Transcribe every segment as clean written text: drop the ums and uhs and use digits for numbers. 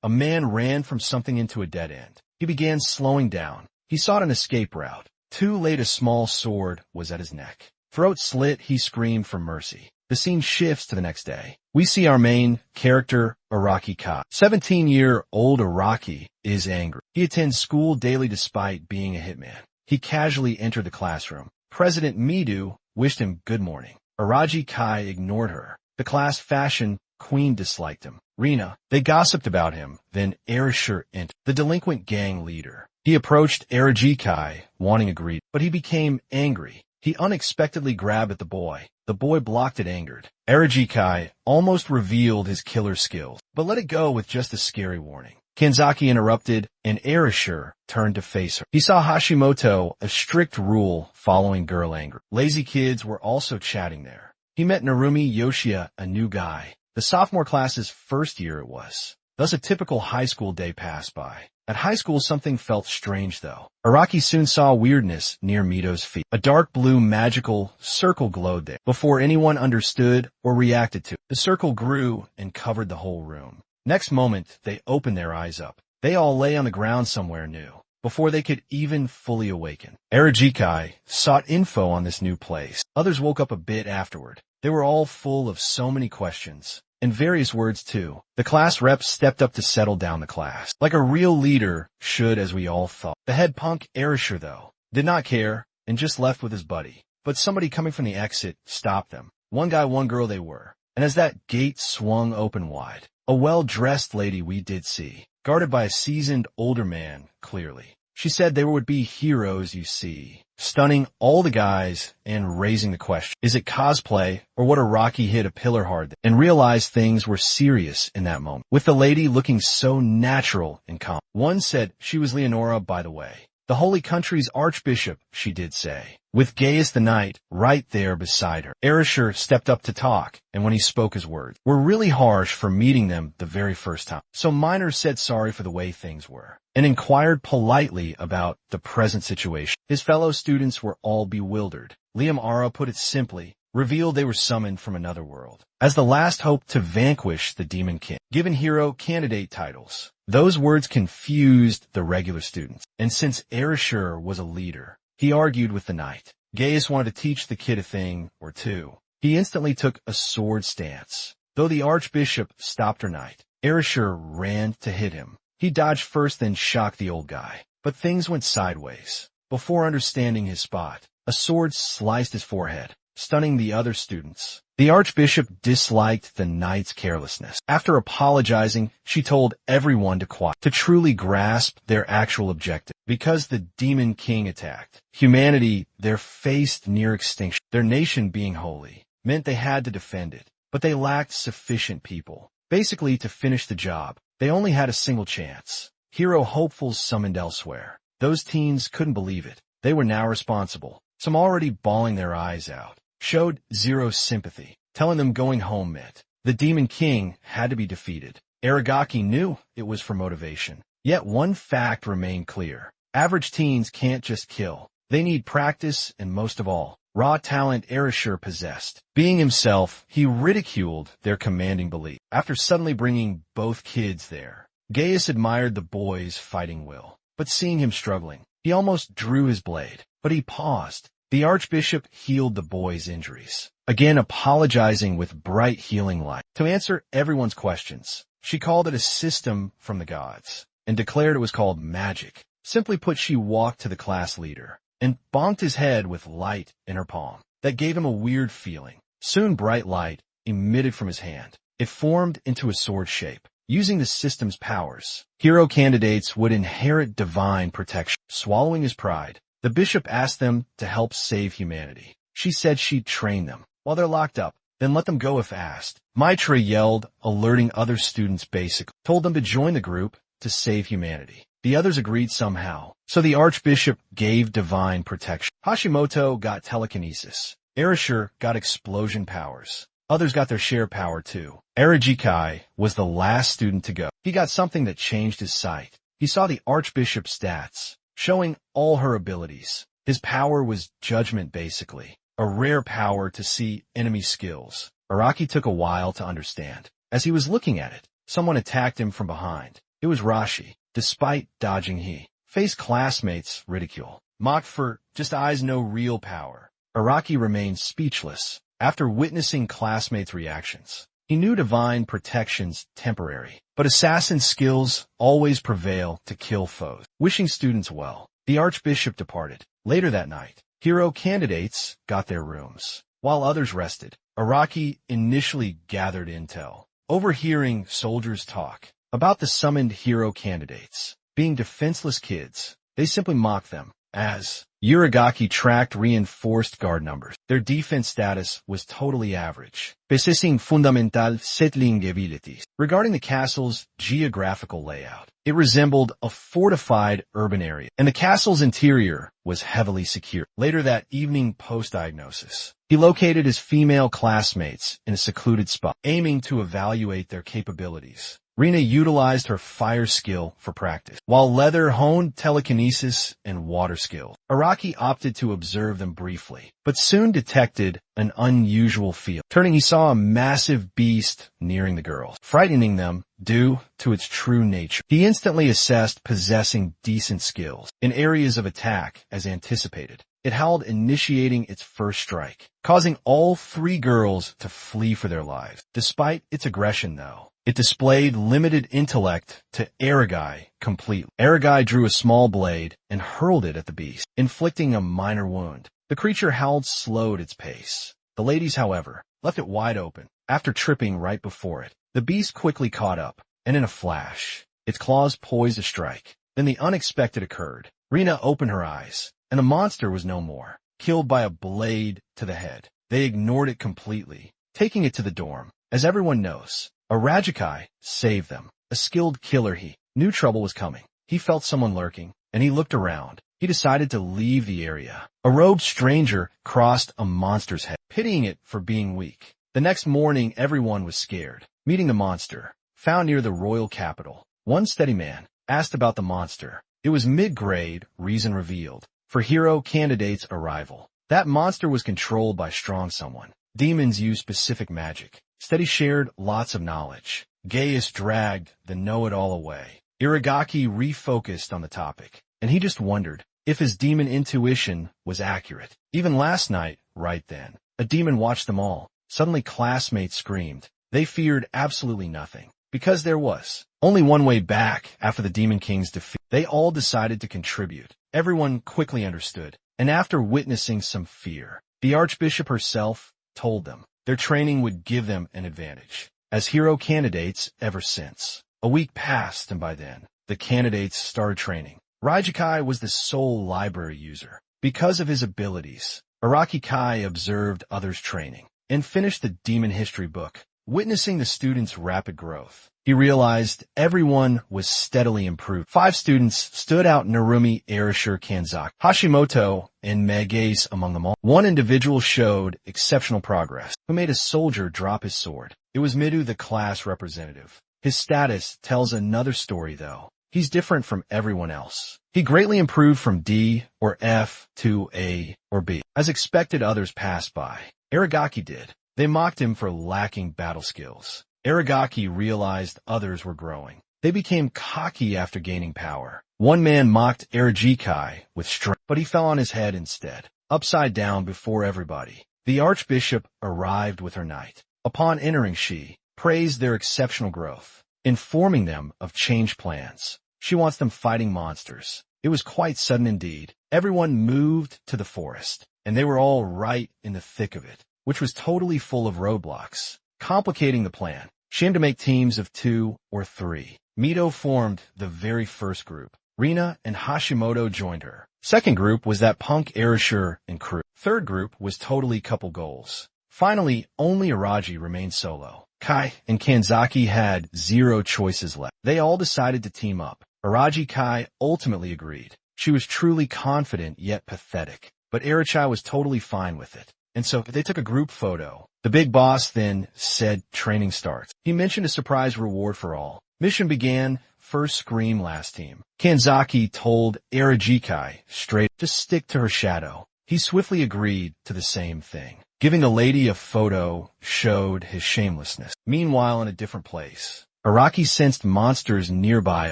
A man ran from something into a dead end. He began slowing down. He sought an escape route. Too late, a small sword was at his neck. Throat slit, he screamed for mercy. The scene shifts to the next day. We see our main character, Araki Kai. 17-year-old Araki is angry. He attends school daily despite being a hitman. He casually entered the classroom. President Midu wished him good morning. Araki Kai ignored her. The class fashion queen disliked him. Rina, they gossiped about him. Then Arashur entered, the delinquent gang leader. He approached Araki Kai, wanting a greet, but he became angry. He unexpectedly grabbed at the boy. The boy blocked it, angered. Araki Kai almost revealed his killer skills, but let it go with just a scary warning. Kanzaki interrupted, and Arashur turned to face her. He saw Hashimoto, a strict rule following girl anger. Lazy kids were also chatting there. He met Narumi Yoshia, a new guy. The sophomore class's first year it was. Thus a typical high school day passed by. At high school, something felt strange, though. Araki soon saw weirdness near Mito's feet. A dark blue magical circle glowed there. Before anyone understood or reacted to it, the circle grew and covered the whole room. Next moment, they opened their eyes up. They all lay on the ground somewhere new, before they could even fully awaken. Araki Kai sought info on this new place. Others woke up a bit afterward. They were all full of so many questions. And various words, too. The class rep stepped up to settle down the class. Like a real leader should, as we all thought. The head punk, Arashur, though, did not care and just left with his buddy. But somebody coming from the exit stopped them. One guy, one girl they were. And as that gate swung open wide, a well-dressed lady we did see, guarded by a seasoned older man, clearly. She said they would be heroes, you see, stunning all the guys and raising the question, is it cosplay or what? Araki hit a pillar hard and realized things were serious in that moment, with the lady looking so natural and calm. One said she was Leonora, by the way, the holy country's archbishop, she did say, with Gaius the Knight right there beside her. Arashur stepped up to talk, and when he spoke, his words were really harsh for meeting them the very first time. So Minor said sorry for the way things were, and inquired politely about the present situation. His fellow students were all bewildered. Liam Ara put it simply, revealed they were summoned from another world, as the last hope to vanquish the Demon King, given hero candidate titles. Those words confused the regular students, and since Arashur was a leader, he argued with the knight. Gaius wanted to teach the kid a thing or two. He instantly took a sword stance. Though the archbishop stopped her knight, Arashur ran to hit him. He dodged first, then shocked the old guy. But things went sideways. Before understanding his spot, a sword sliced his forehead, stunning the other students. The archbishop disliked the knight's carelessness. After apologizing, she told everyone to quiet, to truly grasp their actual objective. Because the Demon King attacked humanity, they're faced near extinction. Their nation, being holy, meant they had to defend it, but they lacked sufficient people. Basically, to finish the job, they only had a single chance. Hero hopefuls summoned elsewhere. Those teens couldn't believe it. They were now responsible. Some already bawling their eyes out, showed zero sympathy, telling them going home meant the Demon King had to be defeated. Aragaki knew it was for motivation. Yet one fact remained clear. Average teens can't just kill. They need practice and, most of all, raw talent Arashur possessed. Being himself, he ridiculed their commanding belief. After suddenly bringing both kids there, Gaius admired the boy's fighting will. But seeing him struggling, he almost drew his blade. But he paused. The archbishop healed the boy's injuries, again apologizing with bright healing light. To answer everyone's questions, she called it a system from the gods, and declared it was called magic. Simply put, she walked to the class leader and bonked his head with light in her palm. That gave him a weird feeling. Soon bright light emitted from his hand. It formed into a sword shape. Using the system's powers, hero candidates would inherit divine protection. Swallowing his pride, the bishop asked them to help save humanity. She said she'd train them while they're locked up, then let them go if asked. Mitra yelled, alerting other students basically, told them to join the group to save humanity. The others agreed somehow, so the archbishop gave divine protection. Hashimoto got telekinesis. Arashur got explosion powers. Others got their share power too. Araki Kai was the last student to go. He got something that changed his sight. He saw the archbishop's stats, showing all her abilities. His power was judgment basically, a rare power to see enemy skills. Araki took a while to understand. As he was looking at it, someone attacked him from behind. It was Rashi. Despite dodging he faced classmates' ridicule. Mocked for just eyes no real power. Araki remained speechless after witnessing classmates' reactions. He knew divine protection's temporary, but assassin skills always prevail to kill foes. Wishing students well, the archbishop departed. Later that night, hero candidates got their rooms. While others rested, Araki initially gathered intel, overhearing soldiers talk about the summoned hero candidates being defenseless kids. They simply mocked them as Uragaki tracked reinforced guard numbers. Their defense status was totally average, possessing fundamental settling abilities. Regarding the castle's geographical layout, it resembled a fortified urban area, and the castle's interior was heavily secured. Later that evening, post-diagnosis, he located his female classmates in a secluded spot, aiming to evaluate their capabilities. Rina utilized her fire skill for practice, while Leather honed telekinesis and water skills. Araki opted to observe them briefly, but soon detected an unusual feel. Turning, he saw a massive beast nearing the girls, frightening them due to its true nature. He instantly assessed possessing decent skills in areas of attack as anticipated. It howled, initiating its first strike, causing all three girls to flee for their lives. Despite its aggression, though, it displayed limited intellect to Aragai completely. Aragai drew a small blade and hurled it at the beast, inflicting a minor wound. The creature howled, slowed its pace. The ladies, however, left it wide open. After tripping right before it, the beast quickly caught up, and in a flash, its claws poised to strike. Then the unexpected occurred. Rina opened her eyes, and the monster was no more, killed by a blade to the head. They ignored it completely, taking it to the dorm. As everyone knows, Arajikai saved them. A skilled killer, he knew trouble was coming. He felt someone lurking, and he looked around. He decided to leave the area. A robed stranger crossed a monster's head, pitying it for being weak. The next morning, everyone was scared. Meeting the monster, found near the royal capital. One steady man asked about the monster. It was mid-grade, reason revealed, for hero candidate's arrival. That monster was controlled by strong someone. Demons use specific magic. Steady shared lots of knowledge. Gaius dragged the know-it-all away. Iragaki refocused on the topic, and he just wondered if his demon intuition was accurate. Even last night, right then, a demon watched them all. Suddenly classmates screamed. They feared absolutely nothing, because there was only one way back after the Demon King's defeat. They all decided to contribute. Everyone quickly understood, and after witnessing some fear, the Archbishop herself told them their training would give them an advantage as hero candidates ever since. A week passed, and by then, the candidates started training. Raijikai was the sole library user. Because of his abilities, Araki Kai observed others training and finished the demon history book. Witnessing the students' rapid growth, he realized everyone was steadily improved. 5 students stood out: Narumi, Erashur, Kanzaki, Hashimoto, and Megace among them all. One individual showed exceptional progress, who made a soldier drop his sword. It was Midu, the class representative. His status tells another story, though. He's different from everyone else. He greatly improved from D or F to A or B. As expected, others passed by. Aragaki did. They mocked him for lacking battle skills. Aragaki realized others were growing. They became cocky after gaining power. One man mocked Arajikai with strength, but he fell on his head instead, upside down before everybody. The Archbishop arrived with her knight. Upon entering, she praised their exceptional growth, informing them of change plans. She wants them fighting monsters. It was quite sudden indeed. Everyone moved to the forest, and they were all right in the thick of it, which was totally full of roadblocks, complicating the plan. She aimed to make teams of 2 or 3. Mito formed the very first group. Rina and Hashimoto joined her. Second group was that punk Erashur and crew. Third group was totally couple goals. Finally, only Araji remained solo. Kai and Kanzaki had 0 choices left. They all decided to team up. Araji Kai ultimately agreed. She was truly confident yet pathetic, but Arachai was totally fine with it. And so they took a group photo. The big boss then said training starts. He mentioned a surprise reward for all. Mission began. First scream, last team. Kanzaki told Arajikai straight to stick to her shadow. He swiftly agreed to the same thing. Giving the lady a photo showed his shamelessness. Meanwhile, in a different place, Araki sensed monsters nearby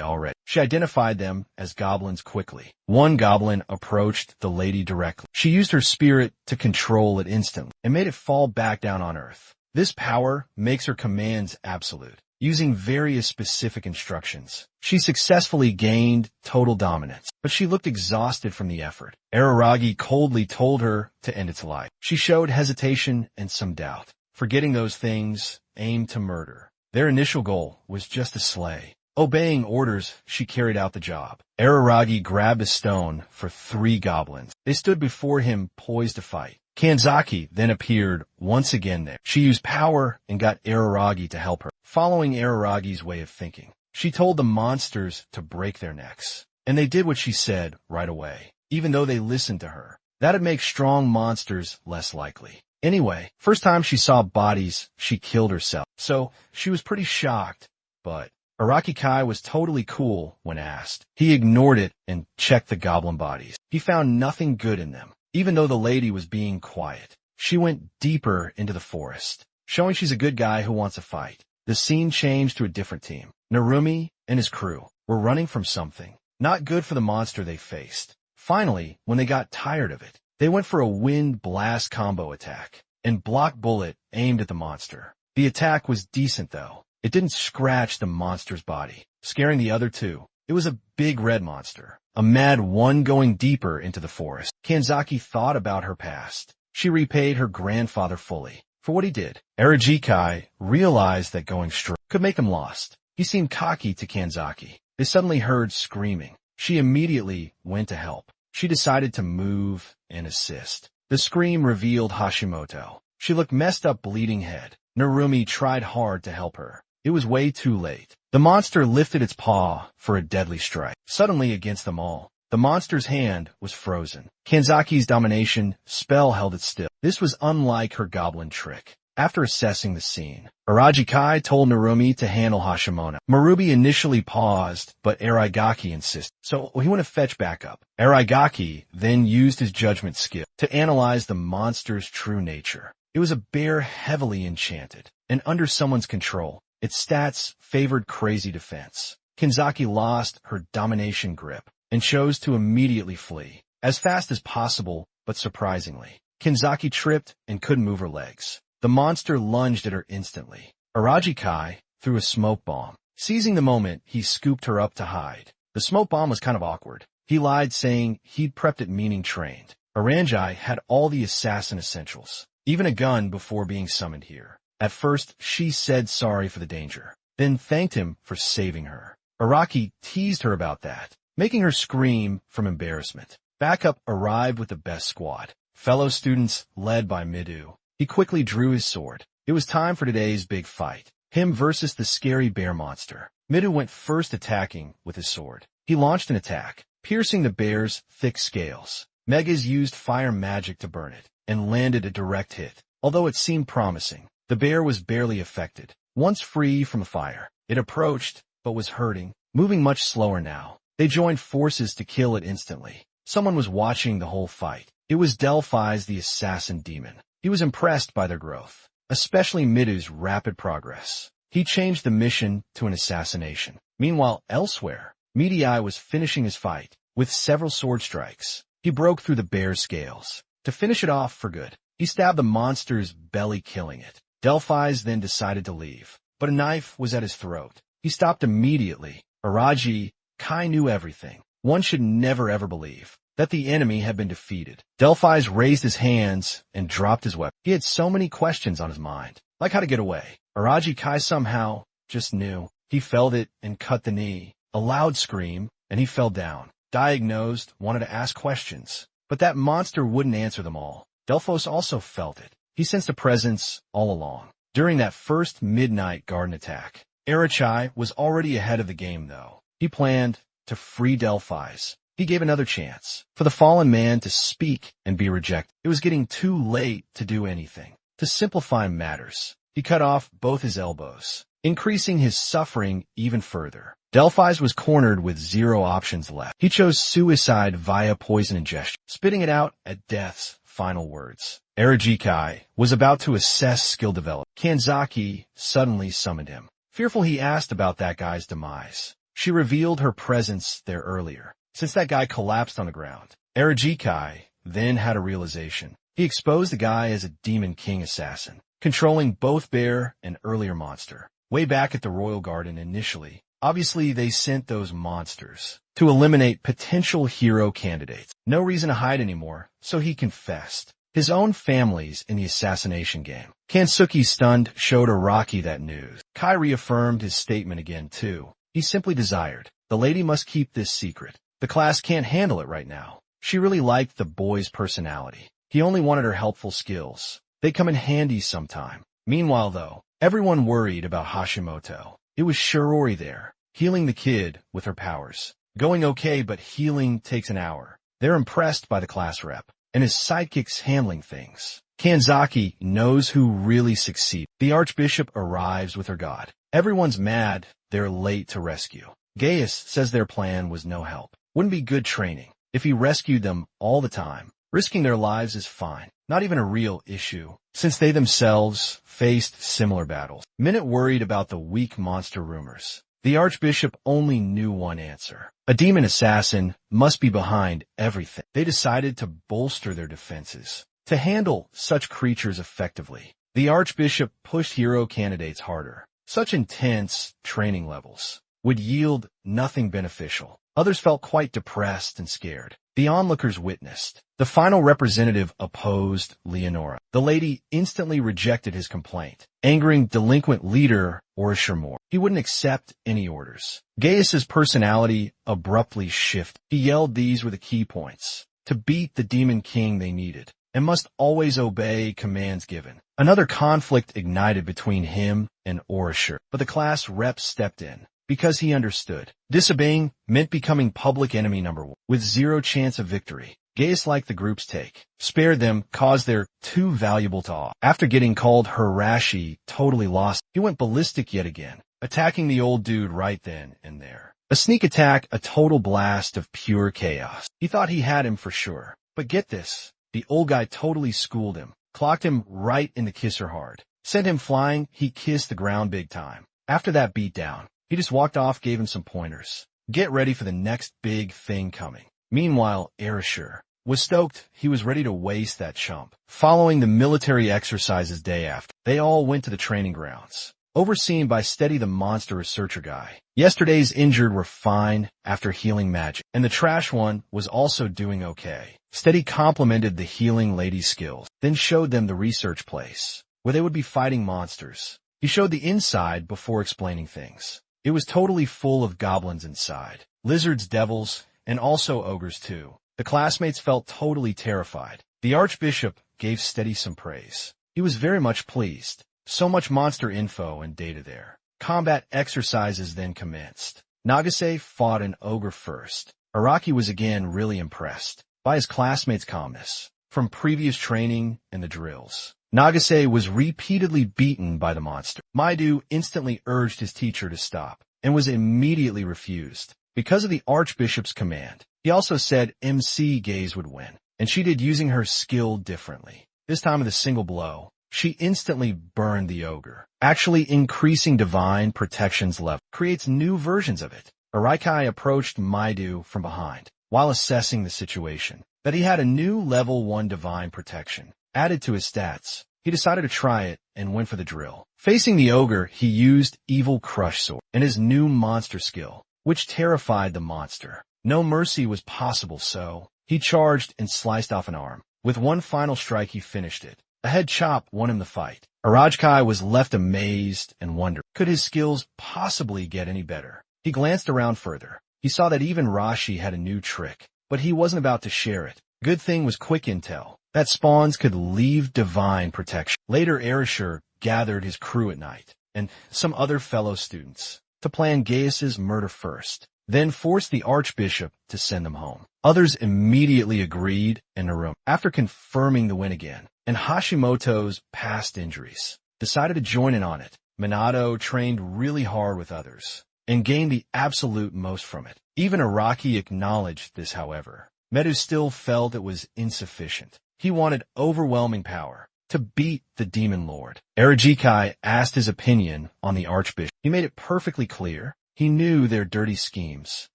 already. She identified them as goblins quickly. One goblin approached the lady directly. She used her spirit to control it instantly and made it fall back down on Earth. This power makes her commands absolute. Using various specific instructions, she successfully gained total dominance, but she looked exhausted from the effort. Araragi coldly told her to end its life. She showed hesitation and some doubt. Forgetting those things, aimed to murder. Their initial goal was just to slay. Obeying orders, she carried out the job. Araragi grabbed a stone for 3 goblins. They stood before him, poised to fight. Kanzaki then appeared once again there. She used power and got Araragi to help her. Following Araragi's way of thinking, she told the monsters to break their necks. And they did what she said right away, even though they listened to her. That'd make strong monsters less likely. Anyway, first time she saw bodies, she killed herself. So, she was pretty shocked, but Araki Kai was totally cool when asked. He ignored it and checked the goblin bodies. He found nothing good in them, even though the lady was being quiet. She went deeper into the forest, showing she's a good guy who wants a fight. The scene changed to a different team. Narumi and his crew were running from something not good for the monster they faced. Finally, when they got tired of it, they went for a wind blast combo attack and block bullet aimed at the monster. The attack was decent though. It didn't scratch the monster's body, scaring the other 2. It was a big red monster, a mad one going deeper into the forest. Kanzaki thought about her past. She repaid her grandfather fully for what he did. Arajikai realized that going straight could make him lost. He seemed cocky to Kanzaki. They suddenly heard screaming. She immediately went to help. She decided to move and assist. The scream revealed Hashimoto. She looked messed up, bleeding head. Narumi tried hard to help her. It was way too late. The monster lifted its paw for a deadly strike. Suddenly against them all, the monster's hand was frozen. Kanzaki's domination spell held it still. This was unlike her goblin trick. After assessing the scene, Arajikai told Narumi to handle Hashimoto. Marubi initially paused, but Araigaki insisted, so he went to fetch backup. Araigaki then used his judgment skill to analyze the monster's true nature. It was a bear heavily enchanted and under someone's control. Its stats favored crazy defense. Kanzaki lost her domination grip and chose to immediately flee, as fast as possible, but surprisingly. Kanzaki tripped and couldn't move her legs. The monster lunged at her instantly. Arajikai threw a smoke bomb. Seizing the moment, he scooped her up to hide. The smoke bomb was kind of awkward. He lied, saying he'd prepped it, meaning trained. Aranjai had all the assassin essentials, even a gun, before being summoned here. At first, she said sorry for the danger, then thanked him for saving her. Araki teased her about that, making her scream from embarrassment. Backup arrived with the best squad. Fellow students led by Midu. He quickly drew his sword. It was time for today's big fight. Him versus the scary bear monster. Midu went first, attacking with his sword. He launched an attack, piercing the bear's thick scales. Megas used fire magic to burn it, and landed a direct hit. Although it seemed promising, the bear was barely affected. Once free from the fire, it approached, but was hurting, moving much slower now. They joined forces to kill it instantly. Someone was watching the whole fight. It was Delphi's the assassin demon. He was impressed by their growth, especially Midu's rapid progress. He changed the mission to an assassination. Meanwhile, elsewhere, Medii was finishing his fight with several sword strikes. He broke through the bear's scales. To finish it off for good, he stabbed the monster's belly, killing it. Delphi's then decided to leave, but a knife was at his throat. He stopped immediately. Araji Kai knew everything. One should never ever believe that the enemy had been defeated. Delphi's raised his hands and dropped his weapon. He had so many questions on his mind, like how to get away. Araji Kai somehow just knew. He felt it and cut the knee. A loud scream, and he fell down. Diagnosed, wanted to ask questions, but that monster wouldn't answer them all. Delphos also felt it. He sensed a presence all along. During that first midnight garden attack, Arachai was already ahead of the game though. He planned to free Delphi's. He gave another chance for the fallen man to speak and be rejected. It was getting too late to do anything. To simplify matters, he cut off both his elbows, increasing his suffering even further. Delphi's was cornered with 0 options left. He chose suicide via poison ingestion, spitting it out at death's final words. Arajikai was about to assess skill development. Kanzaki suddenly summoned him. Fearful, he asked about that guy's demise. She revealed her presence there earlier, since that guy collapsed on the ground. Arajikai then had a realization. He exposed the guy as a Demon King assassin, controlling both bear and earlier monster. Way back at the Royal Garden initially, obviously they sent those monsters to eliminate potential hero candidates. No reason to hide anymore, so he confessed. His own family's in the assassination game. Kansuki, stunned, showed Araki that news. Kai reaffirmed his statement again, too. He simply desired. The lady must keep this secret. The class can't handle it right now. She really liked the boy's personality. He only wanted her helpful skills. They come in handy sometime. Meanwhile, though, everyone worried about Hashimoto. It was Shirori there, healing the kid with her powers. Going okay, but healing takes an hour. They're impressed by the class rep and his sidekicks handling things. Kanzaki knows who really succeeds. The Archbishop arrives with her god. Everyone's mad they're late to rescue. Gaius says their plan was no help. Wouldn't be good training if he rescued them all the time. Risking their lives is fine. Not even a real issue, since they themselves faced similar battles. Minute worried about the weak monster rumors. The Archbishop only knew one answer. A demon assassin must be behind everything. They decided to bolster their defenses to handle such creatures effectively. The Archbishop pushed hero candidates harder. Such intense training levels would yield nothing beneficial. Others felt quite depressed and scared. The onlookers witnessed. The final representative opposed Leonora. The lady instantly rejected his complaint, angering delinquent leader Orishimura. He wouldn't accept any orders. Gaius's personality abruptly shifted. He yelled these were the key points. To beat the Demon King they needed, and must always obey commands given. Another conflict ignited between him and Orishimura, but the class rep stepped in. Because he understood. Disobeying meant becoming public enemy number one, with zero chance of victory. Gaius liked the group's take. Spared them, cause they're too valuable to all. After getting called Hirashi totally lost, he went ballistic yet again, attacking the old dude right then and there. A sneak attack, a total blast of pure chaos. He thought he had him for sure. But get this, the old guy totally schooled him, clocked him right in the kisser hard. Sent him flying, he kissed the ground big time. After that beatdown, he just walked off, gave him some pointers. Get ready for the next big thing coming. Meanwhile, Erishur was stoked. He was ready to waste that chump. Following the military exercises day after, they all went to the training grounds, overseen by Steady the monster researcher guy. Yesterday's injured were fine after healing magic, and the trash one was also doing okay. Steady complimented the healing lady's skills, then showed them the research place, where they would be fighting monsters. He showed the inside before explaining things. It was totally full of goblins inside, lizards, devils, and also ogres too. The classmates felt totally terrified. The Archbishop gave Steady some praise. He was very much pleased. So much monster info and data there. Combat exercises then commenced. Nagase fought an ogre first. Araki was again really impressed by his classmates' calmness from previous training and the drills. Nagase was repeatedly beaten by the monster. Maidu instantly urged his teacher to stop, and was immediately refused, because of the Archbishop's command. He also said MC Gaze would win, and she did, using her skill differently. This time with a single blow, she instantly burned the ogre, actually increasing divine protection's level. Creates new versions of it. Araki approached Maidu from behind, while assessing the situation, that he had a new level 1 divine protection added to his stats. He decided to try it and went for the drill. Facing the ogre, he used Evil Crush Sword and his new monster skill, which terrified the monster. No mercy was possible, so he charged and sliced off an arm. With one final strike, he finished it. A head chop won him the fight. Arajkai was left amazed and wondered, could his skills possibly get any better? He glanced around further. He saw that even Rashi had a new trick, but he wasn't about to share it. Good thing was quick intel that spawns could leave divine protection. Later, Erishur gathered his crew at night and some other fellow students to plan Gaius's murder first, then forced the Archbishop to send them home. Others immediately agreed, and Narum, after confirming the win again and Hashimoto's past injuries, decided to join in on it. Minato trained really hard with others and gained the absolute most from it. Even Araki acknowledged this, however. Medu still felt it was insufficient. He wanted overwhelming power. to beat the demon lord. Arajikai asked his opinion on the archbishop. He made it perfectly clear. He knew their dirty schemes,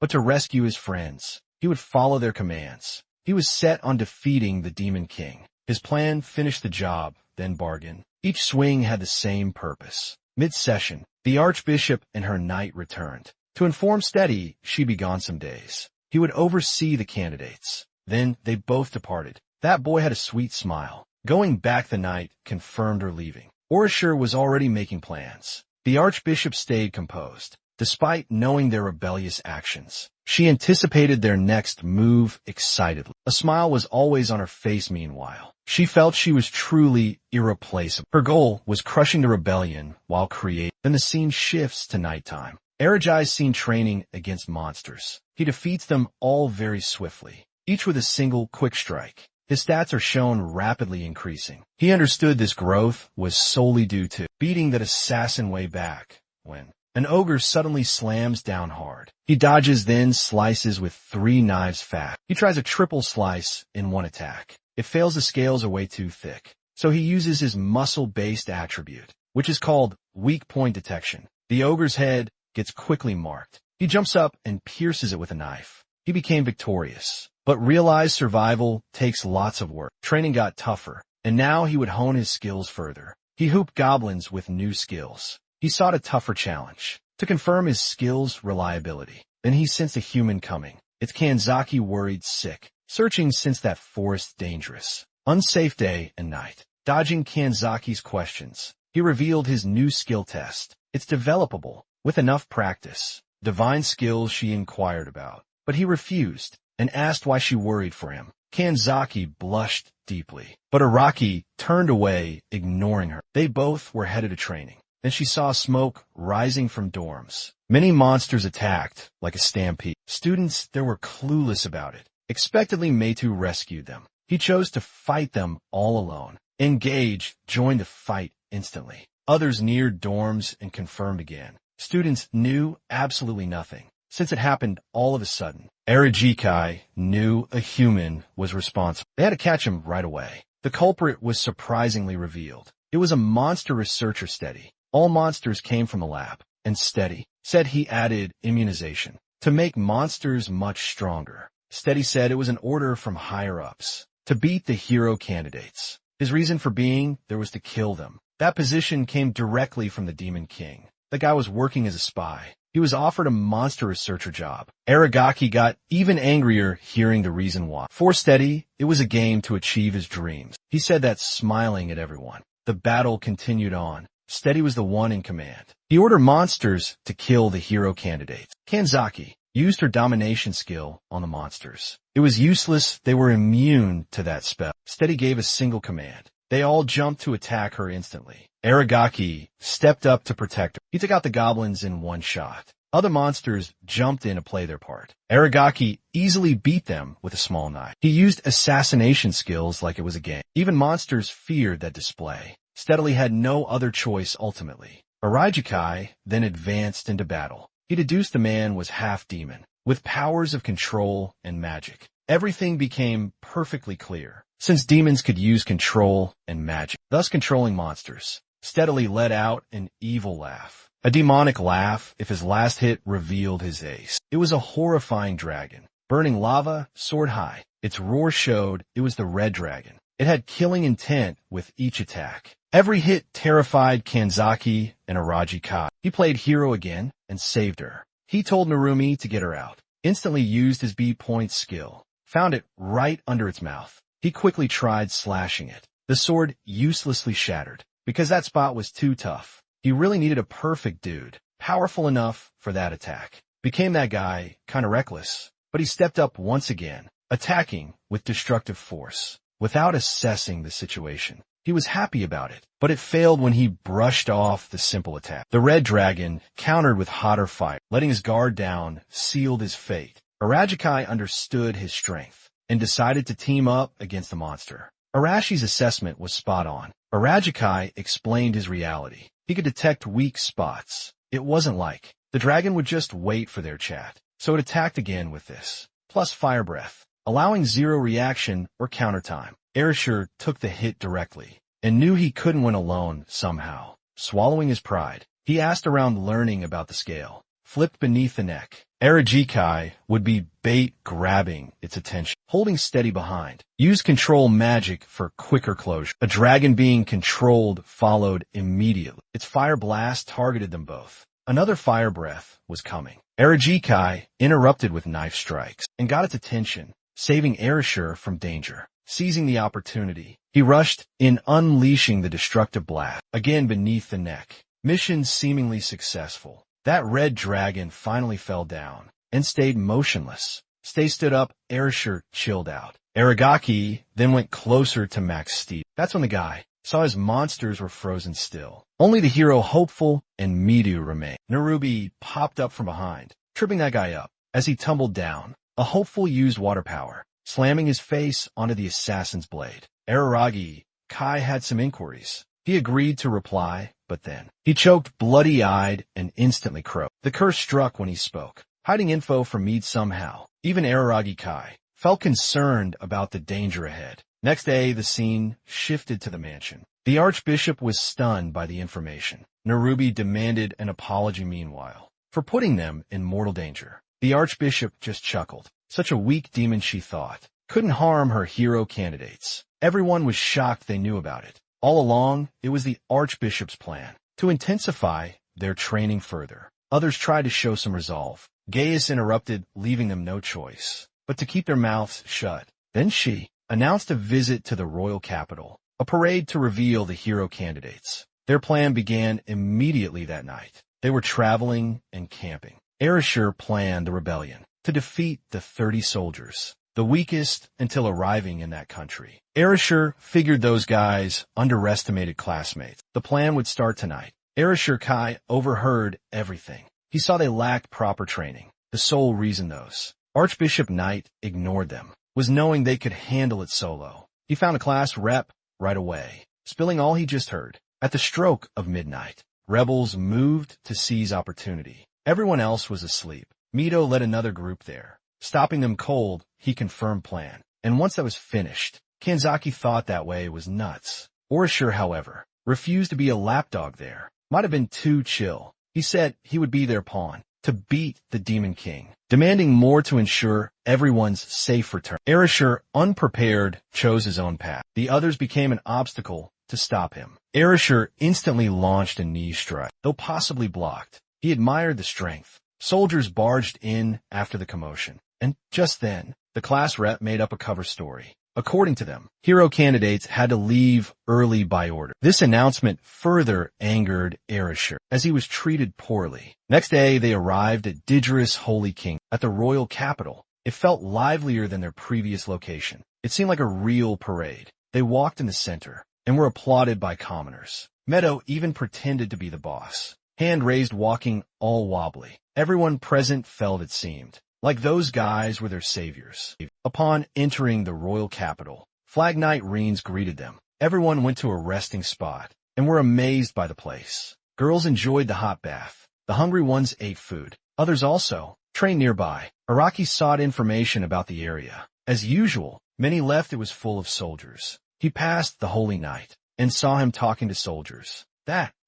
but to rescue his friends, he would follow their commands. He was set on defeating the demon king. His plan: finish the job, then bargain. Each swing had the same purpose. Mid-session, the archbishop and her knight returned. To inform Steady, she'd be gone some days. He would oversee the candidates. Then they both departed. That boy had a sweet smile. Going back the night confirmed her leaving. Orishur was already making plans. The archbishop stayed composed, despite knowing their rebellious actions. She anticipated their next move excitedly. A smile was always on her face meanwhile. She felt she was truly irreplaceable. Her goal was crushing the rebellion while creating. Then the scene shifts to nighttime. Arajai's seen training against monsters. He defeats them all very swiftly, each with a single quick strike. His stats are shown rapidly increasing. He understood this growth was solely due to beating that assassin way back when an ogre suddenly slams down hard. He dodges, then slices with 3 knives fast. He tries a triple slice in one attack. It fails. The scales are way too thick. So he uses his muscle-based attribute, which is called weak point detection. The ogre's head gets quickly marked. He jumps up and pierces it with a knife. He became victorious, but realized survival takes lots of work. Training got tougher, and now he would hone his skills further. He hooped goblins with new skills. He sought a tougher challenge to confirm his skills' reliability. Then he sensed a human coming. It's Kanzaki, worried, sick, searching since that forest dangerous. Unsafe day and night. Dodging Kanzaki's questions, he revealed his new skill test. It's developable with enough practice. Divine skills she inquired about, but he refused and asked why she worried for him. Kanzaki blushed deeply, but Araki turned away, ignoring her. They both were headed to training. Then she saw smoke rising from dorms. Many monsters attacked, like a stampede. Students there were clueless about it. Expectedly, Meitu rescued them. He chose to fight them all alone. Engage joined the fight instantly. Others neared dorms and confirmed again. Students knew absolutely nothing, since it happened all of a sudden. Arajikai knew a human was responsible. They had to catch him right away. The culprit was surprisingly revealed. It was a monster researcher, Steady. All monsters came from the lab, and Steady said he added immunization to make monsters much stronger. Steady said it was an order from higher-ups to beat the hero candidates. His reason for being there was to kill them. That position came directly from the Demon King. The guy was working as a spy. He was offered a monster researcher job. Aragaki got even angrier hearing the reason why. For Steady, it was a game to achieve his dreams. He said that, smiling at everyone. The battle continued on. Steady was the one in command. He ordered monsters to kill the hero candidates. Kanzaki used her domination skill on the monsters. It was useless. They were immune to that spell. Steady gave a single command. They all jumped to attack her instantly. Aragaki stepped up to protect her. He took out the goblins in one shot. Other monsters jumped in to play their part. Aragaki easily beat them with a small knife. He used assassination skills like it was a game. Even monsters feared that display. Steadily had no other choice ultimately. Arajikai then advanced into battle. He deduced the man was half demon, with powers of control and magic. Everything became perfectly clear, since demons could use control and magic, thus controlling monsters. Steadily let out an evil laugh. A demonic laugh if his last hit revealed his ace. It was a horrifying dragon, burning lava, sword high. Its roar showed it was the red dragon. It had killing intent with each attack. Every hit terrified Kanzaki and Arajikai. He played hero again and saved her. He told Narumi to get her out. Instantly used his B-point skill. Found it right under its mouth. He quickly tried slashing it. The sword uselessly shattered, because that spot was too tough. He really needed a perfect dude, powerful enough for that attack. Became that guy, kinda reckless, but he stepped up once again, attacking with destructive force, without assessing the situation. He was happy about it, but it failed when he brushed off the simple attack. The red dragon countered with hotter fire, letting his guard down, sealed his fate. Arajikai understood his strength and decided to team up against the monster. Arashi's assessment was spot on. Arajikai explained his reality. He could detect weak spots. It wasn't like the dragon would just wait for their chat, so it attacked again with this, plus fire breath, allowing zero reaction or counter time. Erishur took the hit directly. and knew he couldn't win alone somehow. Swallowing his pride, he asked around, learning about the scale. Flipped beneath the neck. Arajikai would be bait, grabbing its attention, holding steady behind. Use control magic for quicker closure. A dragon being controlled followed immediately. Its fire blast targeted them both. Another fire breath was coming. Arajikai interrupted with knife strikes and got its attention, saving Erashur from danger. Seizing the opportunity, he rushed in, unleashing the destructive blast. Again beneath the neck. Mission seemingly successful. That red dragon finally fell down and stayed motionless. Stay stood up. Erashur chilled out. Aragaki then went closer to Max Steve. That's when the guy saw his monsters were frozen still. Only the hero, Hopeful, and Midu remained. Narubi popped up from behind, tripping that guy up. As he tumbled down, a Hopeful used water power, slamming his face onto the assassin's blade. Araragi Kai had some inquiries. He agreed to reply, but then he choked, bloody-eyed, and instantly croaked. The curse struck when he spoke, hiding info from Mead somehow. Even Araragi Kai felt concerned about the danger ahead. Next day, the scene shifted to the mansion. The Archbishop was stunned by the information. Narubi demanded an apology meanwhile, for putting them in mortal danger. The Archbishop just chuckled. Such a weak demon, she thought, couldn't harm her hero candidates. Everyone was shocked they knew about it. All along, it was the Archbishop's plan to intensify their training further. Others tried to show some resolve. Gaius interrupted, leaving them no choice but to keep their mouths shut. Then she announced a visit to the royal capital, a parade to reveal the hero candidates. Their plan began immediately that night. They were traveling and camping. Erashur planned the rebellion to defeat the 30 soldiers, the weakest until arriving in that country. Erashur figured those guys underestimated classmates. The plan would start tonight. Erashur Kai overheard everything. He saw they lacked proper training. The sole reason those Archbishop Knight ignored them was knowing they could handle it solo. He found a class rep right away, spilling all he just heard. At the stroke of midnight, rebels moved to seize opportunity. Everyone else was asleep. Mito led another group there. Stopping them cold, he confirmed plan. And once that was finished, Kanzaki thought that way was nuts. Orashur, however, refused to be a lapdog there. Might have been too chill. He said he would be their pawn to beat the Demon King, demanding more to ensure everyone's safe return. Erashur, unprepared, chose his own path. The others became an obstacle to stop him. Erashur instantly launched a knee strike. Though possibly blocked, he admired the strength. Soldiers barged in after the commotion, and just then, the class rep made up a cover story. According to them, hero candidates had to leave early by order. This announcement further angered Erashur, as he was treated poorly. Next day, they arrived at Didris Holy King, at the royal capital. It felt livelier than their previous location. It seemed like a real parade. They walked in the center, and were applauded by commoners. Meadow even pretended to be the boss. Hand raised, walking all wobbly. Everyone present felt, it seemed, like those guys were their saviors. Upon entering the royal capital, Flag Knight Reens greeted them. Everyone went to a resting spot and were amazed by the place. Girls enjoyed the hot bath. The hungry ones ate food. Others also trained nearby. Araki sought information about the area. As usual, many left. It was full of soldiers. He passed the Holy Knight and saw him talking to soldiers.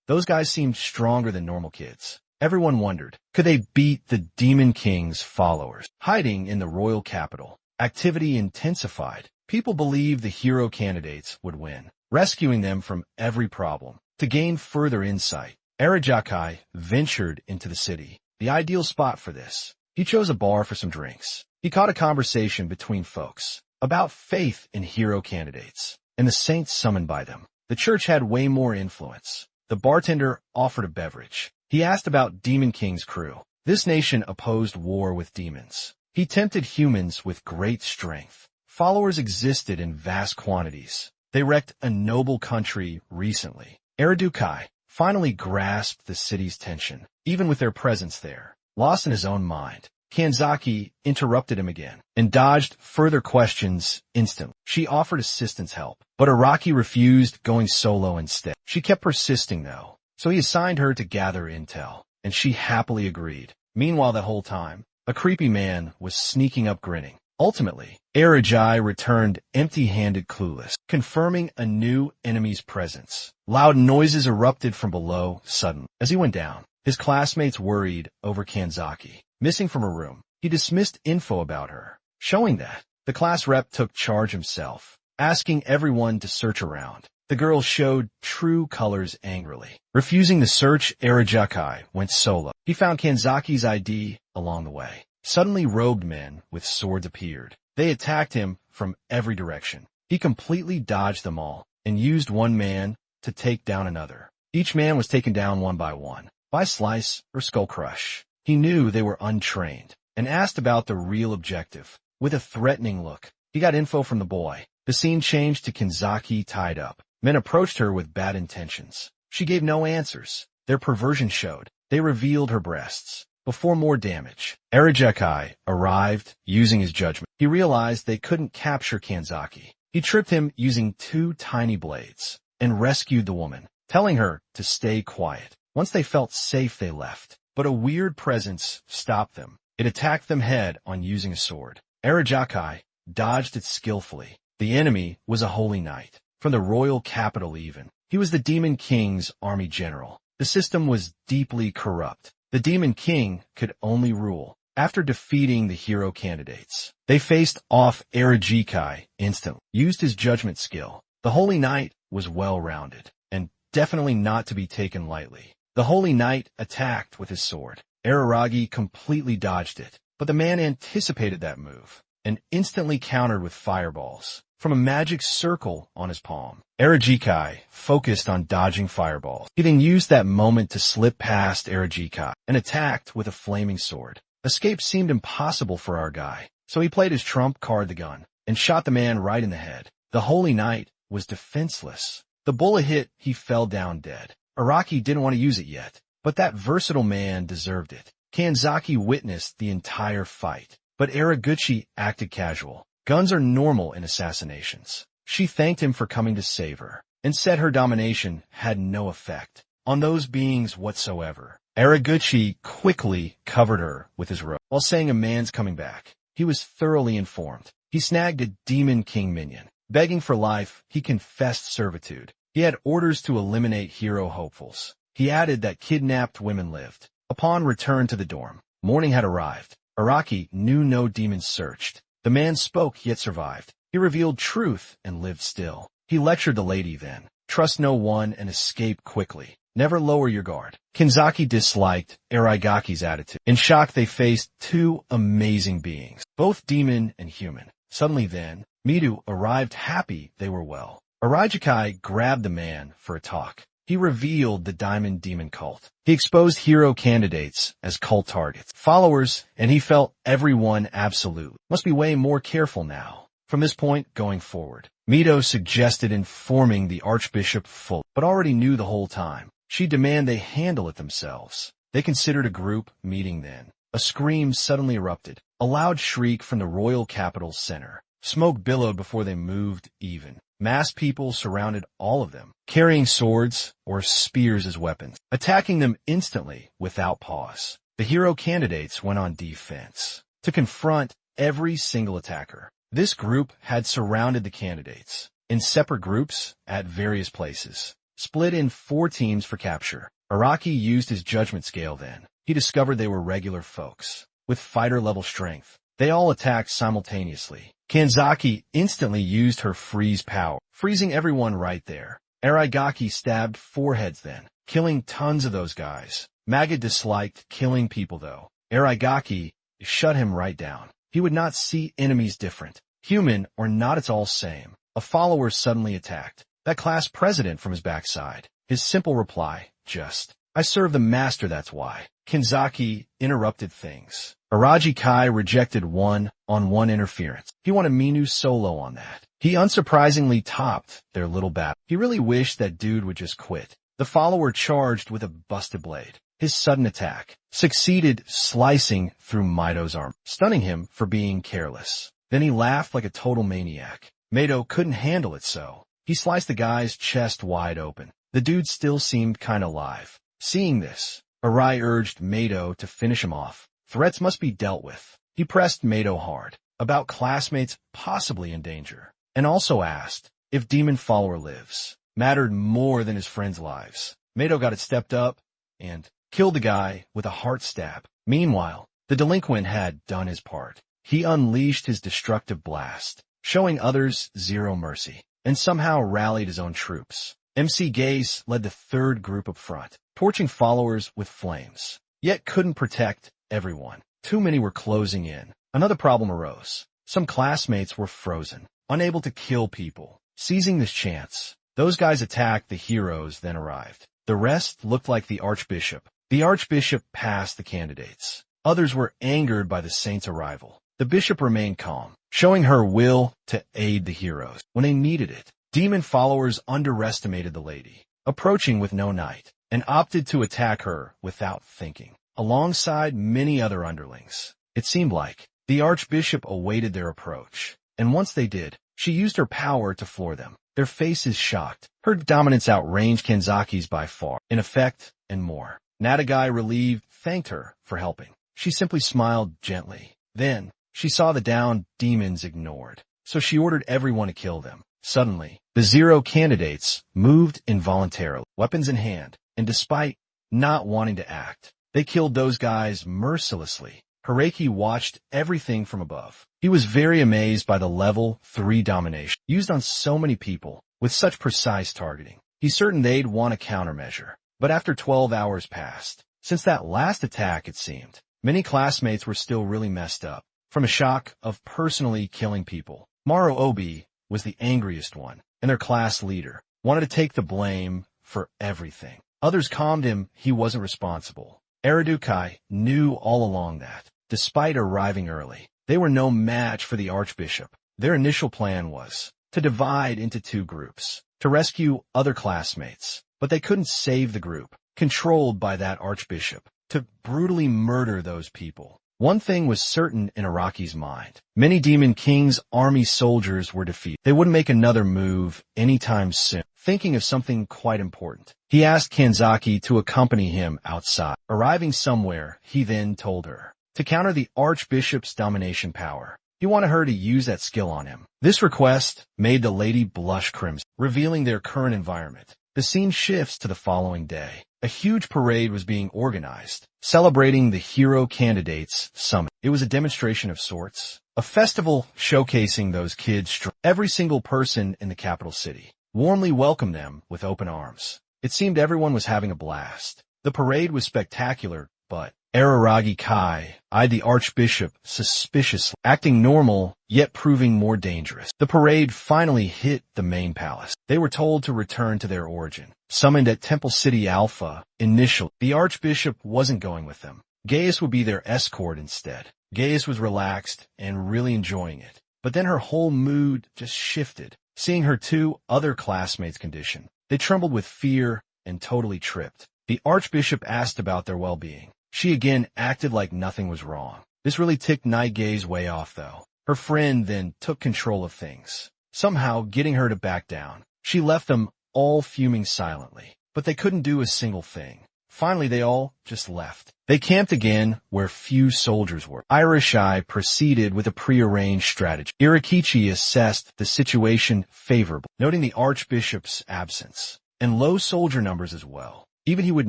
Those guys seemed stronger than normal kids. Everyone wondered, could they beat the Demon King's followers? Hiding in the royal capital, activity intensified. People believed the hero candidates would win, rescuing them from every problem. To gain further insight, Arajakai ventured into the city, the ideal spot for this. He chose a bar for some drinks. He caught a conversation between folks about faith in hero candidates and the saints summoned by them. The church had way more influence. The bartender offered a beverage. He asked about Demon King's crew. This nation opposed war with demons. He tempted humans with great strength. Followers existed in vast quantities. They wrecked a noble country recently. Aradukai finally grasped the city's tension, even with their presence there. Lost in his own mind, Kanzaki interrupted him again and dodged further questions instantly. She offered assistance help, but Araki refused, going solo instead. She kept persisting though, so he assigned her to gather intel, and she happily agreed. Meanwhile, that whole time, a creepy man was sneaking up, grinning. Ultimately, Arajai returned empty-handed, clueless, confirming a new enemy's presence. Loud noises erupted from below suddenly. As he went down, his classmates worried over Kanzaki, missing from her room. He dismissed info about her, showing that the class rep took charge himself, asking everyone to search around. The girl showed true colors angrily. Refusing to search, Arajai went solo. He found Kanzaki's ID along the way. Suddenly, robed men with swords appeared. They attacked him from every direction. He completely dodged them all and used one man to take down another. Each man was taken down one by slice or skull crush. He knew they were untrained and asked about the real objective. With a threatening look, he got info from the boy. The scene changed to Kanzaki tied up. Men approached her with bad intentions. She gave no answers. Their perversion showed. They revealed her breasts. Before more damage, Arajai arrived using his judgment. He realized they couldn't capture Kanzaki. He tripped him using 2 tiny blades and rescued the woman, telling her to stay quiet. Once they felt safe, they left. But a weird presence stopped them. It attacked them head-on using a sword. Arajai dodged it skillfully. The enemy was a holy knight, from the royal capital even. He was the Demon King's army general. The system was deeply corrupt. The Demon King could only rule after defeating the hero candidates. They faced off Arajai instantly, used his judgment skill. The Holy Knight was well-rounded, and definitely not to be taken lightly. The Holy Knight attacked with his sword. Araragi completely dodged it, but the man anticipated that move and instantly countered with fireballs from a magic circle on his palm. Arajai focused on dodging fireballs. He then used that moment to slip past Arajai and attacked with a flaming sword. Escape seemed impossible for our guy, so he played his trump card, the gun, and shot the man right in the head. The Holy Knight was defenseless. The bullet hit, he fell down dead. Araki didn't want to use it yet, but that versatile man deserved it. Kanzaki witnessed the entire fight, but Araguchi acted casual. Guns are normal in assassinations. She thanked him for coming to save her, and said her domination had no effect on those beings whatsoever. Araguchi quickly covered her with his robe, while saying a man's coming back. He was thoroughly informed. He snagged a Demon King minion. Begging for life, he confessed servitude. He had orders to eliminate hero hopefuls. He added that kidnapped women lived. Upon return to the dorm, morning had arrived. Araki knew no demons searched. The man spoke yet survived. He revealed truth and lived still. He lectured the lady then. Trust no one and escape quickly. Never lower your guard. Kanzaki disliked Aragaki's attitude. In shock, they faced 2 amazing beings, both demon and human. Suddenly then, Midu arrived happy they were well. Arajai grabbed the man for a talk. He revealed the Diamond Demon cult. He exposed hero candidates as cult targets, followers, and he felt everyone absolutely must be way more careful now. From this point going forward, Mido suggested informing the Archbishop fully, but already knew the whole time. She demanded they handle it themselves. They considered a group meeting then. A scream suddenly erupted, a loud shriek from the royal capital's center. Smoke billowed before they moved even. Masked people surrounded all of them, carrying swords or spears as weapons, attacking them instantly without pause. The hero candidates went on defense to confront every single attacker. This group had surrounded the candidates in separate groups at various places, split in 4 teams for capture. Araki used his judgment scale then. He discovered they were regular folks with fighter-level strength. They all attacked simultaneously. Kanzaki instantly used her freeze power, freezing everyone right there. Aragaki stabbed 4 heads then, killing tons of those guys. Maga disliked killing people though. Aragaki shut him right down. He would not see enemies different, human or not at all same. A follower suddenly attacked that class president from his backside. His simple reply, just, I serve the master, that's why. Kanzaki interrupted things. Araji Kai rejected one-on-one interference. He wanted Minu solo on that. He unsurprisingly topped their little battle. He really wished that dude would just quit. The follower charged with a busted blade. His sudden attack succeeded slicing through Mido's arm, stunning him for being careless. Then he laughed like a total maniac. Mido couldn't handle it, so he sliced the guy's chest wide open. The dude still seemed kinda alive. Seeing this, Arai urged Mido to finish him off. Threats must be dealt with. He pressed Mido hard. about classmates possibly in danger, and also asked if demon follower lives mattered more than his friends' lives. Mato got it stepped up and killed the guy with a heart stab. Meanwhile, the delinquent had done his part. He unleashed his destructive blast, showing others zero mercy, and somehow rallied his own troops. MC Gaze led the third group up front, torching followers with flames, yet couldn't protect everyone. Too many were closing in. Another problem arose. Some classmates were frozen, unable to kill people. Seizing this chance, those guys attacked the heroes then arrived. The rest looked like the Archbishop. The Archbishop passed the candidates. Others were angered by the saint's arrival. The bishop remained calm, showing her will to aid the heroes when they needed it. Demon followers underestimated the lady, approaching with no knight, and opted to attack her without thinking, alongside many other underlings. It seemed like the Archbishop awaited their approach, and once they did, she used her power to floor them. Their faces shocked. Her dominance outranged Kanzaki's by far, in effect, and more. Nadagai, relieved, thanked her for helping. She simply smiled gently. Then, she saw the downed demons ignored, so she ordered everyone to kill them. Suddenly, the zero candidates moved involuntarily, weapons in hand, and despite not wanting to act, they killed those guys mercilessly. Hiraki watched everything from above. He was very amazed by the level 3 domination used on so many people with such precise targeting. He's certain they'd want a countermeasure. But after 12 hours passed, since that last attack it seemed, many classmates were still really messed up from a shock of personally killing people. Maru Obi was the angriest one, and their class leader wanted to take the blame for everything. Others calmed him he wasn't responsible. Aradukai knew all along that, despite arriving early, they were no match for the Archbishop. Their initial plan was to divide into 2 groups, to rescue other classmates, but they couldn't save the group, controlled by that Archbishop, to brutally murder those people. One thing was certain in Araki's mind. Many Demon King's army soldiers were defeated. They wouldn't make another move anytime soon. Thinking of something quite important, he asked Kanzaki to accompany him outside. Arriving somewhere, he then told her to counter the Archbishop's domination power. He wanted her to use that skill on him. This request made the lady blush crimson, revealing their current environment. The scene shifts to the following day. A huge parade was being organized, celebrating the hero candidates summit. It was a demonstration of sorts, a festival showcasing those kids. Every single person in the capital city warmly welcomed them with open arms. It seemed everyone was having a blast. The parade was spectacular, but Araragi Kai eyed the Archbishop suspiciously, acting normal, yet proving more dangerous. The parade finally hit the main palace. They were told to return to their origin, summoned at Temple City Alpha. Initially, the Archbishop wasn't going with them. Gaius would be their escort instead. Gaius was relaxed and really enjoying it, but then her whole mood just shifted. Seeing her 2 other classmates' condition, they trembled with fear and totally tripped. The Archbishop asked about their well-being. She again acted like nothing was wrong. This really ticked Night Gaze way off, though. Her friend then took control of things, somehow getting her to back down. She left them all fuming silently, but they couldn't do a single thing. Finally, they all just left. They camped again where few soldiers were. Irishai proceeded with a prearranged strategy. Irakichi assessed the situation favorably, noting the Archbishop's absence and low soldier numbers as well. Even he would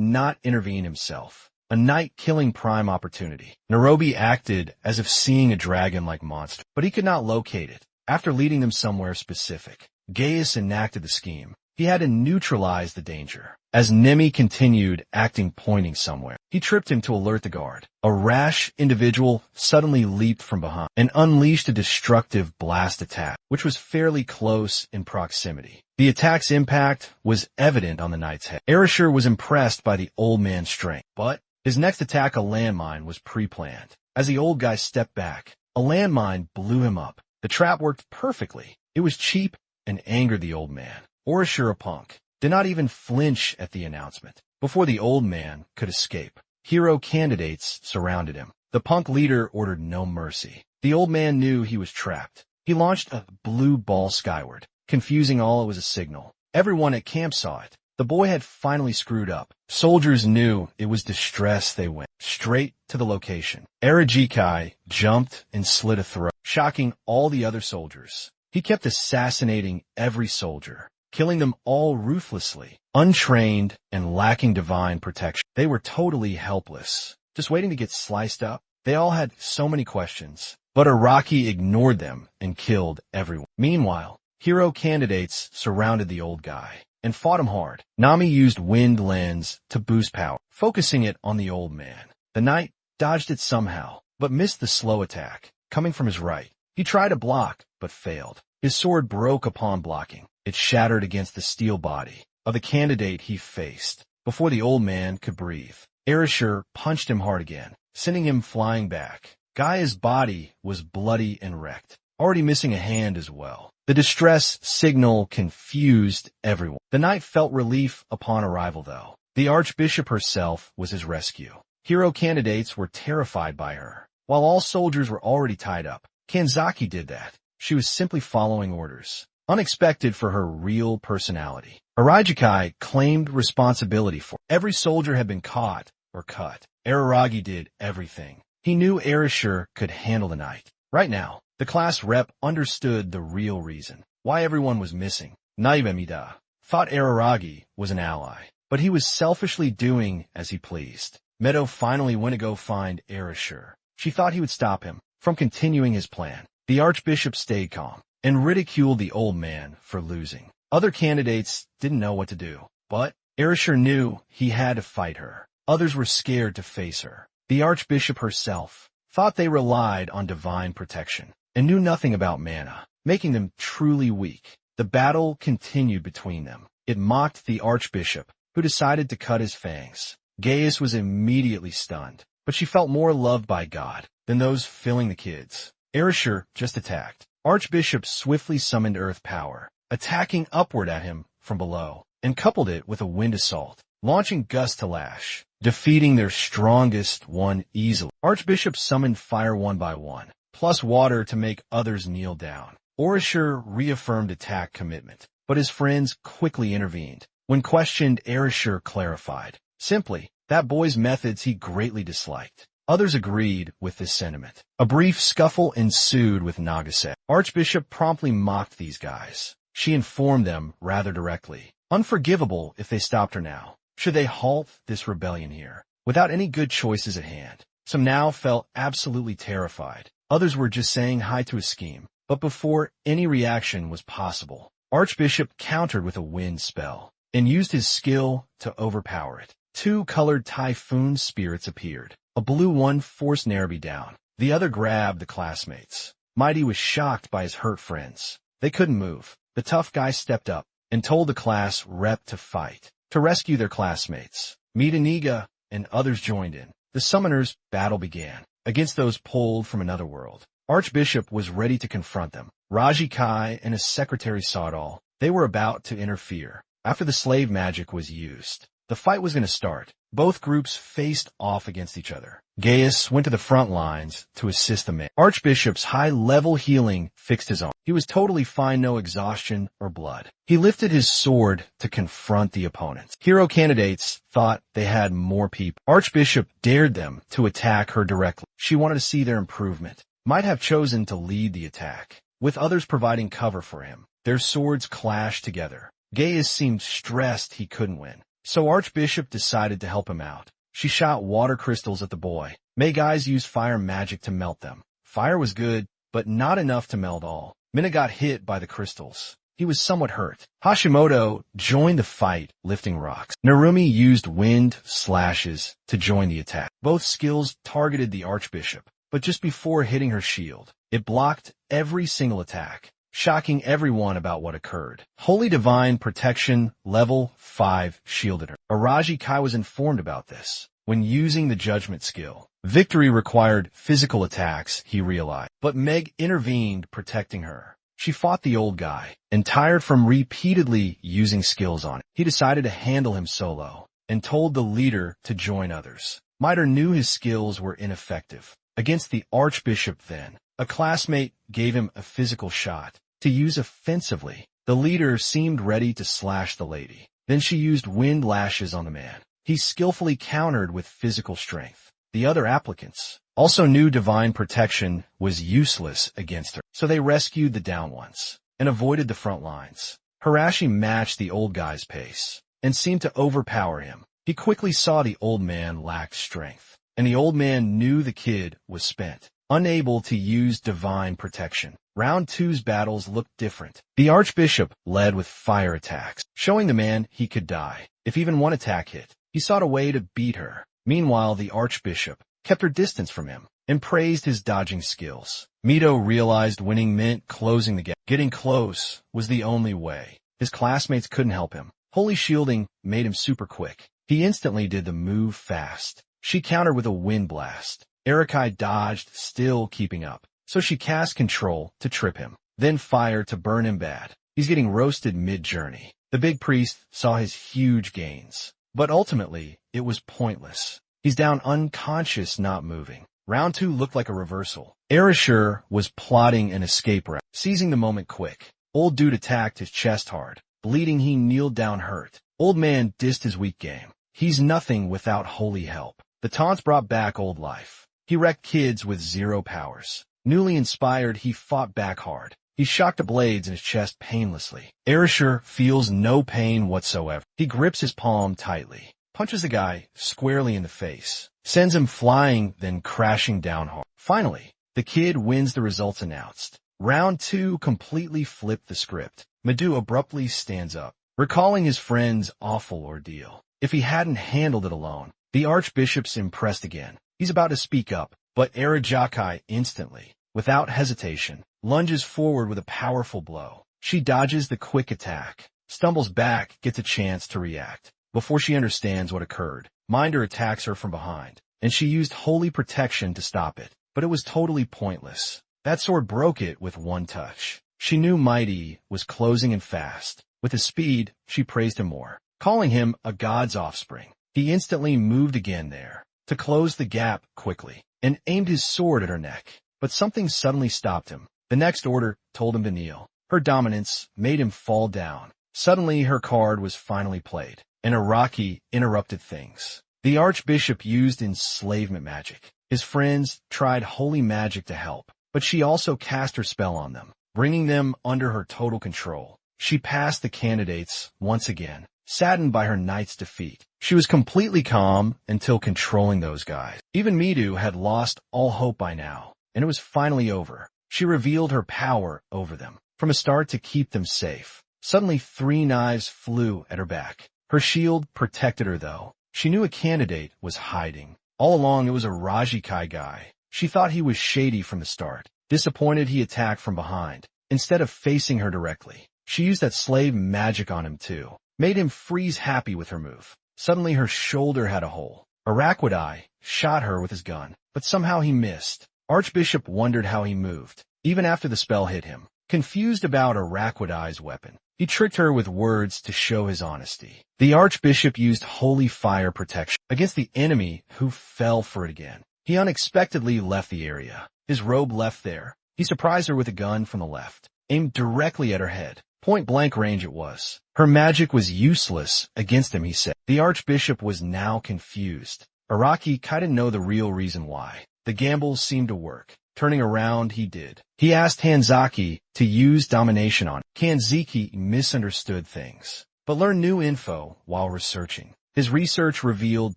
not intervene himself. A night-killing prime opportunity. Nairobi acted as if seeing a dragon-like monster, but he could not locate it. After leading them somewhere specific, Gaius enacted the scheme. He had to neutralize the danger. As Nemi continued acting pointing somewhere, he tripped him to alert the guard. A rash individual suddenly leaped from behind and unleashed a destructive blast attack, which was fairly close in proximity. The attack's impact was evident on the knight's head. Erishur was impressed by the old man's strength, but his next attack, a landmine, was pre-planned. As the old guy stepped back, a landmine blew him up. The trap worked perfectly. It was cheap and angered the old man. Orishur, a punk, did not even flinch at the announcement. Before the old man could escape, hero candidates surrounded him. The punk leader ordered no mercy. The old man knew he was trapped. He launched a blue ball skyward, confusing all it was a signal. Everyone at camp saw it. The boy had finally screwed up. Soldiers knew it was distress. They went straight to the location. Arajikai jumped and slit a throat. shocking all the other soldiers. He kept assassinating every soldier, killing them all ruthlessly, untrained and lacking divine protection. They were totally helpless, just waiting to get sliced up. They all had so many questions, but Araki ignored them and killed everyone. Meanwhile, hero candidates surrounded the old guy and fought him hard. Nami used wind lens to boost power, focusing it on the old man. The knight dodged it somehow, but missed the slow attack, coming from his right. He tried to block, but failed. His sword broke upon blocking. It shattered against the steel body of the candidate he faced. Before the old man could breathe, Erasure punched him hard again, sending him flying back. Gaia's body was bloody and wrecked, already missing a hand as well. The distress signal confused everyone. The knight felt relief upon arrival, though. The archbishop herself was his rescue. Hero candidates were terrified by her, while all soldiers were already tied up. Kanzaki did that. She was simply following orders. Unexpected for her real personality. Arajikai claimed responsibility for every soldier had been caught or cut. Araragi did everything. He knew Erasure could handle the knight. Right now, the class rep understood the real reason why everyone was missing. Naivemida thought Araragi was an ally, but he was selfishly doing as he pleased. Meadow finally went to go find Erasure. She thought he would stop him from continuing his plan. The archbishop stayed calm and ridiculed the old man for losing. Other candidates didn't know what to do, but Erasure knew he had to fight her. Others were scared to face her. The archbishop herself thought they relied on divine protection and knew nothing about mana, making them truly weak. The battle continued between them. It mocked the archbishop, who decided to cut his fangs. Gaius was immediately stunned, but she felt more loved by God than those filling the kids. Erasure just attacked. Archbishop swiftly summoned earth power, attacking upward at him from below, and coupled it with a wind assault, launching gusts to lash, defeating their strongest one easily. Archbishop summoned fire one by one, plus water to make others kneel down. Erasure reaffirmed attack commitment, but his friends quickly intervened. When questioned, Erasure clarified. Simply, that boy's methods he greatly disliked. Others agreed with this sentiment. A brief scuffle ensued with Nagase. Archbishop promptly mocked these guys. She informed them rather directly. Unforgivable if they stopped her now. Should they halt this rebellion here, without any good choices at hand? Some now felt absolutely terrified. Others were just saying hi to his scheme. But before any reaction was possible, Archbishop countered with a wind spell and used his skill to overpower it. Two colored typhoon spirits appeared. A blue one forced Nerby down. The other grabbed the classmates. Mighty was shocked by his hurt friends. They couldn't move. The tough guy stepped up and told the class rep to fight, to rescue their classmates. Midaniga and others joined in. The summoners' battle began against those pulled from another world. Archbishop was ready to confront them. Raji Kai and his secretary saw it all. They were about to interfere. After the slave magic was used, the fight was going to start. Both groups faced off against each other. Gaius went to the front lines to assist the man. Archbishop's high-level healing fixed his arm. He was totally fine, no exhaustion or blood. He lifted his sword to confront the opponents. Hero candidates thought they had more people. Archbishop dared them to attack her directly. She wanted to see their improvement. Might have chosen to lead the attack, with others providing cover for him. Their swords clashed together. Gaius seemed stressed he couldn't win, so Archbishop decided to help him out. She shot water crystals at the boy. Guys used fire magic to melt them. Fire was good, but not enough to melt all. Mina got hit by the crystals. He was somewhat hurt. Hashimoto joined the fight, lifting rocks. Narumi used wind slashes to join the attack. Both skills targeted the Archbishop, but just before hitting her shield, it blocked every single attack, shocking everyone about what occurred. Holy Divine Protection Level 5 shielded her. Araji Kai was informed about this. When using the Judgment skill, victory required physical attacks, he realized. But Meg intervened, protecting her. She fought the old guy, and tired from repeatedly using skills on him, he decided to handle him solo, and told the leader to join others. Miter knew his skills were ineffective against the Archbishop then. A classmate gave him a physical shot to use offensively. The leader seemed ready to slash the lady. Then she used wind lashes on the man. He skillfully countered with physical strength. The other applicants also knew divine protection was useless against her, so they rescued the down ones and avoided the front lines. Hirashi matched the old guy's pace and seemed to overpower him. He quickly saw the old man lacked strength, and the old man knew the kid was spent, unable to use divine protection. Round 2's battles looked different. The Archbishop led with fire attacks, showing the man he could die if even one attack hit. He sought a way to beat her. Meanwhile, the Archbishop kept her distance from him and praised his dodging skills. Mito realized winning meant closing the gap. Getting close was the only way. His classmates couldn't help him. Holy Shielding made him super quick. He instantly did the move fast. She countered with a wind blast. Erikai dodged, still keeping up, so she cast Control to trip him, then Fire to burn him bad. He's getting roasted mid-journey. The big priest saw his huge gains, but ultimately, it was pointless. He's down unconscious, not moving. Round 2 looked like a reversal. Erasure was plotting an escape route, seizing the moment quick. Old dude attacked his chest hard. Bleeding, he kneeled down hurt. Old man dissed his weak game. He's nothing without holy help. The taunts brought back old life. He wrecked kids with 0 powers. Newly inspired, he fought back hard. He shocked the blades in his chest painlessly. Erasure feels no pain whatsoever. He grips his palm tightly, punches the guy squarely in the face, sends him flying, then crashing down hard. Finally, the kid wins. The results announced. Round 2 completely flipped the script. Madhu abruptly stands up, recalling his friend's awful ordeal. If he hadn't handled it alone, the Archbishop's impressed again. He's about to speak up, but Arajakai instantly, without hesitation, lunges forward with a powerful blow. She dodges the quick attack, stumbles back, gets a chance to react. Before she understands what occurred, Minder attacks her from behind, and she used holy protection to stop it. But it was totally pointless. That sword broke it with one touch. She knew Mighty was closing in fast. With his speed, she praised him more, calling him a god's offspring. He instantly moved again there, to close the gap quickly, and aimed his sword at her neck. But something suddenly stopped him. The next order told him to kneel. Her dominance made him fall down. Suddenly, her card was finally played, and Araki interrupted things. The Archbishop used enslavement magic. His friends tried holy magic to help, but she also cast her spell on them, bringing them under her total control. She passed the candidates once again, saddened by her knight's defeat. She was completely calm until controlling those guys. Even Midu had lost all hope by now, and it was finally over. She revealed her power over them, from a start to keep them safe. Suddenly 3 knives flew at her back. Her shield protected her, though. She knew a candidate was hiding. All along, it was a Rajikai guy. She thought he was shady from the start. Disappointed, he attacked from behind, instead of facing her directly. She used that slave magic on him too, made him freeze happy with her move. Suddenly her shoulder had a hole. Araquidai shot her with his gun, but somehow he missed. Archbishop wondered how he moved, even after the spell hit him. Confused about Araquidai's weapon, he tricked her with words to show his honesty. The Archbishop used holy fire protection against the enemy, who fell for it again. He unexpectedly left the area. His robe left there. He surprised her with a gun from the left, aimed directly at her head. Point-blank range it was. Her magic was useless against him, he said. The Archbishop was now confused. Araki couldn't know the real reason why. The gamble seemed to work. Turning around, he did. He asked Hanzaki to use domination on him. Kanzaki misunderstood things, but learned new info while researching. His research revealed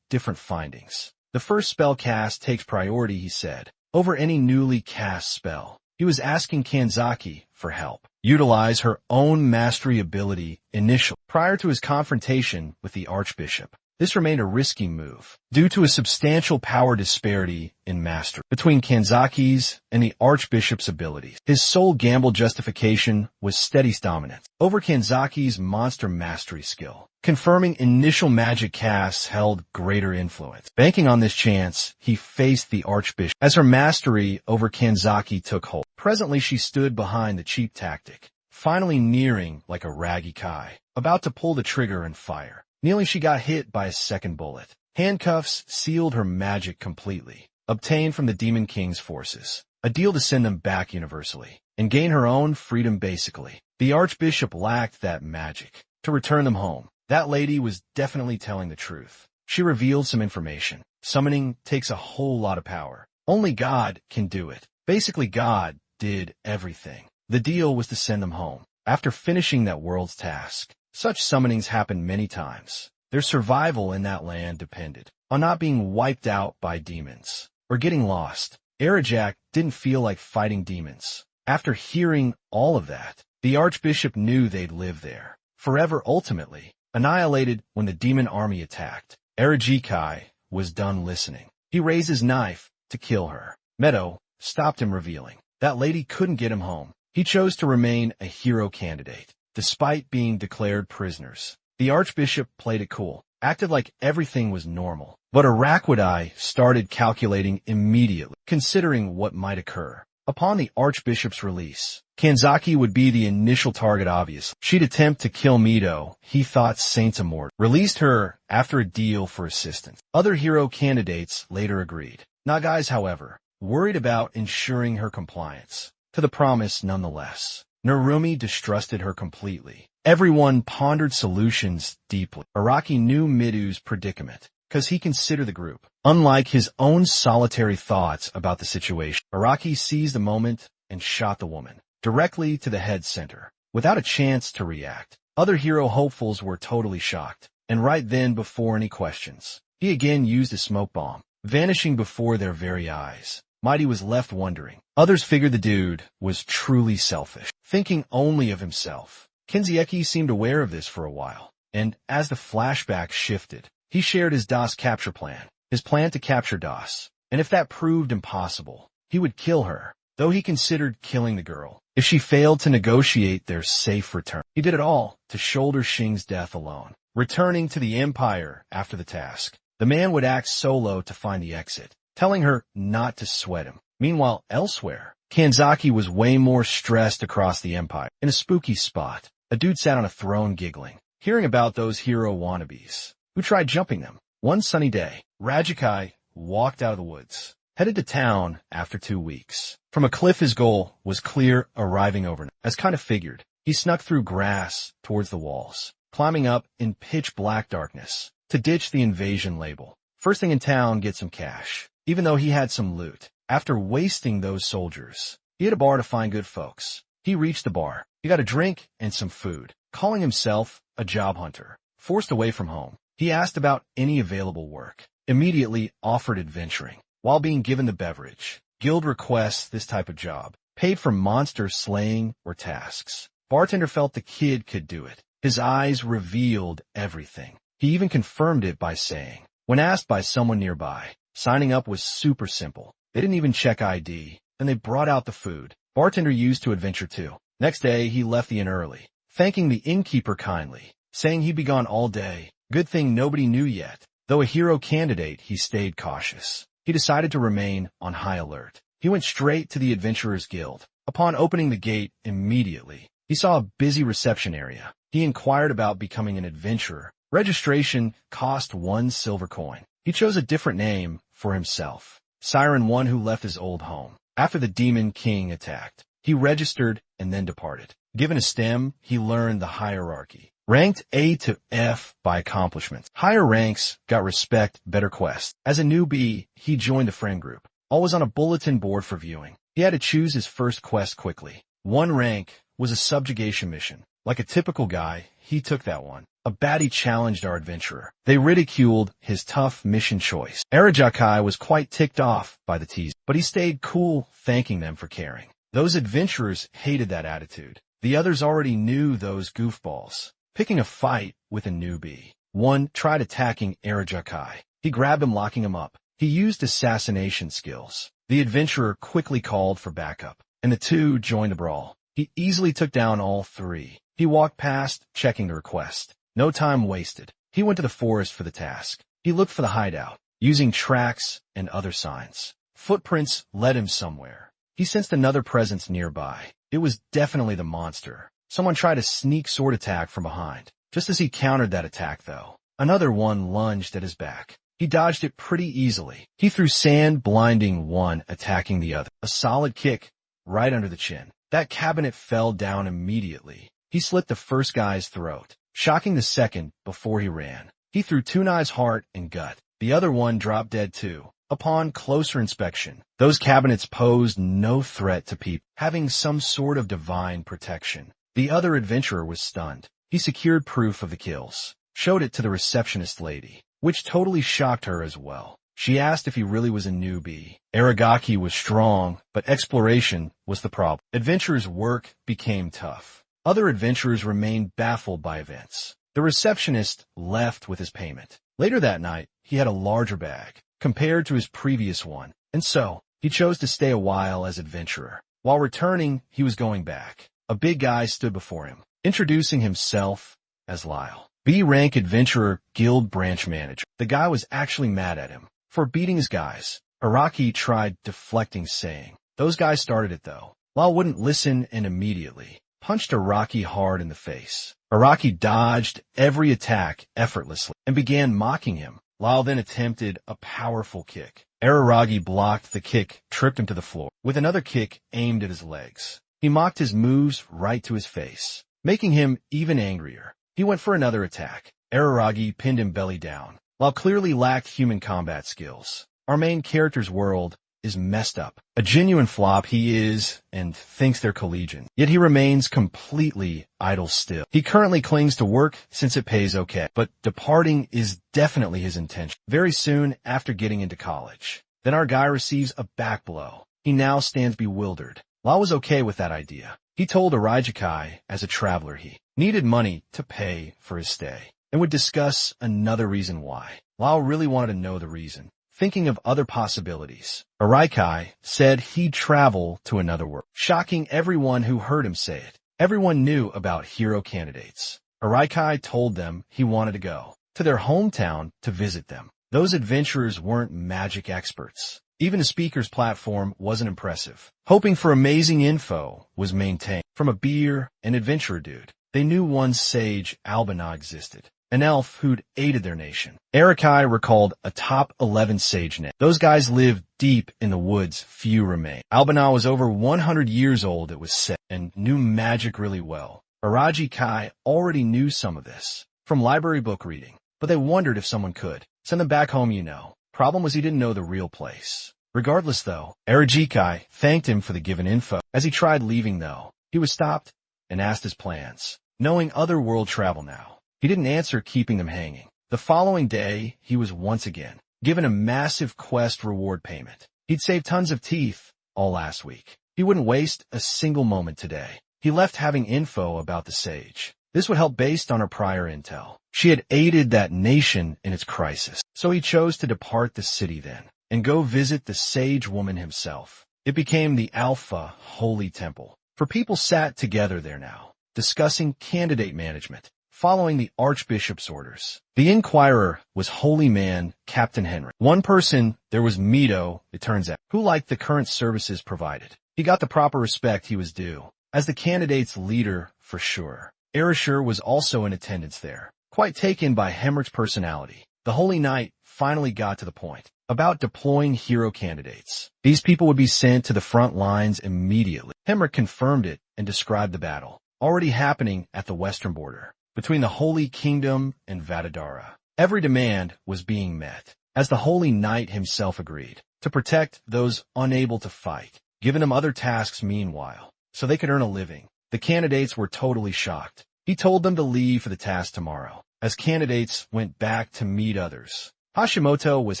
different findings. The first spell cast takes priority, he said, over any newly cast spell. He was asking Kanzaki for help. Utilize her own mastery ability initially, prior to his confrontation with the Archbishop. This remained a risky move, due to a substantial power disparity in mastery between Kanzaki's and the Archbishop's abilities. His sole gamble justification was steady dominance over Kanzaki's monster mastery skill, confirming initial magic casts held greater influence. Banking on this chance, he faced the Archbishop as her mastery over Kanzaki took hold. Presently, she stood behind the cheap tactic, finally nearing like a raggy Kai, about to pull the trigger and fire. Kneeling, she got hit by a second bullet. Handcuffs sealed her magic completely, obtained from the Demon King's forces, a deal to send them back universally, and gain her own freedom basically. The Archbishop lacked that magic to return them home. That lady was definitely telling the truth. She revealed some information. Summoning takes a whole lot of power. Only God can do it. Basically, God did everything. The deal was to send them home after finishing that world's task. Such summonings happened many times. Their survival in that land depended on not being wiped out by demons or getting lost. Arajac didn't feel like fighting demons. After hearing all of that, the Archbishop knew they'd live there forever, ultimately annihilated when the demon army attacked. Arajikai was done listening. He raised his knife to kill her. Meadow stopped him, revealing that lady couldn't get him home. He chose to remain a hero candidate, despite being declared prisoners. The Archbishop played it cool, acted like everything was normal. But Araquidai started calculating immediately, considering what might occur. Upon the Archbishop's release, Kanzaki would be the initial target, obviously. She'd attempt to kill Mito. He thought Saints Immortal released her after a deal for assistance. Other hero candidates later agreed. Nagai's, however, worried about ensuring her compliance to the promise nonetheless. Narumi distrusted her completely. Everyone pondered solutions deeply. Araki knew Midu's predicament, because he considered the group. Unlike his own solitary thoughts about the situation, Araki seized the moment and shot the woman directly to the head center, without a chance to react. Other hero hopefuls were totally shocked, and right then, before any questions, he again used a smoke bomb, vanishing before their very eyes. Mighty was left wondering. Others figured the dude was truly selfish, thinking only of himself. Kinzieki seemed aware of this for a while, and as the flashback shifted, he shared his DOS capture plan, his plan to capture DOS, and if that proved impossible, he would kill her, though he considered killing the girl if she failed to negotiate their safe return. He did it all to shoulder Xing's death alone. Returning to the Empire after the task, the man would act solo to find the exit, telling her not to sweat him. Meanwhile, elsewhere, Kanzaki was way more stressed across the Empire. In a spooky spot, a dude sat on a throne giggling, hearing about those hero wannabes who tried jumping them. One sunny day, Rajakai walked out of the woods, headed to town after 2 weeks. From a cliff, his goal was clear, arriving overnight. As kind of figured, he snuck through grass towards the walls, climbing up in pitch-black darkness to ditch the invasion label. First thing in town, get some cash, even though he had some loot. After wasting those soldiers, he hit a bar to find good folks. He reached the bar. He got a drink and some food. Calling himself a job hunter, forced away from home, he asked about any available work. Immediately offered adventuring. While being given the beverage, guild requests this type of job, paid for monster slaying or tasks. Bartender felt the kid could do it. His eyes revealed everything. He even confirmed it by saying, when asked by someone nearby, signing up was super simple. They didn't even check ID, and they brought out the food. Bartender used to adventure too. Next day, he left the inn early, thanking the innkeeper kindly, saying he'd be gone all day. Good thing nobody knew yet. Though a hero candidate, he stayed cautious. He decided to remain on high alert. He went straight to the Adventurers Guild. Upon opening the gate, immediately, he saw a busy reception area. He inquired about becoming an adventurer. Registration cost 1 silver coin. He chose a different name for himself, Siren One, who left his old home after the Demon King attacked. He registered and then departed. Given a stem, he learned the hierarchy. Ranked A to F by accomplishments. Higher ranks got respect, better quests. As a newbie, he joined a friend group, always on a bulletin board for viewing. He had to choose his first quest quickly. 1 rank was a subjugation mission. Like a typical guy, he took that one. A baddie challenged our adventurer. They ridiculed his tough mission choice. Arajakai was quite ticked off by the tease, but he stayed cool, thanking them for caring. Those adventurers hated that attitude. The others already knew those goofballs. Picking a fight with a newbie. 1 tried attacking Arajakai. He grabbed him, locking him up. He used assassination skills. The adventurer quickly called for backup, and the 2 joined the brawl. He easily took down all 3. He walked past, checking the request. No time wasted. He went to the forest for the task. He looked for the hideout, using tracks and other signs. Footprints led him somewhere. He sensed another presence nearby. It was definitely the monster. Someone tried a sneak sword attack from behind. Just as he countered that attack, though, another one lunged at his back. He dodged it pretty easily. He threw sand, blinding one, attacking the other. A solid kick right under the chin. That cabinet fell down immediately. He slit the first guy's throat, shocking the second before he ran. He threw Tunai's heart and gut. The other one dropped dead too. Upon closer inspection, those cabinets posed no threat to people, having some sort of divine protection. The other adventurer was stunned. He secured proof of the kills, showed it to the receptionist lady, which totally shocked her as well. She asked if he really was a newbie. Aragaki was strong, but exploration was the problem. Adventurers' work became tough. Other adventurers remained baffled by events. The receptionist left with his payment. Later that night, he had a larger bag compared to his previous one, and so he chose to stay a while as adventurer. While returning, he was going back. A big guy stood before him, introducing himself as Lyle, B-rank adventurer, guild branch manager. The guy was actually mad at him for beating his guys. Araki tried deflecting, saying, "Those guys started it though." Lyle wouldn't listen and immediately punched Araki hard in the face. Araki dodged every attack effortlessly and began mocking him. Lyle then attempted a powerful kick. Araragi blocked the kick, tripped him to the floor, with another kick aimed at his legs. He mocked his moves right to his face, making him even angrier. He went for another attack. Araragi pinned him belly down. Lyle clearly lacked human combat skills. Our main character's world is messed up. A genuine flop he is and thinks they're collegians. Yet he remains completely idle still. He currently clings to work since it pays okay, but departing is definitely his intention. Very soon after getting into college. Then our guy receives a back blow. He now stands bewildered. Lyle was okay with that idea. He told Arijikai as a traveler he needed money to pay for his stay and would discuss another reason why. Lyle really wanted to know the reason. Thinking of other possibilities, Arikai said he'd travel to another world, shocking everyone who heard him say it. Everyone knew about hero candidates. Arikai told them he wanted to go to their hometown to visit them. Those adventurers weren't magic experts. Even a speaker's platform wasn't impressive. Hoping for amazing info was maintained from a beer and adventurer dude. They knew one sage, Albina, existed. An elf who'd aided their nation. Arakai recalled a top 11 sage name. Those guys lived deep in the woods, few remain. Albina was over 100 years old, it was said, and knew magic really well. Araji Kai already knew some of this from library book reading, but they wondered if someone could send them back home, you know. Problem was he didn't know the real place. Regardless though, Araji Kai thanked him for the given info. As he tried leaving though, he was stopped and asked his plans, knowing other world travel now. He didn't answer, keeping them hanging. The following day, he was once again given a massive quest reward payment. He'd saved tons of teeth all last week. He wouldn't waste a single moment today. He left having info about the sage. This would help based on her prior intel. She had aided that nation in its crisis. So he chose to depart the city then and go visit the sage woman himself. It became the Alpha Holy Temple. For people sat together there now, discussing candidate management, following the Archbishop's orders. The Inquirer was holy man Captain Henry. One person, there was Mito, it turns out, who liked the current services provided. He got the proper respect he was due, as the candidate's leader for sure. Erishur was also in attendance there, quite taken by Hemrich's personality. The Holy Knight finally got to the point about deploying hero candidates. These people would be sent to the front lines immediately. Hemrich confirmed it and described the battle already happening at the western border between the Holy Kingdom and Vadodara. Every demand was being met, as the Holy Knight himself agreed to protect those unable to fight, giving them other tasks meanwhile, so they could earn a living. The candidates were totally shocked. He told them to leave for the task tomorrow, as candidates went back to meet others. Hashimoto was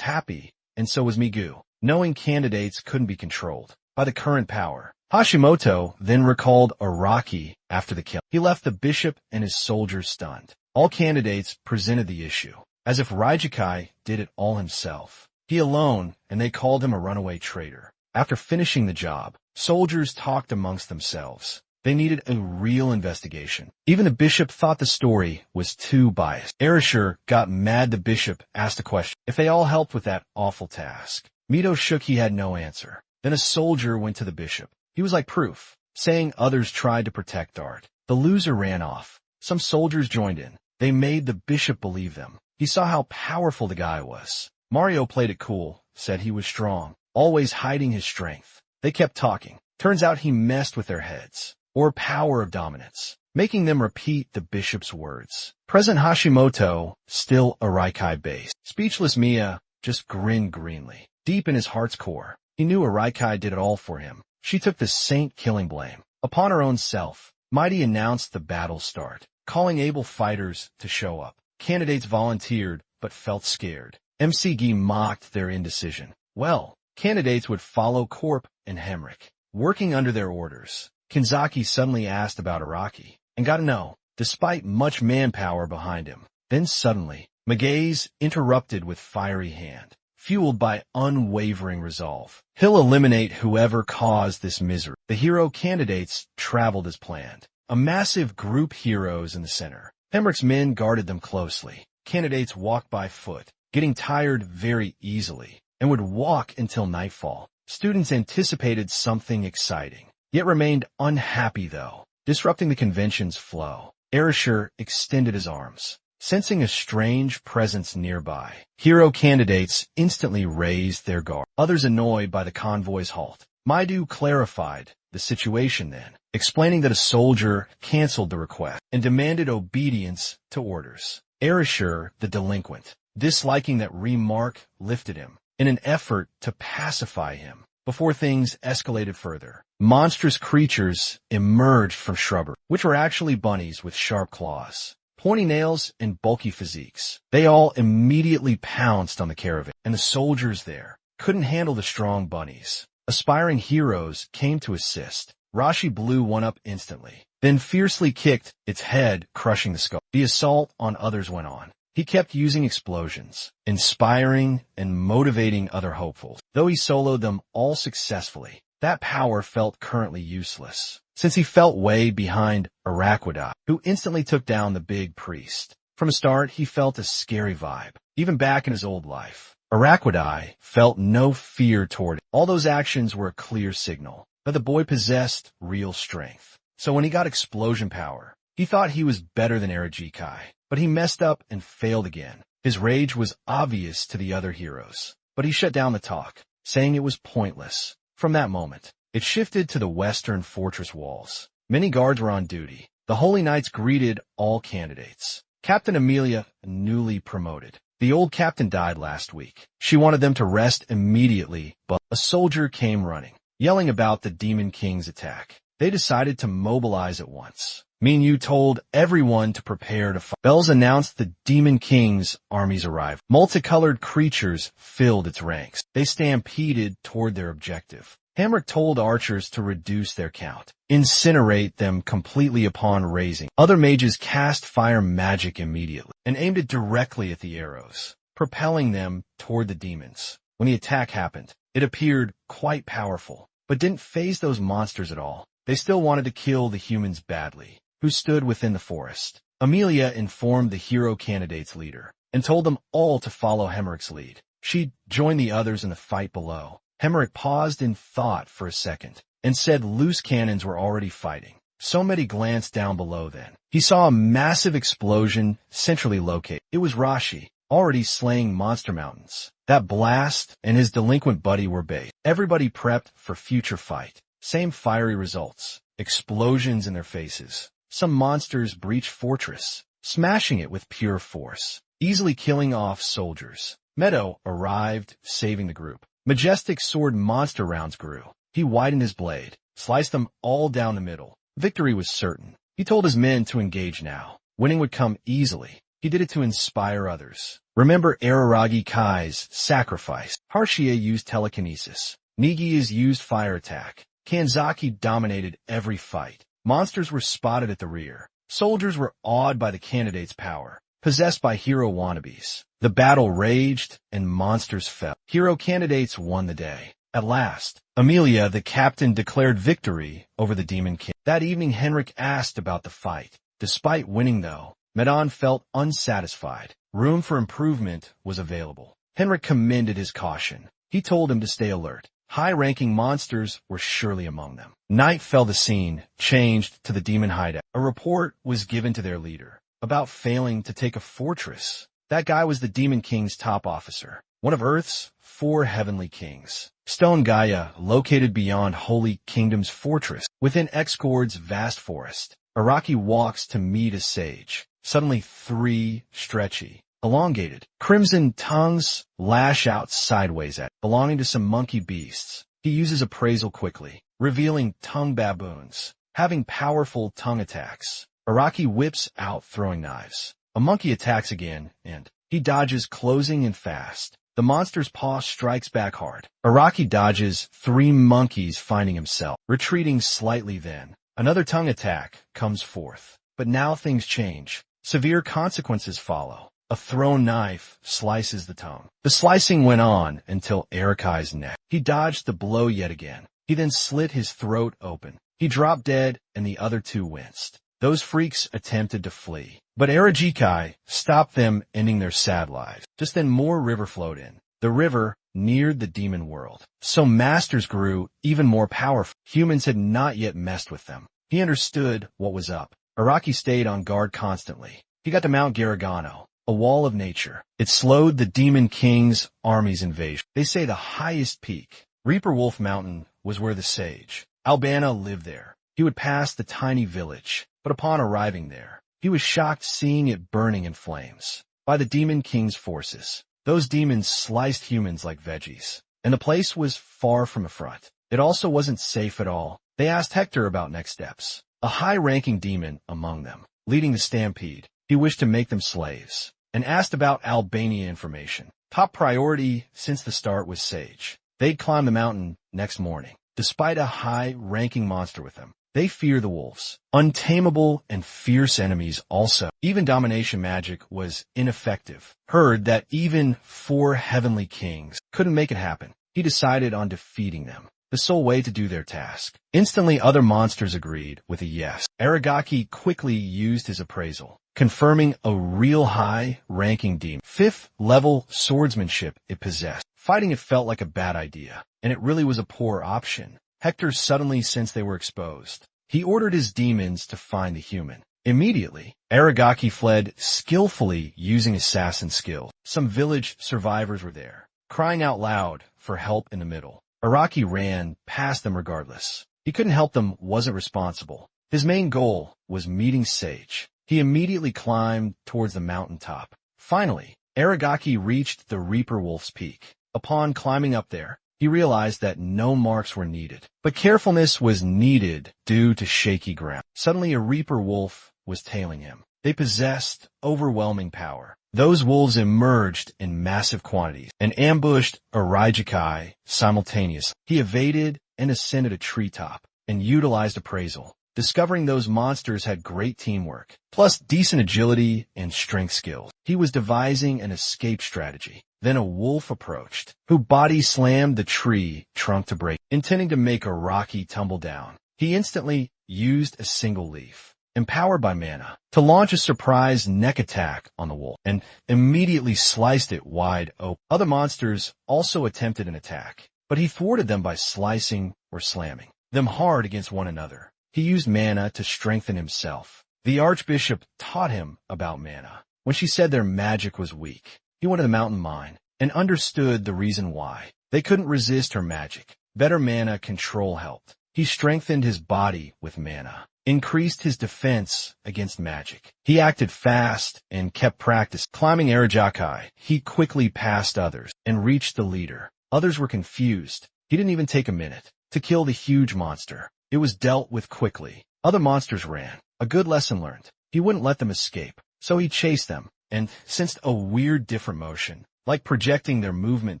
happy, and so was Migu, knowing candidates couldn't be controlled by the current power. Hashimoto then recalled Araki after the kill. He left the bishop and his soldiers stunned. All candidates presented the issue, as if Raijikai did it all himself. He alone, and they called him a runaway traitor. After finishing the job, soldiers talked amongst themselves. They needed a real investigation. Even the bishop thought the story was too biased. Erishur got mad. The bishop asked a question, if they all helped with that awful task. Mito shook, he had no answer. Then a soldier went to the bishop. He was like proof, saying others tried to protect Art. The loser ran off. Some soldiers joined in. They made the bishop believe them. He saw how powerful the guy was. Mario played it cool, said he was strong, always hiding his strength. They kept talking. Turns out he messed with their heads, or power of dominance, making them repeat the bishop's words. President Hashimoto, still Araikai based. Speechless Mia just grinned greenly. Deep in his heart's core, he knew Araikai did it all for him. She took the saint-killing blame upon her own self. Mighty announced the battle start, calling able fighters to show up. Candidates volunteered, but felt scared. MCG mocked their indecision. Well, candidates would follow Corp and Hemrick, working under their orders. Kinzaki suddenly asked about Araki, and got to know, despite much manpower behind him. Then suddenly, Magaze interrupted with fiery hand, fueled by unwavering resolve. He'll eliminate whoever caused this misery. The hero candidates traveled as planned. A massive group heroes in the center. Hemrick's men guarded them closely. Candidates walked by foot, getting tired very easily, and would walk until nightfall. Students anticipated something exciting, yet remained unhappy though, disrupting the convention's flow. Erasure extended his arms, sensing a strange presence nearby. Hero candidates instantly raised their guard. Others annoyed by the convoy's halt. Maidu clarified the situation then, explaining that a soldier canceled the request and demanded obedience to orders. Erasure, the delinquent, disliking that remark, lifted him in an effort to pacify him before things escalated further. Monstrous creatures emerged from shrubbery, which were actually bunnies with sharp claws, pointy nails, and bulky physiques. They all immediately pounced on the caravan, and the soldiers there couldn't handle the strong bunnies. Aspiring heroes came to assist. Rashi blew one up instantly, then fiercely kicked its head, crushing the skull. The assault on others went on. He kept using explosions, inspiring and motivating other hopefuls. Though he soloed them all successfully, that power felt currently useless, since he felt way behind Araquidai, who instantly took down the big priest. From the start, he felt a scary vibe, even back in his old life. Araquidai felt no fear toward it. All those actions were a clear signal that the boy possessed real strength. So when he got explosion power, he thought he was better than Arajikai, but he messed up and failed again. His rage was obvious to the other heroes, but he shut down the talk, saying it was pointless. From that moment, it shifted to the western fortress walls. Many guards were on duty. The Holy Knights greeted all candidates. Captain Amelia, newly promoted. The old captain died last week. She wanted them to rest immediately, but a soldier came running, yelling about the Demon King's attack. They decided to mobilize at once. Minyu told everyone to prepare to fight. Bells announced the Demon King's army's arrival. Multicolored creatures filled its ranks. They stampeded toward their objective. Hamrick told archers to reduce their count, incinerate them completely upon raising. Other mages cast fire magic immediately and aimed it directly at the arrows, propelling them toward the demons. When the attack happened, it appeared quite powerful, but didn't faze those monsters at all. They still wanted to kill the humans badly, who stood within the forest. Amelia informed the hero candidate's leader and told them all to follow Hemrick's lead. She joined the others in the fight below. Hemrick paused in thought for a second and said loose cannons were already fighting. Somebody glanced down below then. He saw a massive explosion centrally located. It was Rashi, already slaying monster mountains. That blast and his delinquent buddy were based. Everybody prepped for future fight. Same fiery results. Explosions in their faces. Some monsters breached fortress, smashing it with pure force, easily killing off soldiers. Meadow arrived, saving the group. Majestic sword monster rounds grew. He widened his blade, sliced them all down the middle. Victory was certain. He told his men to engage now. Winning would come easily. He did it to inspire others. Remember Araragi Kai's sacrifice. Harshiya used telekinesis. Nigi's used fire attack. Kanzaki dominated every fight. Monsters were spotted at the rear. Soldiers were awed by the candidate's power, possessed by hero wannabes. The battle raged, and monsters fell. Hero candidates won the day. At last, Amelia, the captain, declared victory over the Demon King. That evening, Henrik asked about the fight. Despite winning, though, Medan felt unsatisfied. Room for improvement was available. Henrik commended his caution. He told him to stay alert. High-ranking monsters were surely among them. Night fell. The scene changed to the demon hideout. A report was given to their leader about failing to take a fortress. That guy was the Demon King's top officer, one of Earth's 4 heavenly kings. Stone Gaia, located beyond Holy Kingdom's fortress, within Excord's vast forest. Araki walks to meet a sage. Suddenly 3 stretchy, elongated, crimson tongues lash out sideways at, belonging to some monkey beasts. He uses appraisal quickly, revealing tongue baboons, having powerful tongue attacks. Araki whips out throwing knives. A monkey attacks again, and he dodges, closing in fast. The monster's paw strikes back hard. Araki dodges 3 monkeys, finding himself retreating slightly. Then another tongue attack comes forth. But now things change. Severe consequences follow. A thrown knife slices the tongue. The slicing went on until Araka's neck. He dodged the blow yet again. He then slit his throat open. He dropped dead, and the other 2 winced. Those freaks attempted to flee, but Arajikai stopped them, ending their sad lives. Just then more river flowed in. The river neared the demon world. So masters grew even more powerful. Humans had not yet messed with them. He understood what was up. Araki stayed on guard constantly. He got to Mount Garagano, a wall of nature. It slowed the Demon King's army's invasion. They say the highest peak, Reaper Wolf Mountain, was where the sage Albana lived there. He would pass the tiny village, but upon arriving there, he was shocked seeing it burning in flames by the Demon King's forces. Those demons sliced humans like veggies, and the place was far from a front. It also wasn't safe at all. They asked Hector about next steps. A high-ranking demon among them, leading the stampede. He wished to make them slaves, and asked about Albania information. Top priority since the start was Sage. They'd climb the mountain next morning. Despite a high-ranking monster with them, they fear the wolves. Untamable and fierce enemies also. Even domination magic was ineffective. Heard that even 4 heavenly kings couldn't make it happen. He decided on defeating them, the sole way to do their task. Instantly other monsters agreed with a yes. Aragaki quickly used his appraisal, confirming a real high-ranking demon. 5th level swordsmanship it possessed. Fighting it felt like a bad idea, and it really was a poor option. Hector suddenly sensed they were exposed. He ordered his demons to find the human. Immediately, Aragaki fled, skillfully using assassin skills. Some village survivors were there, crying out loud for help in the middle. Araki ran past them regardless. He couldn't help them, wasn't responsible. His main goal was meeting Sage. He immediately climbed towards the mountain top. Finally, Aragaki reached the Reaper Wolf's peak. Upon climbing up there, he realized that no marks were needed, but carefulness was needed due to shaky ground. Suddenly a Reaper Wolf was tailing him. They possessed overwhelming power. Those wolves emerged in massive quantities and ambushed Arajikai simultaneously. He evaded and ascended a treetop and utilized appraisal, discovering those monsters had great teamwork, plus decent agility and strength skills. He was devising an escape strategy. Then a wolf approached, who body slammed the tree trunk to break, intending to make Araki tumble down. He instantly used a single leaf, empowered by mana, to launch a surprise neck attack on the wolf, and immediately sliced it wide open. Other monsters also attempted an attack, but he thwarted them by slicing or slamming them hard against one another. He used mana to strengthen himself. The Archbishop taught him about mana. When she said their magic was weak, he went to the mountain mine and understood the reason why. They couldn't resist her magic. Better mana control helped. He strengthened his body with mana, increased his defense against magic. He acted fast and kept practice. Climbing Arajikai, he quickly passed others and reached the leader. Others were confused. He didn't even take a minute to kill the huge monster. It was dealt with quickly. Other monsters ran. A good lesson learned. He wouldn't let them escape, so he chased them and sensed a weird different motion, like projecting their movement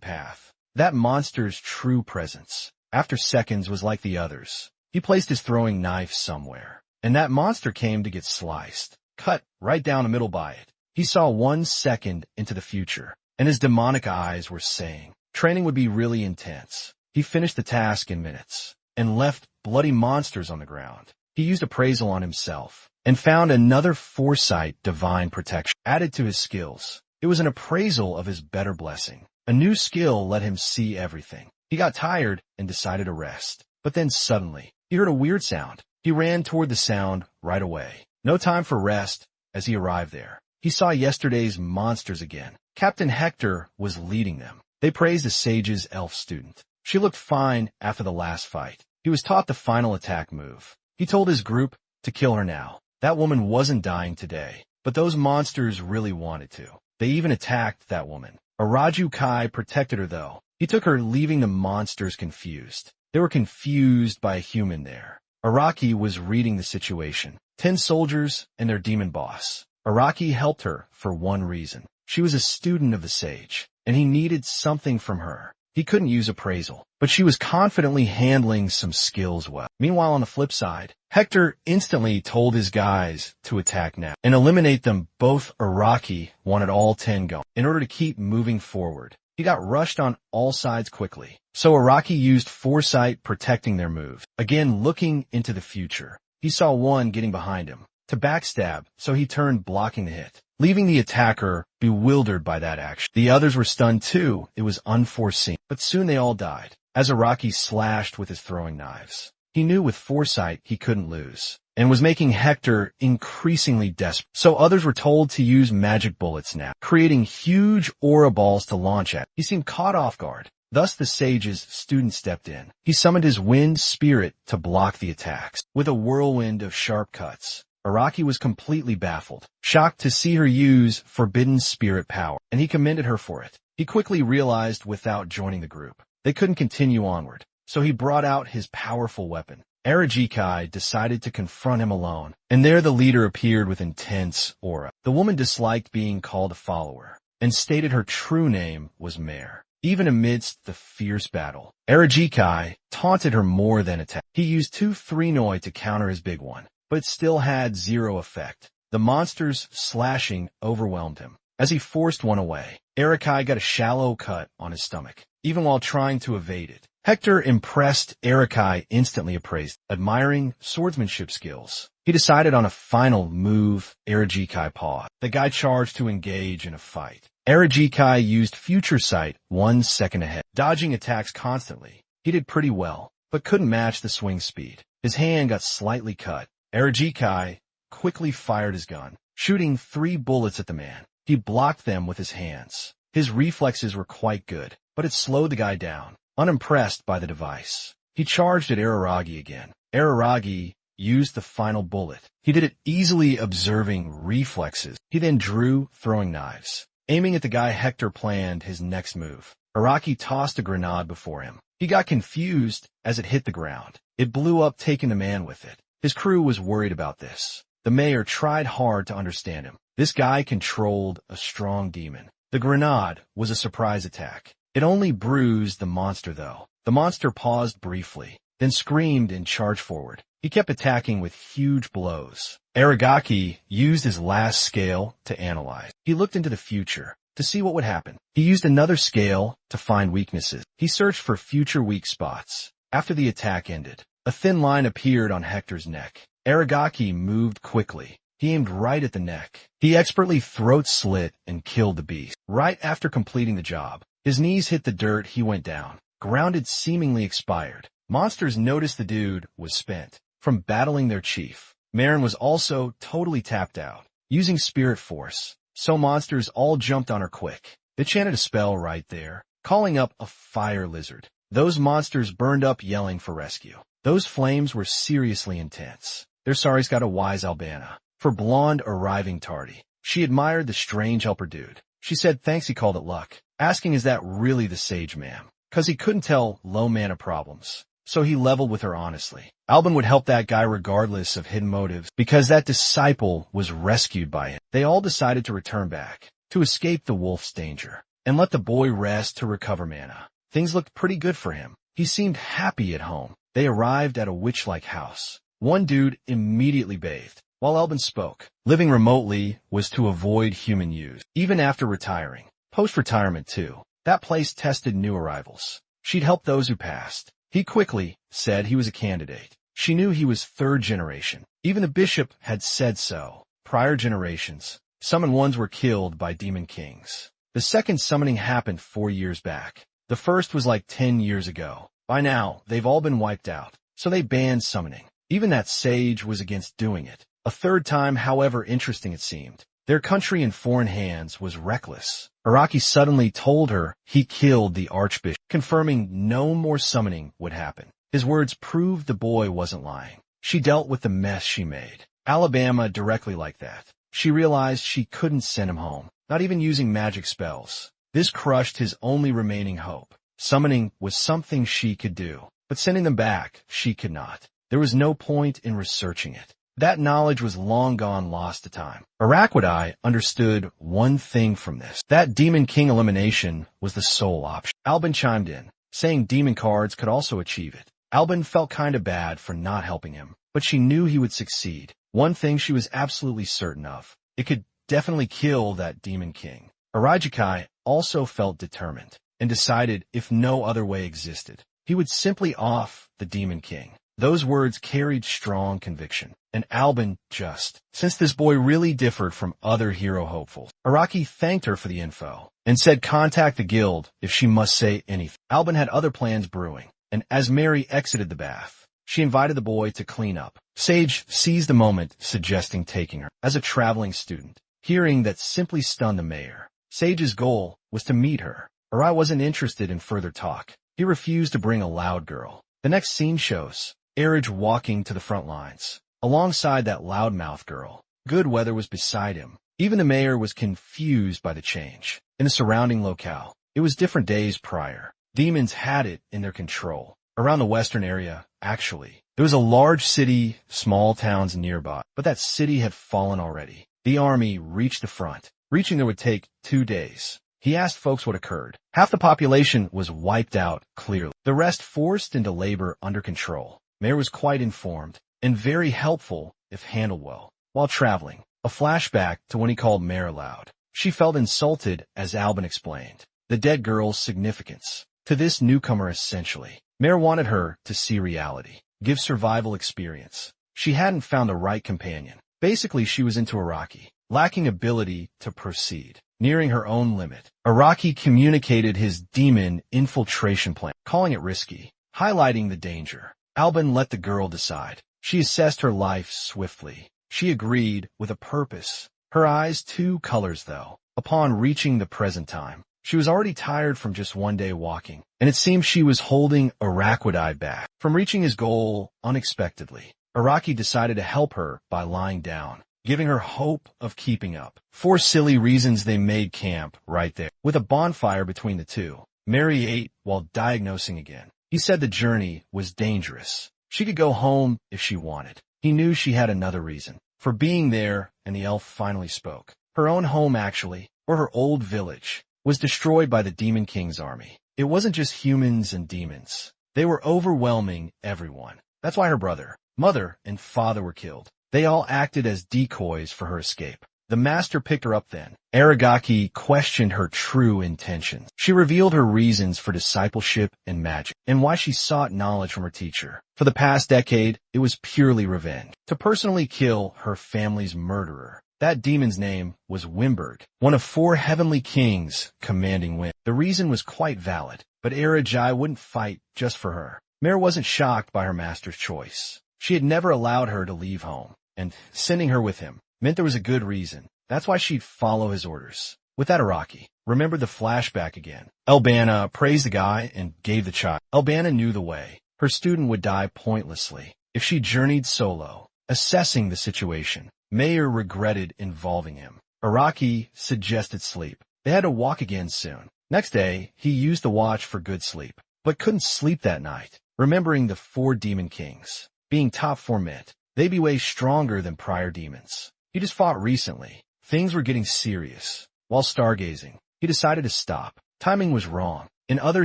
path. That monster's true presence, after seconds, was like the others. He placed his throwing knife somewhere, and that monster came to get sliced, cut right down the middle by it. He saw 1 second into the future, and his demonic eyes were saying training would be really intense. He finished the task in minutes, and left bloody monsters on the ground. He used appraisal on himself, and found another foresight divine protection added to his skills. It was an appraisal of his better blessing. A new skill let him see everything. He got tired and decided to rest. But then suddenly, he heard a weird sound. He ran toward the sound right away. No time for rest as he arrived there. He saw yesterday's monsters again. Captain Hector was leading them. They praised the sage's elf student. She looked fine after the last fight. He was taught the final attack move. He told his group to kill her now. That woman wasn't dying today. but those monsters really wanted to. They even attacked that woman. Araju Kai protected her though. He took her, leaving the monsters confused. They were confused by a human there. Araki was reading the situation. 10 soldiers and their demon boss. Araki helped her for one reason. She was a student of the sage, and he needed something from her. He couldn't use appraisal, but she was confidently handling some skills well. Meanwhile, on the flip side, Hector instantly told his guys to attack now and eliminate them. Both. Araki wanted all 10 going in order to keep moving forward. He got rushed on all sides quickly, so Araki used foresight, protecting their move. Again, looking into the future, he saw one getting behind him to backstab, so he turned, blocking the hit, leaving the attacker bewildered by that action. The others were stunned too. It was unforeseen, but soon they all died as Araki slashed with his throwing knives. He knew with foresight he couldn't lose, and was making Hector increasingly desperate. So others were told to use magic bullets now, creating huge aura balls to launch at. He seemed caught off guard. Thus the sage's student stepped in. He summoned his wind spirit to block the attacks. With a whirlwind of sharp cuts, Araki was completely baffled, shocked to see her use forbidden spirit power, and he commended her for it. He quickly realized without joining the group, they couldn't continue onward, so he brought out his powerful weapon. Arajikai decided to confront him alone, and there the leader appeared with intense aura. The woman disliked being called a follower, and stated her true name was Mare. Even amidst the fierce battle, Arajikai taunted her more than attacked. He used 2 Threnoi to counter his big one, but it still had zero effect. The monster's slashing overwhelmed him. As he forced one away, Arakai got a shallow cut on his stomach, even while trying to evade it. Hector, impressed, Arakai instantly appraised, admiring swordsmanship skills. He decided on a final move. Arajikai paused. The guy charged to engage in a fight. Arajikai used future sight 1 second ahead, dodging attacks constantly. He did pretty well, but couldn't match the swing speed. His hand got slightly cut. Arajikai quickly fired his gun, shooting 3 bullets at the man. He blocked them with his hands. His reflexes were quite good, but it slowed the guy down. Unimpressed by the device, he charged at Araragi again. Araragi used the final bullet. He did it easily, observing reflexes. He then drew throwing knives, aiming at the guy. Hector planned his next move. Araki tossed a grenade before him. He got confused as it hit the ground. It blew up, taking the man with it. His crew was worried about this. The mayor tried hard to understand him. This guy controlled a strong demon. The grenade was a surprise attack. It only bruised the monster though. The monster paused briefly, then screamed and charged forward. He kept attacking with huge blows. Aragaki used his last scale to analyze. He looked into the future to see what would happen. He used another scale to find weaknesses. He searched for future weak spots. After the attack ended, a thin line appeared on Hector's neck. Aragaki moved quickly. He aimed right at the neck. He expertly throat slit and killed the beast. Right after completing the job, his knees hit the dirt. He went down, grounded, seemingly expired. Monsters noticed the dude was spent from battling their chief. Marin was also totally tapped out, using spirit force, so monsters all jumped on her quick. They chanted a spell right there, calling up a fire lizard. Those monsters burned up, yelling for rescue. Those flames were seriously intense. Their saris got a wise Albana for blonde arriving tardy. She admired the strange helper dude. She said thanks. He called it luck, asking is that really the sage, ma'am? Cause he couldn't tell low mana problems. So he leveled with her honestly. Alban would help that guy regardless of hidden motives because that disciple was rescued by him. They all decided to return back to escape the wolf's danger and let the boy rest to recover mana. Things looked pretty good for him. He seemed happy at home. They arrived at a witch-like house. One dude immediately bathed while Alban spoke. Living remotely was to avoid human use, even after retiring. Post-retirement too. That place tested new arrivals. She'd help those who passed. He quickly said he was a candidate. She knew he was 3rd generation. Even the bishop had said so. Prior generations, summoned ones were killed by demon kings. The second summoning happened 4 years back. The first was like 10 years ago. By now, they've all been wiped out, so they banned summoning. Even that sage was against doing it. A third time, however interesting it seemed. Their country in foreign hands was reckless. Araki suddenly told her he killed the archbishop, confirming no more summoning would happen. His words proved the boy wasn't lying. She dealt with the mess she made. Alabama directly like that. She realized she couldn't send him home, not even using magic spells. This crushed his only remaining hope. Summoning was something she could do, but sending them back, she could not. There was no point in researching it. That knowledge was long gone lost to time. Araquidai understood one thing from this. That Demon King elimination was the sole option. Albin chimed in, saying demon cards could also achieve it. Albin felt kinda bad for not helping him, but she knew he would succeed. One thing she was absolutely certain of. It could definitely kill that Demon King. Arajikai also felt determined, and decided if no other way existed, he would simply off the Demon King. Those words carried strong conviction, and Albin just, since this boy really differed from other hero hopefuls. Araki thanked her for the info, and said contact the guild if she must say anything. Albin had other plans brewing, and as Mary exited the bath, she invited the boy to clean up. Sage seized the moment, suggesting taking her as a traveling student. Hearing that simply stunned the mayor. Sage's goal was to meet her. Arai wasn't interested in further talk. He refused to bring a loud girl. The next scene shows Erich walking to the front lines, alongside that loudmouth girl. Good weather was beside him. Even the mayor was confused by the change. In the surrounding locale, it was different days prior. Demons had it in their control. Around the western area, actually, there was a large city, small towns nearby, but that city had fallen already. The army reached the front. Reaching there would take 2 days. He asked folks what occurred. Half the population was wiped out, clearly. The rest forced into labor under control. Mayor was quite informed, and very helpful if handled well. While traveling, a flashback to when he called Mayor aloud. She felt insulted as Albin explained the dead girl's significance to this newcomer essentially. Mayor wanted her to see reality, give survival experience. She hadn't found the right companion. Basically, she was into Araki, lacking ability to proceed, nearing her own limit. Araki communicated his demon infiltration plan, calling it risky, highlighting the danger. Albin let the girl decide. She assessed her life swiftly. She agreed with a purpose. Her eyes 2 colors though. Upon reaching the present time, she was already tired from just 1 day walking, and it seemed she was holding Araquidai back from reaching his goal unexpectedly. Araki decided to help her by lying down, giving her hope of keeping up. For silly reasons they made camp right there, with a bonfire between the two. Mary ate while diagnosing again. He said the journey was dangerous. She could go home if she wanted. He knew she had another reason for being there, and the elf finally spoke. Her own home actually, or her old village, was destroyed by the Demon King's army. It wasn't just humans and demons. They were overwhelming everyone. That's why her brother, mother, and father were killed. They all acted as decoys for her escape. The master picked her up then. Aragaki questioned her true intentions. She revealed her reasons for discipleship and magic, and why she sought knowledge from her teacher. For the past decade, it was purely revenge. To personally kill her family's murderer. That demon's name was Wimberg, one of 4 heavenly kings commanding wind. The reason was quite valid, but Arajai wouldn't fight just for her. Mare wasn't shocked by her master's choice. She had never allowed her to leave home, and sending her with him meant there was a good reason. That's why she'd follow his orders. With that, Araki remembered the flashback again. Elbana praised the guy and gave the child. Elbana knew the way. Her student would die pointlessly if she journeyed solo. Assessing the situation, Mayer regretted involving him. Araki suggested sleep. They had to walk again soon. Next day, he used the watch for good sleep, but couldn't sleep that night, remembering the 4 demon kings. Being top 4 meant they'd be way stronger than prior demons. He just fought recently. Things were getting serious. While stargazing, he decided to stop. Timing was wrong. In other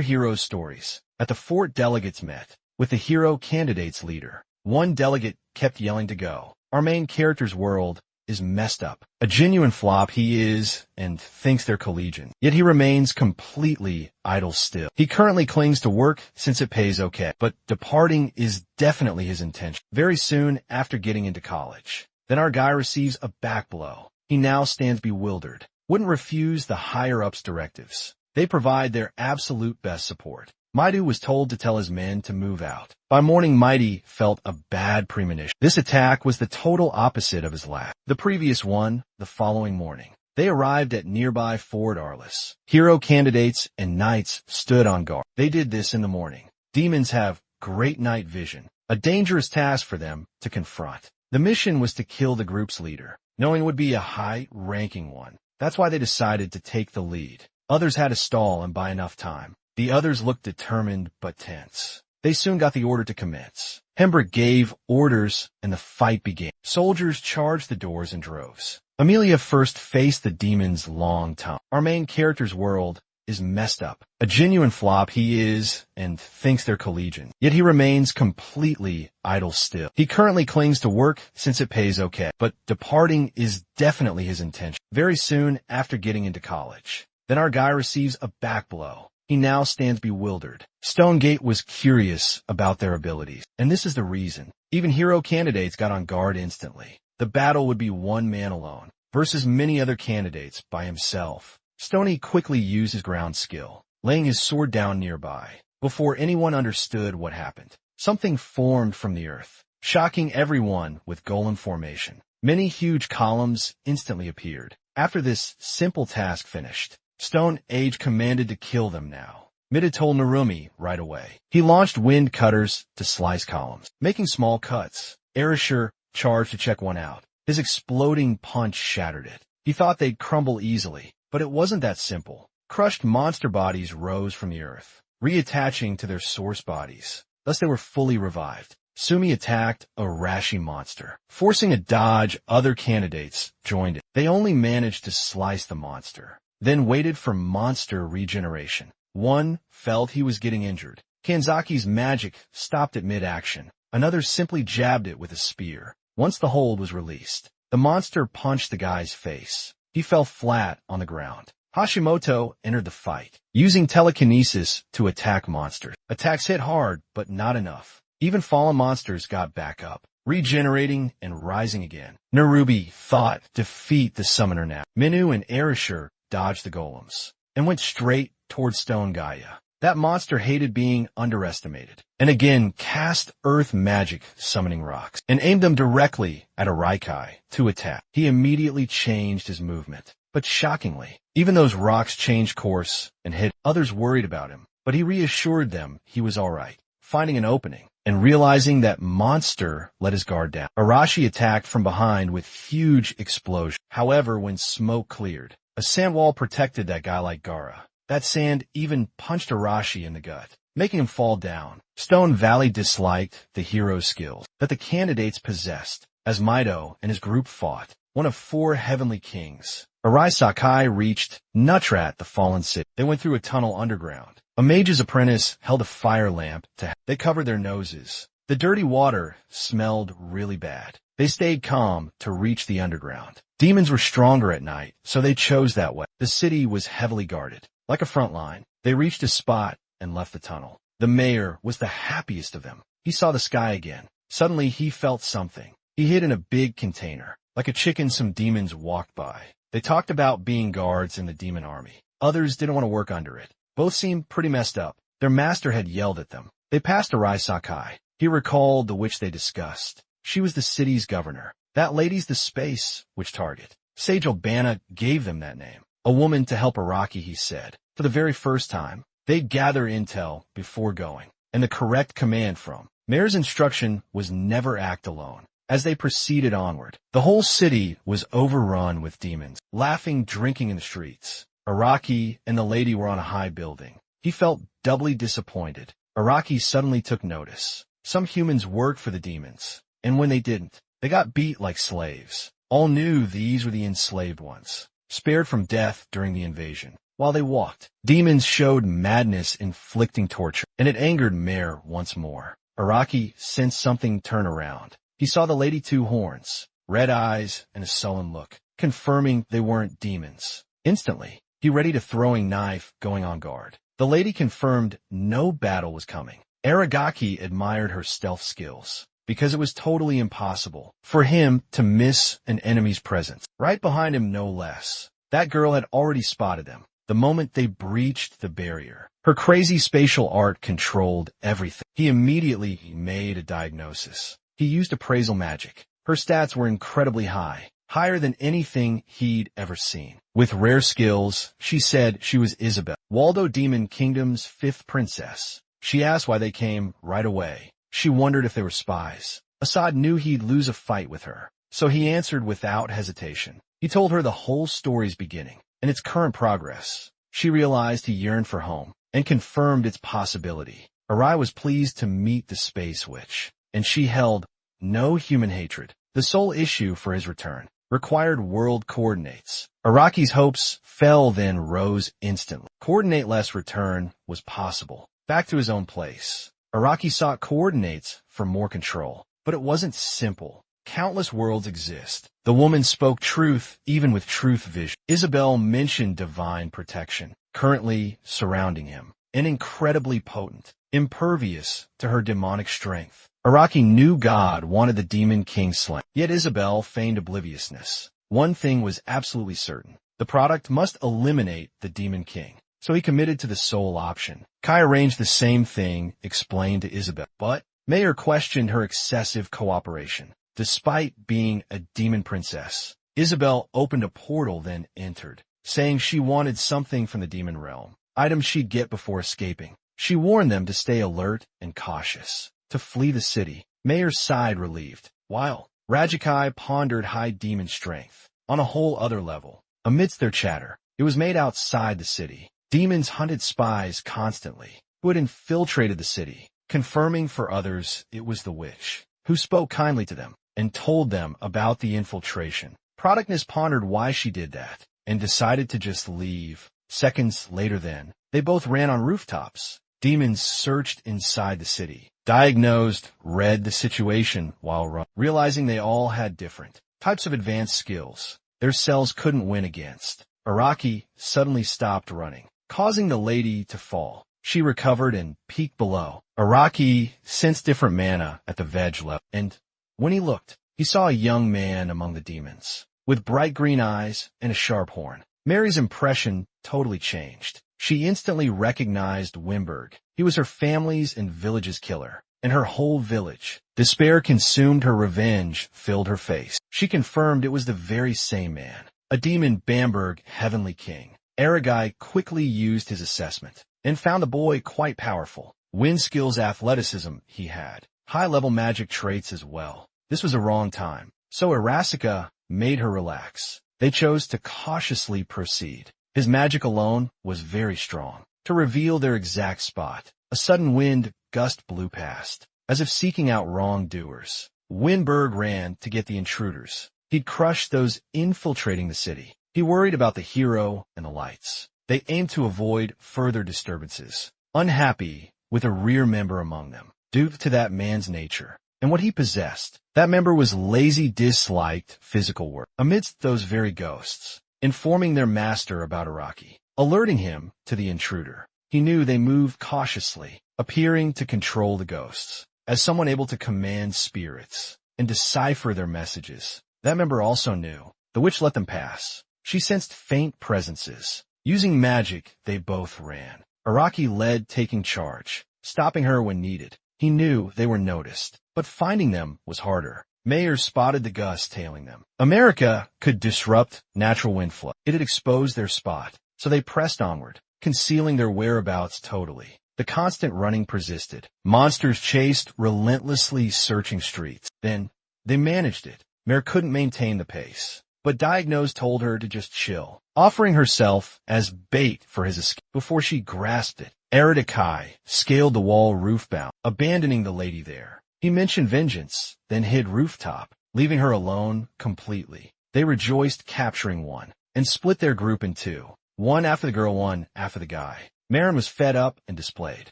heroes' stories, at the fort delegates met with the hero candidates leader. One delegate kept yelling to go. Our main character's world is messed up. A genuine flop he is, and thinks they're collegians. Yet he remains completely idle still. He currently clings to work since it pays okay, but departing is definitely his intention. Very soon after getting into college. Then our guy receives a back blow. He now stands bewildered. Wouldn't refuse the higher-ups' directives. They provide their absolute best support. Maidu was told to tell his men to move out. By morning, Mighty felt a bad premonition. This attack was the total opposite of his last. The previous one, the following morning. They arrived at nearby Fort Arliss. Hero candidates and knights stood on guard. They did this in the morning. Demons have great night vision, a dangerous task for them to confront. The mission was to kill the group's leader. knowing it would be a high-ranking one. That's why they decided to take the lead. Others had to stall and buy enough time. The others looked determined but tense. They soon got the order to commence. Hembrick gave orders, and the fight began. Soldiers charged the doors in droves. Amelia first faced the demon's long tongue. Our main character's world is messed up. A genuine flop he is, and thinks they're collegians. Yet he remains completely idle still. He currently clings to work since it pays okay, but departing is definitely his intention. Very soon after getting into college. Then our guy receives a back blow. He now stands bewildered. Stonegate was curious about their abilities, and this is the reason. Even hero candidates got on guard instantly. The battle would be one man alone, versus many other candidates by himself. Stony quickly used his ground skill, laying his sword down nearby. Before anyone understood what happened, something formed from the earth, shocking everyone with golem formation. Many huge columns instantly appeared. After this simple task finished, Stone Age commanded to kill them now. Mida told Narumi right away. He launched wind cutters to slice columns, making small cuts. Erishur charged to check one out. His exploding punch shattered it. He thought they'd crumble easily, but it wasn't that simple. Crushed monster bodies rose from the earth, reattaching to their source bodies. Thus they were fully revived. Sumi attacked a Rashi monster. Forcing a dodge, other candidates joined it. They only managed to slice the monster, then waited for monster regeneration. One felt he was getting injured. Kanzaki's magic stopped at mid-action. Another simply jabbed it with a spear. Once the hold was released, the monster punched the guy's face. He fell flat on the ground. Hashimoto entered the fight, using telekinesis to attack monsters. Attacks hit hard, but not enough. Even fallen monsters got back up, regenerating and rising again. Narubi thought defeat the summoner now. Minu and Erishur dodged the golems, and went straight towards Stone Gaia. That monster hated being underestimated, and again cast earth magic summoning rocks, and aimed them directly at Araikai to attack. He immediately changed his movement, but shockingly, even those rocks changed course and hit. Others worried about him, but he reassured them he was alright, finding an opening, and realizing that monster let his guard down. Arashi attacked from behind with huge explosion. However, when smoke cleared, a sand wall protected that guy like Gaara. That sand even punched Arashi in the gut, making him fall down. Stone Valley disliked the hero's skills that the candidates possessed, as Mido and his group fought, one of 4 heavenly kings. Arai Sakai reached Nutrat, the fallen city. They went through a tunnel underground. A mage's apprentice held a fire lamp they covered their noses. The dirty water smelled really bad. They stayed calm to reach the underground. Demons were stronger at night, so they chose that way. The city was heavily guarded. Like a front line, they reached a spot and left the tunnel. The mayor was the happiest of them. He saw the sky again. Suddenly he felt something. He hid in a big container. Like a chicken, some demons walked by. They talked about being guards in the demon army. Others didn't want to work under it. Both seemed pretty messed up. Their master had yelled at them. They passed Arai Sakai. He recalled the witch they discussed. She was the city's governor. That lady's the space witch target. Sage Albana gave them that name. A woman to help Araki, he said. For the very first time, they'd gather intel before going, and the correct command from Mayor's instruction was never act alone. As they proceeded onward, the whole city was overrun with demons, laughing, drinking in the streets. Araki and the lady were on a high building. He felt doubly disappointed. Araki suddenly took notice. Some humans worked for the demons, and when they didn't, they got beat like slaves. All knew these were the enslaved ones, spared from death during the invasion. While they walked, demons showed madness inflicting torture, and it angered Mare once more. Araki sensed something turn around. He saw the Lady Two Horns, red eyes, and a sullen look, confirming they weren't demons. Instantly, he readied a throwing knife, going on guard. The lady confirmed no battle was coming. Aragaki admired her stealth skills, because it was totally impossible for him to miss an enemy's presence. Right behind him, no less. That girl had already spotted them the moment they breached the barrier. Her crazy spatial art controlled everything. He immediately made a diagnosis. He used appraisal magic. Her stats were incredibly high, higher than anything he'd ever seen. With rare skills, she said she was Isabel, Waldo Demon Kingdom's 5th princess. She asked why they came right away. She wondered if they were spies. Assad knew he'd lose a fight with her. so he answered without hesitation. He told her the whole story's beginning and its current progress. She realized he yearned for home and confirmed its possibility. Arai was pleased to meet the Space Witch, and she held no human hatred. The sole issue for his return required world coordinates. Araki's hopes fell then rose instantly. Coordinate-less return was possible. Back to his own place. Araki sought coordinates for more control, but it wasn't simple. Countless worlds exist. The woman spoke truth even with truth vision. Isabel mentioned divine protection, currently surrounding him, and incredibly potent, impervious to her demonic strength. Araki knew God wanted the Demon King slain, yet Isabel feigned obliviousness. One thing was absolutely certain. The product must eliminate the Demon King, so he committed to the sole option. Kai arranged the same thing, explained to Isabel, but Mayer questioned her excessive cooperation. Despite being a demon princess, Isabel opened a portal then entered, saying she wanted something from the demon realm, items she'd get before escaping. She warned them to stay alert and cautious, to flee the city. Mayer sighed relieved, while Rajakai pondered high demon strength on a whole other level. Amidst their chatter, it was made outside the city. Demons hunted spies constantly, who had infiltrated the city, confirming for others it was the witch, who spoke kindly to them and told them about the infiltration. Productness pondered why she did that, and decided to just leave. Seconds later then, they both ran on rooftops. Demons searched inside the city. Diagnosed, read the situation while running, realizing they all had different types of advanced skills their cells couldn't win against. Araki suddenly stopped running, causing the lady to fall. She recovered and peeked below. Araki sensed different mana at the veg level, and when he looked, he saw a young man among the demons, with bright green eyes and a sharp horn. Mary's impression totally changed. She instantly recognized Wimberg. He was her family's and village's killer, and her whole village. Despair consumed her, revenge filled her face. She confirmed it was the very same man, a demon Bamberg Heavenly King. Aragai quickly used his assessment, and found the boy quite powerful. Wind skills, athleticism he had, high-level magic traits as well. This was a wrong time, so Erasica made her relax. They chose to cautiously proceed. His magic alone was very strong. To reveal their exact spot, a sudden wind gust blew past, as if seeking out wrongdoers. Winberg ran to get the intruders. He'd crushed those infiltrating the city. He worried about the hero and the lights. They aimed to avoid further disturbances, unhappy with a rear member among them, due to that man's nature and what he possessed. That member was lazy, disliked physical work. Amidst those very ghosts, informing their master about Araki, alerting him to the intruder. He knew they moved cautiously, appearing to control the ghosts, as someone able to command spirits and decipher their messages. That member also knew. The witch let them pass. She sensed faint presences. Using magic, they both ran. Araki led, taking charge, stopping her when needed. He knew they were noticed, but finding them was harder. Mayer spotted the gust tailing them. America could disrupt natural wind flow. It had exposed their spot, so they pressed onward, concealing their whereabouts totally. The constant running persisted. Monsters chased, relentlessly searching streets. Then, they managed it. Mare couldn't maintain the pace, but Diagnose told her to just chill, offering herself as bait for his escape. Before she grasped it, Eridakai scaled the wall roofbound, abandoning the lady there. He mentioned vengeance, then hid rooftop, leaving her alone completely. They rejoiced capturing one, and split their group in two. One after the girl, one after the guy. Marin was fed up and displayed.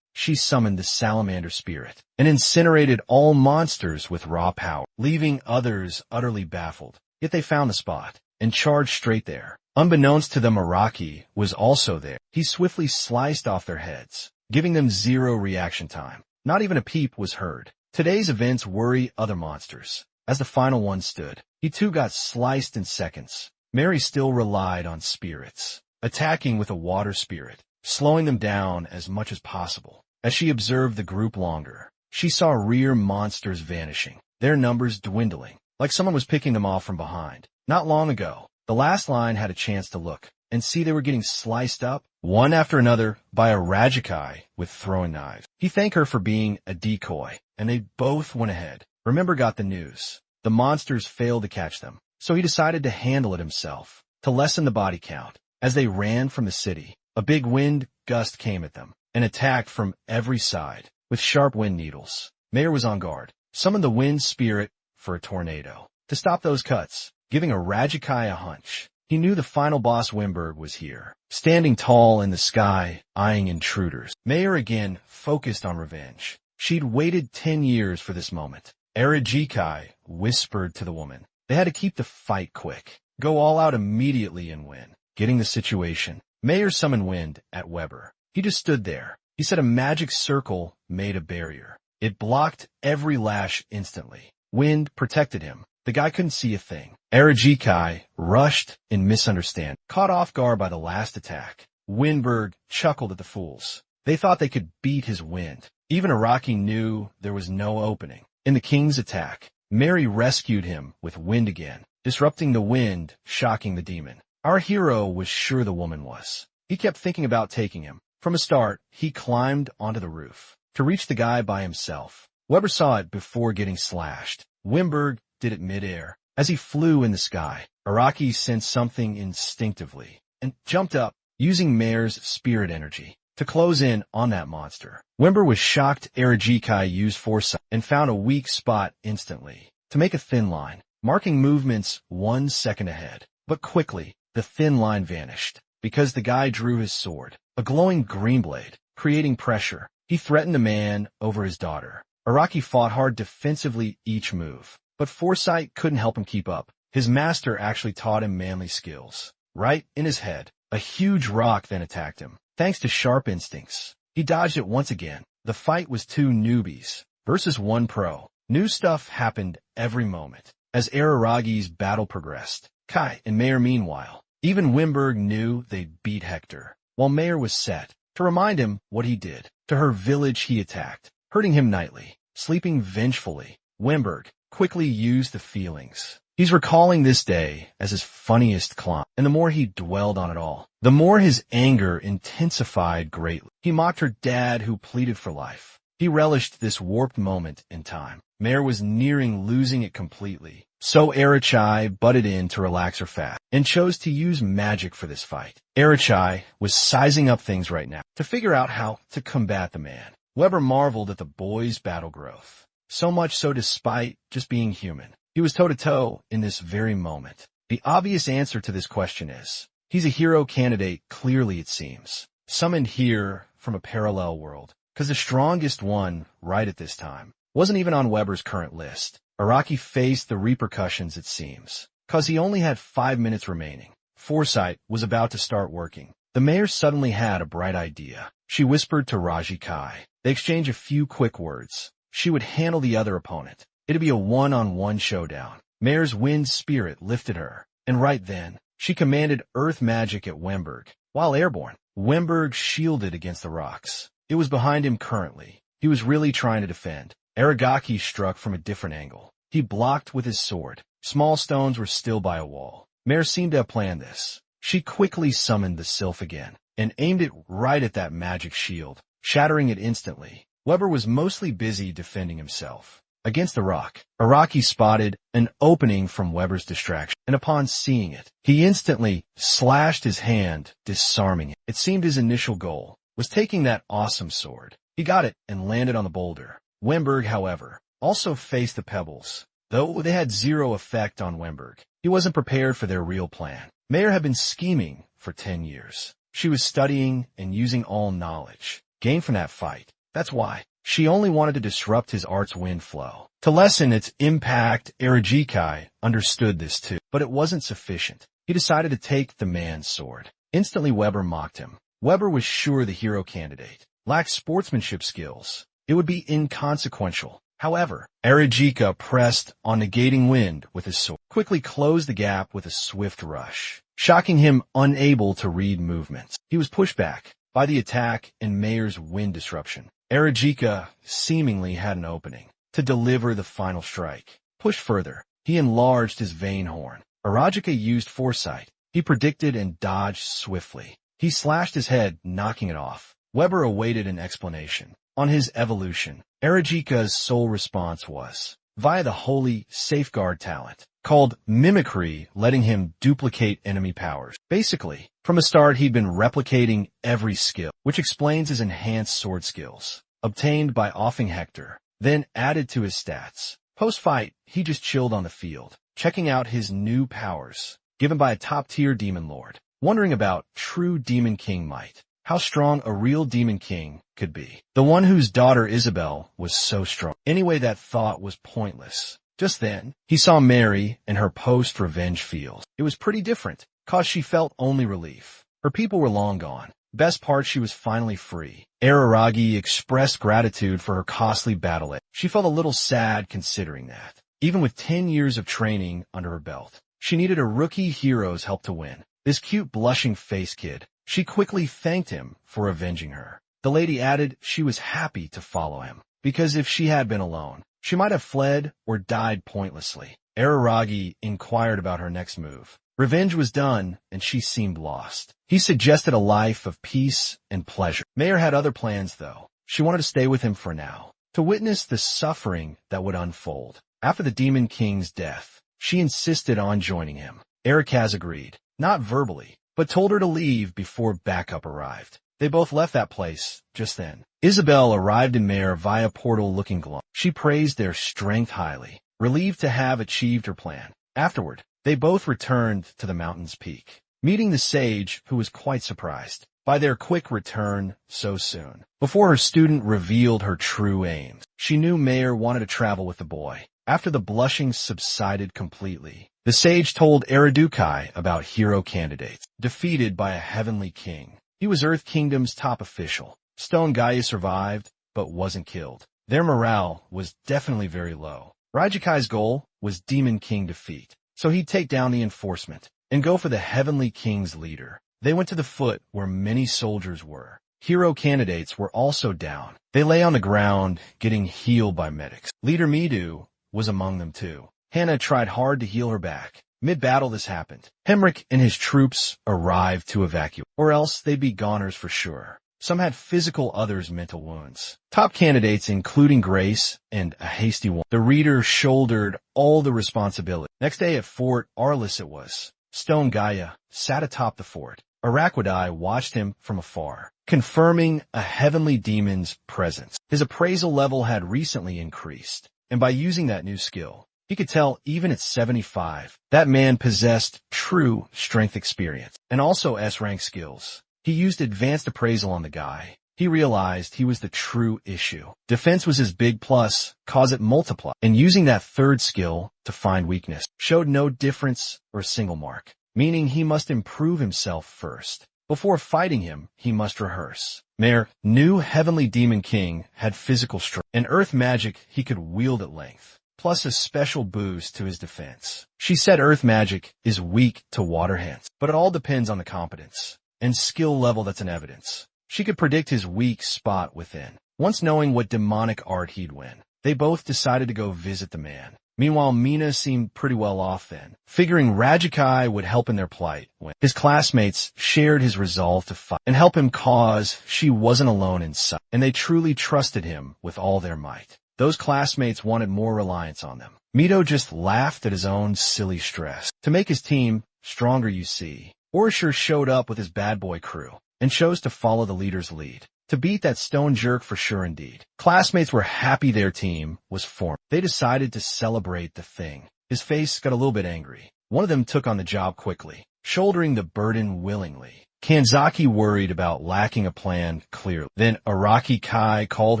She summoned the salamander spirit, and incinerated all monsters with raw power, leaving others utterly baffled. Yet they found the spot, and charged straight there. Unbeknownst to them, Araki was also there. He swiftly sliced off their heads, giving them zero reaction time. Not even a peep was heard. Today's events worry other monsters. As the final one stood, he too got sliced in seconds. Mary still relied on spirits, attacking with a water spirit, slowing them down as much as possible. As she observed the group longer, she saw rear monsters vanishing, their numbers dwindling, like someone was picking them off from behind. Not long ago, the last line had a chance to look and see they were getting sliced up, one after another, by a Rajakai with throwing knives. He thanked her for being a decoy, and they both went ahead. Remember got the news. the monsters failed to catch them, so he decided to handle it himself. To lessen the body count, as they ran from the city, a big wind gust came at them and attacked from every side with sharp wind needles. Mayor was on guard, summoned the wind spirit for a tornado to stop those cuts, giving Arajikai a hunch. He knew the final boss Wimberg was here, standing tall in the sky, eyeing intruders. Mayor again focused on revenge. She'd waited 10 years for this moment. Arajikai whispered to the woman. They had to keep the fight quick, go all out immediately and win. Getting the situation, Mayor summoned wind at Weber. He just stood there. He said a magic circle made a barrier. It blocked every lash instantly. Wind protected him. The guy couldn't see a thing. Arajikai rushed in misunderstanding, caught off guard by the last attack. Windberg chuckled at the fools. They thought they could beat his wind. Even Araki knew there was no opening. In the king's attack, Mary rescued him with wind again, disrupting the wind, shocking the demon. Our hero was sure the woman was. He kept thinking about taking him. From a start, he climbed onto the roof to reach the guy by himself. Weber saw it before getting slashed. Wimberg did it midair. As he flew in the sky, Araki sensed something instinctively and jumped up, using Mare's spirit energy to close in on that monster. Wimber was shocked Arajikai used foresight and found a weak spot instantly to make a thin line, marking movements 1 second ahead. But quickly, the thin line vanished because the guy drew his sword, a glowing green blade, creating pressure. He threatened a man over his daughter. Araki fought hard defensively each move, but foresight couldn't help him keep up. His master actually taught him manly skills. Right in his head, a huge rock then attacked him. Thanks to sharp instincts, he dodged it once again. The fight was 2 newbies versus 1 pro. New stuff happened every moment as Araragi's battle progressed. Kai and Mayor meanwhile, even Wimberg knew they'd beat Hector, while Mayor was set to remind him what he did to her village he attacked, hurting him nightly, sleeping vengefully. Wimberg quickly used the feelings. He's recalling this day as his funniest climb, and the more he dwelled on it all, the more his anger intensified greatly. He mocked her dad who pleaded for life. He relished this warped moment in time. Mare was nearing losing it completely, so Arachai butted in to relax her fast and chose to use magic for this fight. Arachai was sizing up things right now to figure out how to combat the man. Weber marveled at the boy's battle growth, so much so despite just being human. He was toe-to-toe in this very moment. The obvious answer to this question is, he's a hero candidate, clearly it seems, summoned here from a parallel world, because the strongest one right at this time wasn't even on Weber's current list. Araki faced the repercussions, it seems, because he only had 5 minutes remaining. Foresight was about to start working. The mayor suddenly had a bright idea. She whispered to Raji Kai. They exchanged a few quick words. She would handle the other opponent. It'd be a one-on-one showdown. Mayor's wind spirit lifted her, and right then, she commanded earth magic at Wimberg. While airborne, Wimberg shielded against the rocks. It was behind him currently. He was really trying to defend. Aragaki struck from a different angle. He blocked with his sword. Small stones were still by a wall. Mare seemed to have planned this. She quickly summoned the sylph again, and aimed it right at that magic shield, shattering it instantly. Weber was mostly busy defending himself. Against the rock, Araki spotted an opening from Weber's distraction, and upon seeing it, he instantly slashed his hand, disarming it. It seemed his initial goal was taking that awesome sword. He got it and landed on the boulder. Wimberg, however, also faced the pebbles, though they had 0 effect on Wimberg. He wasn't prepared for their real plan. Mayor had been scheming for 10 years. She was studying and using all knowledge gained from that fight. That's why. She only wanted to disrupt his art's wind flow. To lessen its impact, Arajikai understood this too, but it wasn't sufficient. He decided to take the man's sword. Instantly Weber mocked him. Weber was sure the hero candidate lacked sportsmanship skills. It would be inconsequential. However, Arajika pressed on negating wind with his sword, quickly closed the gap with a swift rush, shocking him unable to read movements. He was pushed back by the attack and Mayor's wind disruption. Arajika seemingly had an opening to deliver the final strike. Pushed further, he enlarged his vein horn. Arajika used foresight. He predicted and dodged swiftly. He slashed his head, knocking it off. Weber awaited an explanation on his evolution. Arajika's sole response was, via the holy safeguard talent called mimicry, letting him duplicate enemy powers. Basically, from the start he'd been replicating every skill, which explains his enhanced sword skills, obtained by offing Hector, then added to his stats. Post-fight, he just chilled on the field, checking out his new powers, given by a top-tier demon lord, wondering about true Demon King might, how strong a real Demon King could be. The one whose daughter Isabel was so strong. Anyway, that thought was pointless. Just then, he saw Mary in her post-revenge feels. It was pretty different, cause she felt only relief. Her people were long gone. Best part, she was finally free. Araragi expressed gratitude for her costly battle aid. She felt a little sad considering that, even with 10 years of training under her belt, she needed a rookie hero's help to win. This cute blushing face kid, she quickly thanked him for avenging her. The lady added she was happy to follow him, because if she had been alone, she might have fled or died pointlessly. Araragi inquired about her next move. Revenge was done, and she seemed lost. He suggested a life of peace and pleasure. Mayor had other plans, though. She wanted to stay with him for now, to witness the suffering that would unfold. After the Demon King's death, she insisted on joining him. Ericaz agreed, not verbally, but told her to leave before backup arrived. They both left that place just then. Isabel arrived in Mare via portal looking glum. She praised their strength highly, relieved to have achieved her plan. Afterward, they both returned to the mountain's peak, meeting the sage, who was quite surprised by their quick return so soon. Before her student revealed her true aims, she knew Mayor wanted to travel with the boy. After the blushing subsided completely, the sage told Eradukai about hero candidates, defeated by a heavenly king. He was Earth Kingdom's top official. Stone Gaia survived, but wasn't killed. Their morale was definitely very low. Raijikai's goal was Demon King defeat, so he'd take down the enforcement and go for the Heavenly King's leader. They went to the foot where many soldiers were. Hero candidates were also down. They lay on the ground, getting healed by medics. Leader Midu was among them too. Hannah tried hard to heal her back. Mid-battle this happened. Hemrick and his troops arrived to evacuate, or else they'd be goners for sure. Some had physical, others mental wounds. Top candidates including Grace and a hasty one. The reader shouldered all the responsibility. Next day at Fort Arliss it was. Stone Gaia sat atop the fort. Araquidai watched him from afar, confirming a heavenly demon's presence. His appraisal level had recently increased, and by using that new skill, he could tell even at 75, that man possessed true strength experience, and also S-rank skills. He used advanced appraisal on the guy. He realized he was the true issue. Defense was his big plus, cause it multiply, and using that third skill to find weakness showed no difference or single mark, meaning he must improve himself first. Before fighting him, he must rehearse. Mare knew Heavenly Demon King had physical strength, and earth magic he could wield at length, plus a special boost to his defense. She said earth magic is weak to water hands, but it all depends on the competence and skill level that's in evidence. She could predict his weak spot within. Once knowing what demonic art he'd win, they both decided to go visit the man. Meanwhile, Mina seemed pretty well off then, figuring Rajikai would help in their plight when his classmates shared his resolve to fight and help him cause she wasn't alone in sight, and they truly trusted him with all their might. Those classmates wanted more reliance on them. Mito just laughed at his own silly stress. To make his team stronger, you see, Orshur showed up with his bad boy crew and chose to follow the leader's lead. To beat that stone jerk for sure indeed. Classmates were happy their team was formed. They decided to celebrate the thing. His face got a little bit angry. One of them took on the job quickly, shouldering the burden willingly. Kanzaki worried about lacking a plan clearly. Then Araki Kai called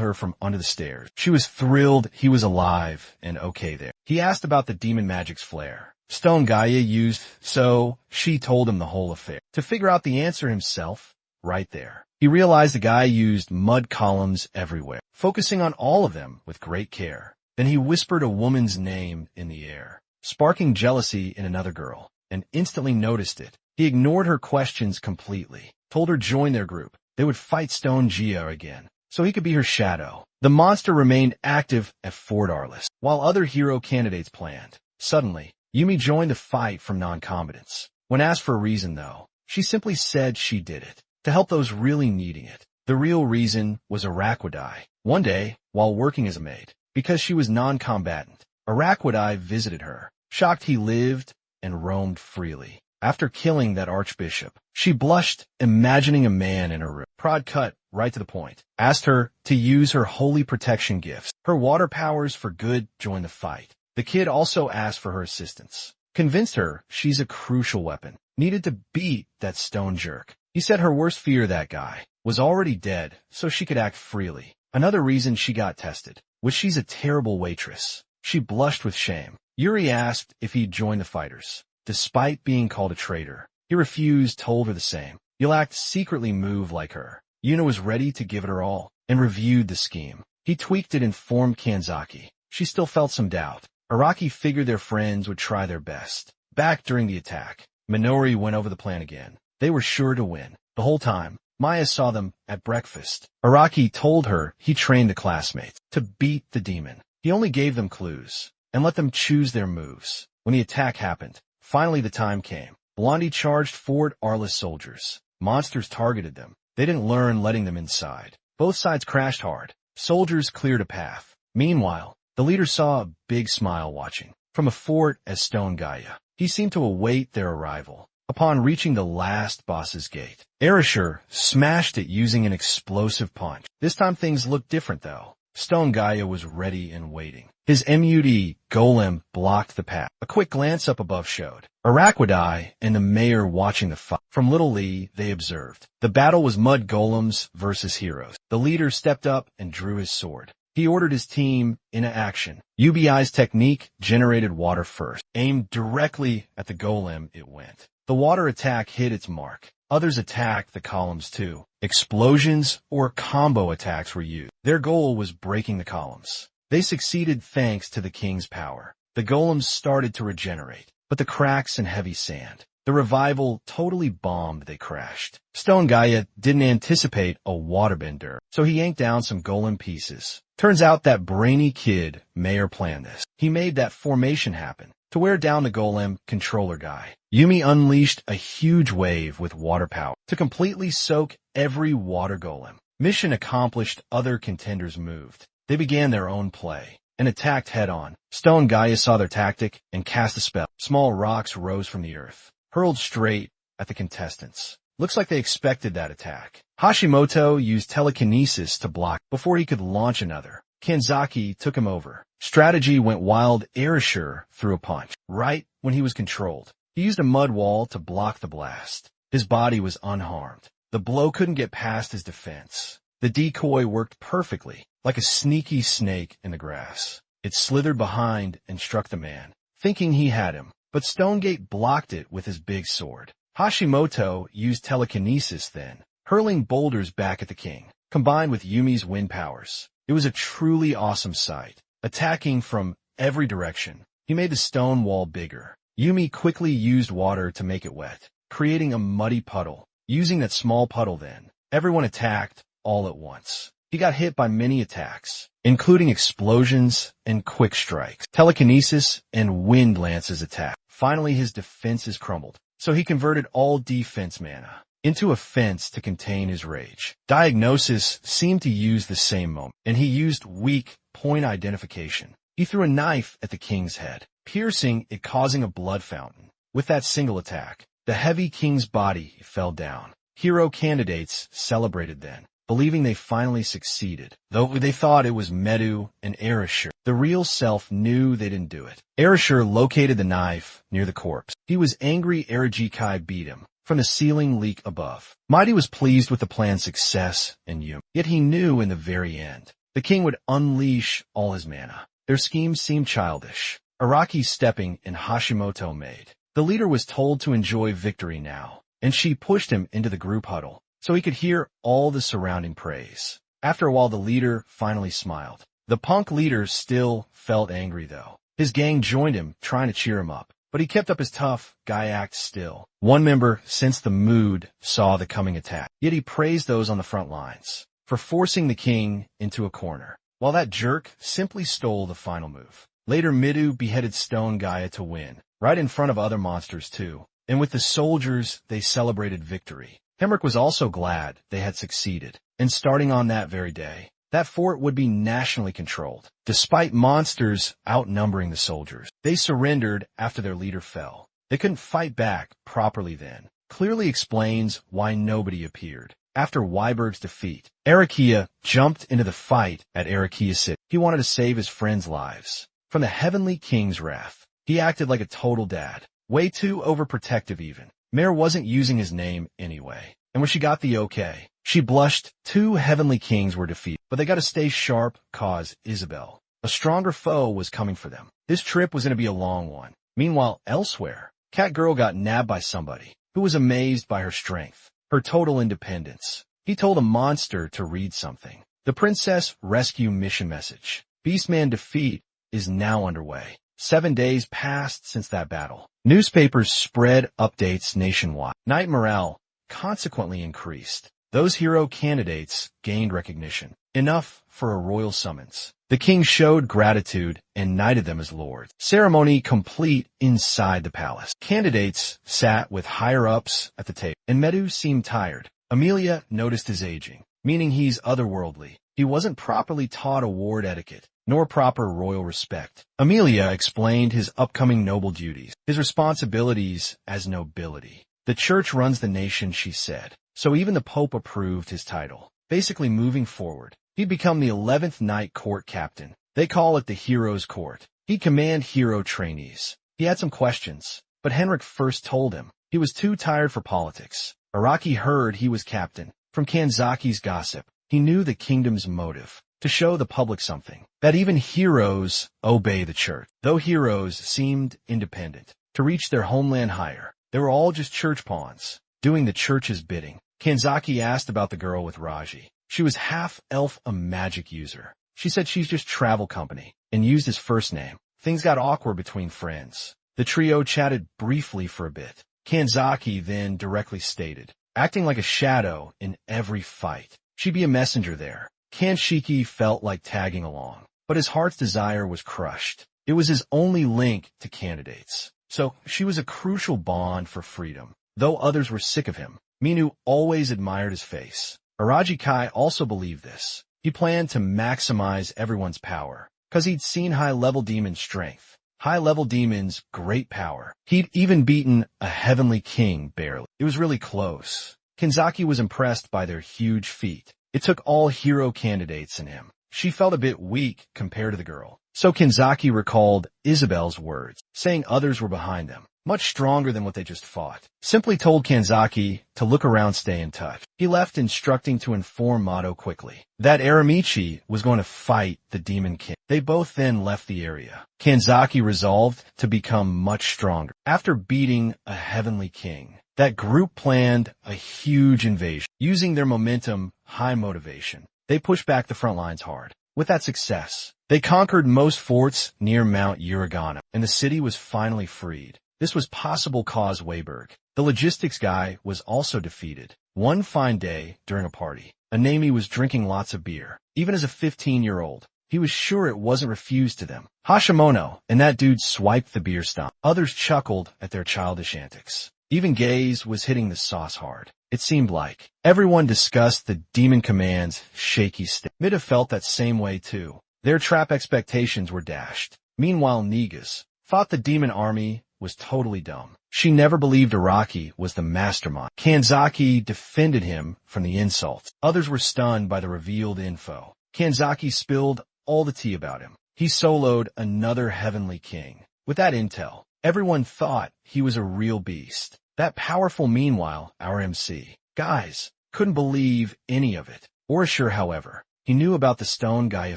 her from under the stairs. She was thrilled he was alive and okay there. He asked about the demon magic's flare Stone Gaia used, so she told him the whole affair. To figure out the answer himself, right there, he realized the guy used mud columns everywhere, focusing on all of them with great care. Then he whispered a woman's name in the air, sparking jealousy in another girl, and instantly noticed it. He ignored her questions completely, told her join their group. They would fight Stone Gia again, so he could be her shadow. The monster remained active at Fort Arliss, while other hero candidates planned. Suddenly, Yumi joined the fight from non-combatants. When asked for a reason, though, she simply said she did it to help those really needing it. The real reason was Araquidai. One day, while working as a maid, because she was non-combatant, Araquidai visited her, shocked he lived and roamed freely. After killing that archbishop, she blushed, imagining a man in her room. Prod cut right to the point. Asked her to use her holy protection gifts. Her water powers for good joined the fight. The kid also asked for her assistance. Convinced her she's a crucial weapon. Needed to beat that stone jerk. He said her worst fear, that guy, was already dead, so she could act freely. Another reason she got tested was she's a terrible waitress. She blushed with shame. Yuri asked if he'd join the fighters. Despite being called a traitor, he refused, told her the same. You'll act secretly move like her. Yuna was ready to give it her all, and reviewed the scheme. He tweaked it, informed Kanzaki. She still felt some doubt. Araki figured their friends would try their best. Back during the attack, Minori went over the plan again. They were sure to win. The whole time, Maya saw them at breakfast. Araki told her he trained the classmates to beat the demon. He only gave them clues and let them choose their moves. When the attack happened, finally the time came. Blondie charged forward Arliss soldiers. Monsters targeted them. They didn't learn letting them inside. Both sides crashed hard. Soldiers cleared a path. Meanwhile, the leader saw a big smile watching from a fort as Stone Gaia. He seemed to await their arrival. Upon reaching the last boss's gate, Erasure smashed it using an explosive punch. This time things looked different though. Stone Gaia was ready and waiting. His MUD golem blocked the path. A quick glance up above showed Araquidai and the mayor watching the fight. From Little Lee, they observed. The battle was mud golems versus heroes. The leader stepped up and drew his sword. He ordered his team into action. UBI's technique generated water first. Aimed directly at the golem, it went. The water attack hit its mark. Others attacked the columns too. Explosions or combo attacks were used. Their goal was breaking the columns. They succeeded thanks to the king's power. The golems started to regenerate, but the cracks and heavy sand. The revival totally bombed. They crashed. Stone Gaia didn't anticipate a waterbender, so he yanked down some golem pieces. Turns out that brainy kid, Mayor, planned this. He made that formation happen to wear down the golem controller guy. Yumi unleashed a huge wave with water power to completely soak every water golem. Mission accomplished. Other contenders moved. They began their own play and attacked head-on. Stone Gaia saw their tactic and cast a spell. Small rocks rose from the earth, hurled straight at the contestants. Looks like they expected that attack. Hashimoto used telekinesis to block before he could launch another. Kanzaki took him over. Strategy went wild. Erasure threw a punch right when he was controlled. He used a mud wall to block the blast. His body was unharmed. The blow couldn't get past his defense. The decoy worked perfectly, like a sneaky snake in the grass. It slithered behind and struck the man, thinking he had him, but Stonegate blocked it with his big sword. Hashimoto used telekinesis then, hurling boulders back at the king, combined with Yumi's wind powers. It was a truly awesome sight. Attacking from every direction, he made the stone wall bigger. Yumi quickly used water to make it wet, creating a muddy puddle. Using that small puddle then, everyone attacked all at once. He got hit by many attacks, including explosions and quick strikes. Telekinesis and wind lances attacked. Finally, his defenses crumbled, so he converted all defense mana into a fence to contain his rage. Diagnosis seemed to use the same moment, and he used weak point identification. He threw a knife at the king's head, piercing it, causing a blood fountain. With that single attack, the heavy king's body fell down. Hero candidates celebrated then, believing they finally succeeded, though they thought it was Medu and Erasure. The real self knew they didn't do it. Erasure located the knife near the corpse. He was angry Arajikai beat him from the ceiling leak above. Mighty was pleased with the plan's success and Yumi, yet he knew in the very end, the king would unleash all his mana. Their scheme seemed childish. Araki stepping and Hashimoto made. The leader was told to enjoy victory now, and she pushed him into the group huddle so he could hear all the surrounding praise. After a while, the leader finally smiled. The punk leader still felt angry though. His gang joined him, trying to cheer him up, but he kept up his tough guy act still. One member sensed the mood, saw the coming attack, yet he praised those on the front lines for forcing the king into a corner, while that jerk simply stole the final move. Later, Midu beheaded Stone Gaia to win, right in front of other monsters too, and with the soldiers they celebrated victory. Hemrick was also glad they had succeeded, and starting on that very day, that fort would be nationally controlled. Despite monsters outnumbering the soldiers, they surrendered after their leader fell. They couldn't fight back properly then. Clearly explains why nobody appeared. After Weiberg's defeat, Arikia jumped into the fight at Arikia City. He wanted to save his friends' lives from the Heavenly King's wrath. He acted like a total dad, way too overprotective even. Mare wasn't using his name anyway, and when she got the okay, she blushed. 2 Heavenly Kings were defeated, but they got to stay sharp cause Isabel. A stronger foe was coming for them. This trip was going to be a long one. Meanwhile, elsewhere, Catgirl got nabbed by somebody who was amazed by her strength, her total independence. He told a monster to read something. The princess rescue mission message. Beastman defeat is now underway. 7 days passed since that battle. Newspapers spread updates nationwide. Night morale consequently increased. Those hero candidates gained recognition, enough for a royal summons. The king showed gratitude and knighted them as lords. Ceremony complete inside the palace. Candidates sat with higher-ups at the table, and Medu seemed tired. Amelia noticed his aging, meaning he's otherworldly. He wasn't properly taught award etiquette, nor proper royal respect. Amelia explained his upcoming noble duties, his responsibilities as nobility. The church runs the nation, she said, so even the Pope approved his title. Basically moving forward, he'd become the 11th Knight Court Captain. They call it the Hero's Court. He'd command hero trainees. He had some questions, but Henrik first told him he was too tired for politics. Araki heard he was captain from Kanzaki's gossip. He knew the kingdom's motive, to show the public something, that even heroes obey the church. Though heroes seemed independent to reach their homeland higher, they were all just church pawns, doing the church's bidding. Kanzaki asked about the girl with Raji. She was half-elf, a magic user. She said she's just travel company, and used his first name. Things got awkward between friends. The trio chatted briefly for a bit. Kanzaki then directly stated, acting like a shadow in every fight. She'd be a messenger there. Kanshiki felt like tagging along, but his heart's desire was crushed. It was his only link to candidates. So she was a crucial bond for freedom. Though others were sick of him, Minu always admired his face. Araji Kai also believed this. He planned to maximize everyone's power, cause he'd seen high-level demons' strength. High-level demons' great power. He'd even beaten a heavenly king barely. It was really close. Kanzaki was impressed by their huge feat. It took all hero candidates in him. She felt a bit weak compared to the girl. So Kanzaki recalled Isabel's words, saying others were behind them, much stronger than what they just fought. Simply told Kanzaki to look around, stay in touch. He left instructing to inform Mato quickly that Aramichi was going to fight the Demon King. They both then left the area. Kanzaki resolved to become much stronger. After beating a heavenly king, that group planned a huge invasion. Using their momentum, high motivation, they pushed back the front lines hard. With that success, they conquered most forts near Mount Uragana, and the city was finally freed. This was possible cause Weiberg. The logistics guy was also defeated. One fine day, during a party, Anami was drinking lots of beer. Even as a 15-year-old, he was sure it wasn't refused to them. Hashimono and that dude swiped the beer stomp. Others chuckled at their childish antics. Even Gaze was hitting the sauce hard. It seemed like everyone discussed the Demon Command's shaky state. Mida felt that same way too. Their trap expectations were dashed. Meanwhile, Negas thought the demon army was totally dumb. She never believed Araki was the mastermind. Kanzaki defended him from the insults. Others were stunned by the revealed info. Kanzaki spilled all the tea about him. He soloed another heavenly king. With that intel, everyone thought he was a real beast. That powerful, meanwhile, our MC. Guys couldn't believe any of it. Orashur, however, he knew about the Stone Gaia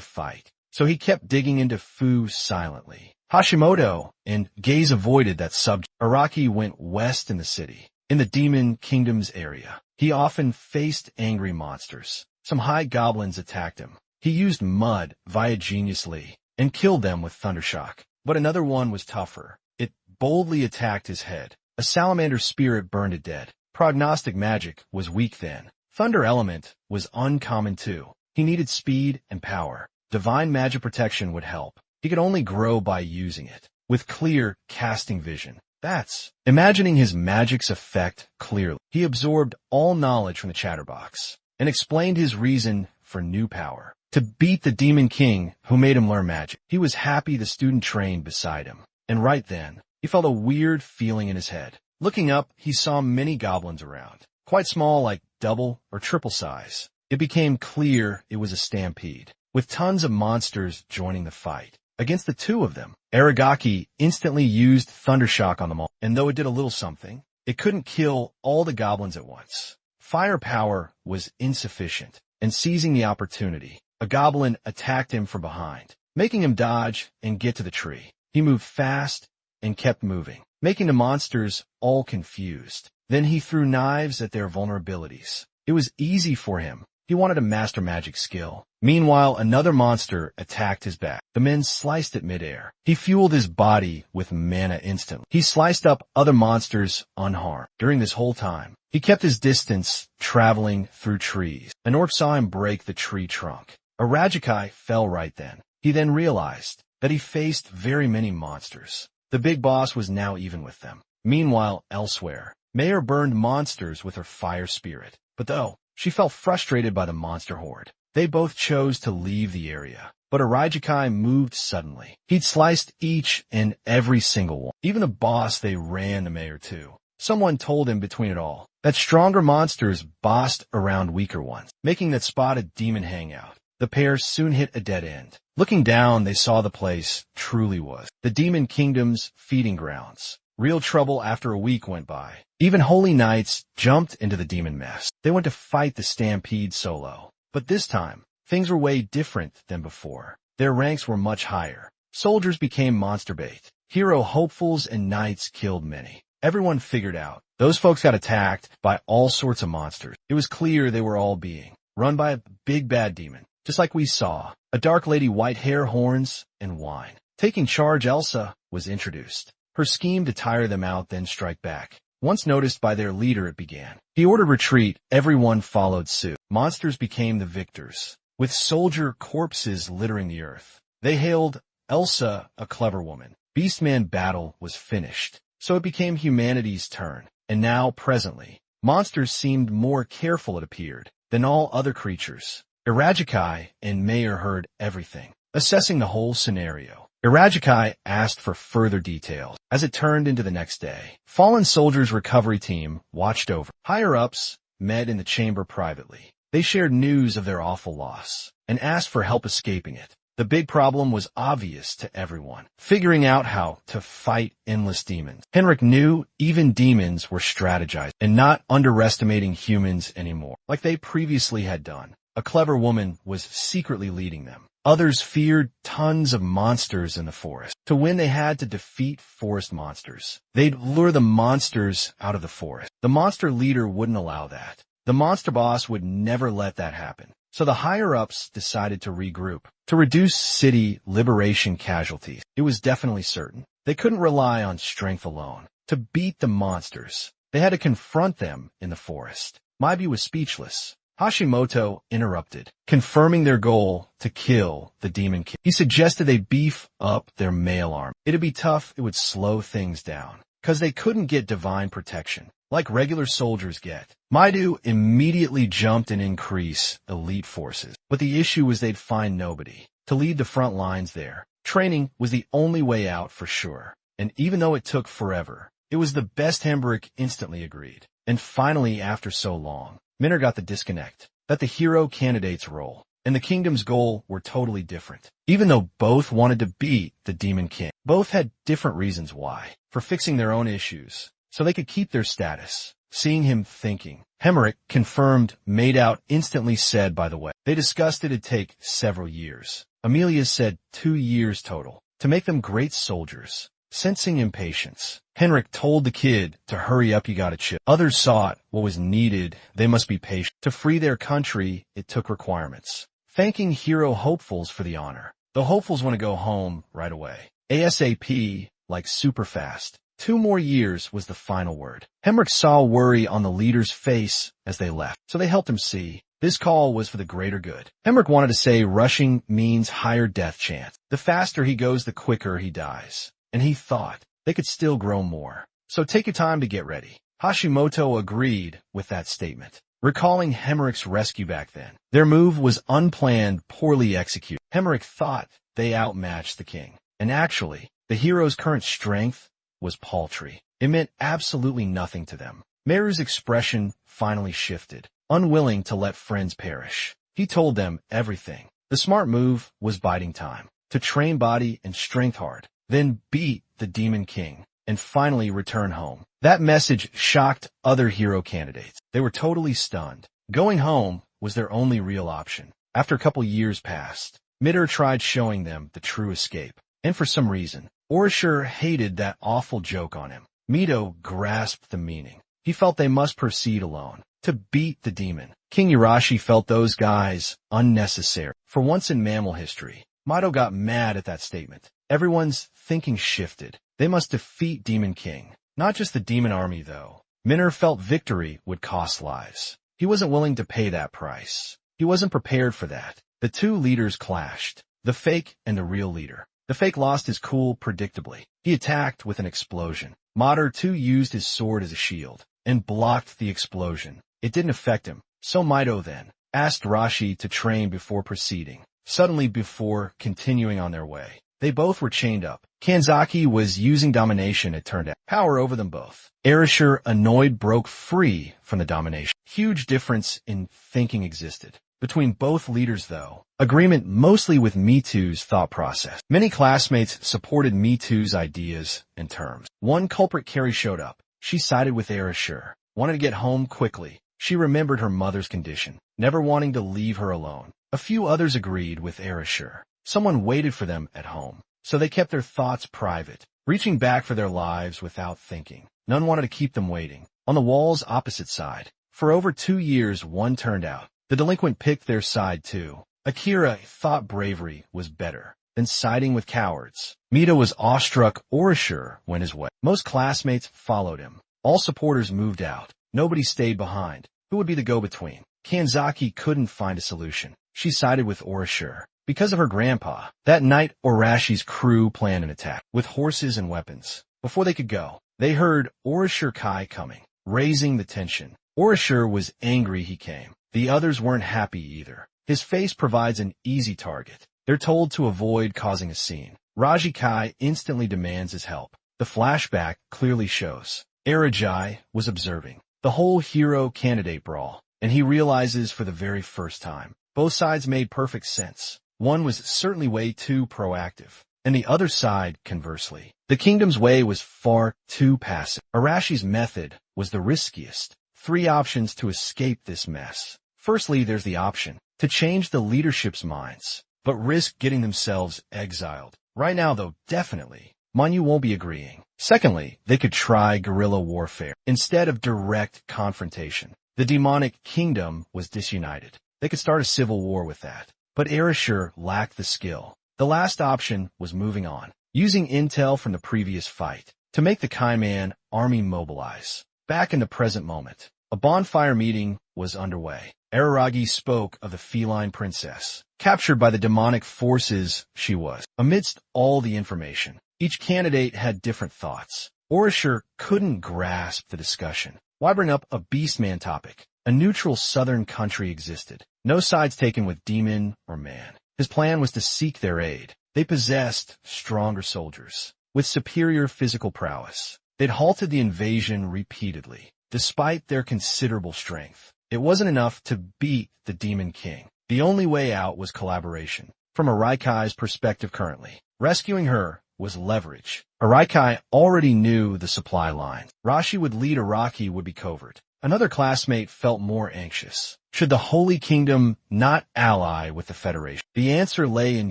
fight, so he kept digging into Fu silently. Hashimoto and Gaze avoided that subject. Araki went west in the city, in the Demon Kingdom's area. He often faced angry monsters. Some high goblins attacked him. He used mud via Genius Lee and killed them with Thundershock. But another one was tougher. It boldly attacked his head. A salamander spirit burned it dead. Prognostic magic was weak then. Thunder element was uncommon too. He needed speed and power. Divine magic protection would help. He could only grow by using it, with clear casting vision. That's imagining his magic's effect clearly. He absorbed all knowledge from the chatterbox and explained his reason for new power. to beat the Demon King who made him learn magic. He was happy the student trained beside him, and right then, he felt a weird feeling in his head. Looking up, he saw many goblins around, quite small, like double or triple size. It became clear it was a stampede, with tons of monsters joining the fight. Against the two of them, Aragaki instantly used Thundershock on them all, and though it did a little something, it couldn't kill all the goblins at once. Firepower was insufficient, and seizing the opportunity, a goblin attacked him from behind, making him dodge and get to the tree. He moved fast and kept moving, making the monsters all confused. Then he threw knives at their vulnerabilities. It was easy for him. He wanted to master magic skill. Meanwhile, another monster attacked his back. The men sliced it midair. He fueled his body with mana instantly. He sliced up other monsters unharmed. During this whole time, he kept his distance, traveling through trees. An orc saw him break the tree trunk. A Rajakai fell right then. He then realized that he faced very many monsters. The big boss was now even with them. Meanwhile, elsewhere, Mayor burned monsters with her fire spirit. But though she felt frustrated by the monster horde, they both chose to leave the area. But a Rajakai moved suddenly. He'd sliced each and every single one. Even the boss, they ran the mayor too. Someone told him between it all that stronger monsters bossed around weaker ones, making that spot a demon hangout. The pair soon hit a dead end. Looking down, they saw the place truly was the Demon Kingdom's feeding grounds. Real trouble after a week went by. Even holy knights jumped into the demon mess. They went to fight the stampede solo. But this time, things were way different than before. Their ranks were much higher. Soldiers became monster bait. Hero hopefuls and knights killed many. Everyone figured out. Those folks got attacked by all sorts of monsters. It was clear they were all being run by a big bad demon. Just like we saw, a dark lady, white hair, horns, and wine. Taking charge, Elsa was introduced. Her scheme to tire them out, then strike back. Once noticed by their leader, it began. He ordered retreat. Everyone followed suit. Monsters became the victors, with soldier corpses littering the earth. They hailed Elsa a clever woman. Beastman battle was finished, so it became humanity's turn. And now, presently, monsters seemed more careful, it appeared, than all other creatures. Irajakai and Mayor heard everything, assessing the whole scenario. Irajakai asked for further details. As it turned into the next day, Fallen Soldiers' recovery team watched over. Higher-ups met in the chamber privately. They shared news of their awful loss and asked for help escaping it. The big problem was obvious to everyone, figuring out how to fight endless demons. Henrik knew even demons were strategizing and not underestimating humans anymore, like they previously had done. A clever woman was secretly leading them. Others feared tons of monsters in the forest. To win, they had to defeat forest monsters. They'd lure the monsters out of the forest. The monster leader wouldn't allow that. The monster boss would never let that happen. So the higher-ups decided to regroup, to reduce city liberation casualties. It was definitely certain they couldn't rely on strength alone. To beat the monsters, they had to confront them in the forest. Maibi was speechless. Hashimoto interrupted, confirming their goal to kill the Demon King. He suggested they beef up their male army. It'd be tough, it would slow things down, because they couldn't get divine protection, like regular soldiers get. Maidu immediately jumped and increased elite forces, but the issue was they'd find nobody to lead the front lines there. Training was the only way out for sure, and even though it took forever, it was the best. Hembrick instantly agreed. And finally, after so long, Minner got the disconnect that the hero candidate's role and the kingdom's goal were totally different. Even though both wanted to beat the Demon King, both had different reasons why, for fixing their own issues, so they could keep their status. Seeing him thinking, Hemrick confirmed, made out, instantly said, by the way. They discussed it'd take several years. Amelia said 2 years total, to make them great soldiers. Sensing impatience, Henrik told the kid to hurry up, you gotta chill. Others saw it, what was needed, they must be patient. To free their country, it took requirements. Thanking hero hopefuls for the honor. The hopefuls want to go home right away. ASAP, like super fast. 2 more years was the final word. Henrik saw worry on the leader's face as they left, so they helped him see. This call was for the greater good. Henrik wanted to say rushing means higher death chance. The faster he goes, the quicker he dies. And he thought they could still grow more. So take your time to get ready. Hashimoto agreed with that statement. recalling Hemerich's rescue back then. Their move was unplanned, poorly executed. Hemerich thought they outmatched the king. And actually, the hero's current strength was paltry. It meant absolutely nothing to them. Meru's expression finally shifted, unwilling to let friends perish. He told them everything. The smart move was biding time, to train body and strength hard, then beat the Demon King, and finally return home. That message shocked other hero candidates. They were totally stunned. Going home was their only real option. After a couple years passed, Mitter tried showing them the true escape. And for some reason, Orishur hated that awful joke on him. Mito grasped the meaning. He felt they must proceed alone, to beat the demon. King Urashi felt those guys unnecessary. For once in mammal history, Mito got mad at that statement. Everyone's thinking shifted. They must defeat Demon King. Not just the demon army, though. Minner felt victory would cost lives. He wasn't willing to pay that price. He wasn't prepared for that. The two leaders clashed, the fake and the real leader. The fake lost his cool predictably. He attacked with an explosion. Mater too used his sword as a shield and blocked the explosion. It didn't affect him. So Mito then asked Rashi to train before proceeding, suddenly before continuing on their way. They both were chained up. Kanzaki was using domination, it turned out. Power over them both. Erishur, annoyed, broke free from the domination. Huge difference in thinking existed between both leaders, though. Agreement mostly with Mitu's thought process. Many classmates supported Mitu's ideas and terms. One culprit Carrie showed up. She sided with Erishur, wanted to get home quickly. She remembered her mother's condition, never wanting to leave her alone. A few others agreed with Erishur. Someone waited for them at home, so they kept their thoughts private, reaching back for their lives without thinking. None wanted to keep them waiting. On the wall's opposite side, for over 2 years, one turned out. The delinquent picked their side too. Akira thought bravery was better than siding with cowards. Mito was awestruck. Orishur went his way. Most classmates followed him. All supporters moved out. Nobody stayed behind. Who would be the go-between? Kanzaki couldn't find a solution. She sided with Orishur. Because of her grandpa, that night Orashi's crew planned an attack with horses and weapons. Before they could go, they heard Orishur Kai coming, raising the tension. Orishur was angry he came. The others weren't happy either. His face provides an easy target. They're told to avoid causing a scene. Raji Kai instantly demands his help. The flashback clearly shows Arajai was observing the whole hero candidate brawl, and he realizes for the very first time, both sides made perfect sense. One was certainly way too proactive, and the other side, conversely. The kingdom's way was far too passive. Arashi's method was the riskiest. 3 options to escape this mess. Firstly, there's the option to change the leadership's minds, but risk getting themselves exiled. Right now, though, definitely, Manhwa won't be agreeing. Secondly, they could try guerrilla warfare instead of direct confrontation. The demonic kingdom was disunited. They could start a civil war with that. But Erishur lacked the skill. The last option was moving on, using intel from the previous fight to make the Kaiman army mobilize. Back in the present moment, a bonfire meeting was underway. Araragi spoke of the feline princess, captured by the demonic forces she was. Amidst all the information, each candidate had different thoughts. Orishur couldn't grasp the discussion. Why bring up a beastman topic? A neutral southern country existed. No sides taken with demon or man. His plan was to seek their aid. They possessed stronger soldiers with superior physical prowess. They'd halted the invasion repeatedly, despite their considerable strength. It wasn't enough to beat the Demon King. The only way out was collaboration. From Araikai's perspective currently, rescuing her was leverage. Araikai already knew the supply lines. Rashi would lead Araki would be covert. Another classmate felt more anxious. Should the Holy Kingdom not ally with the Federation? The answer lay in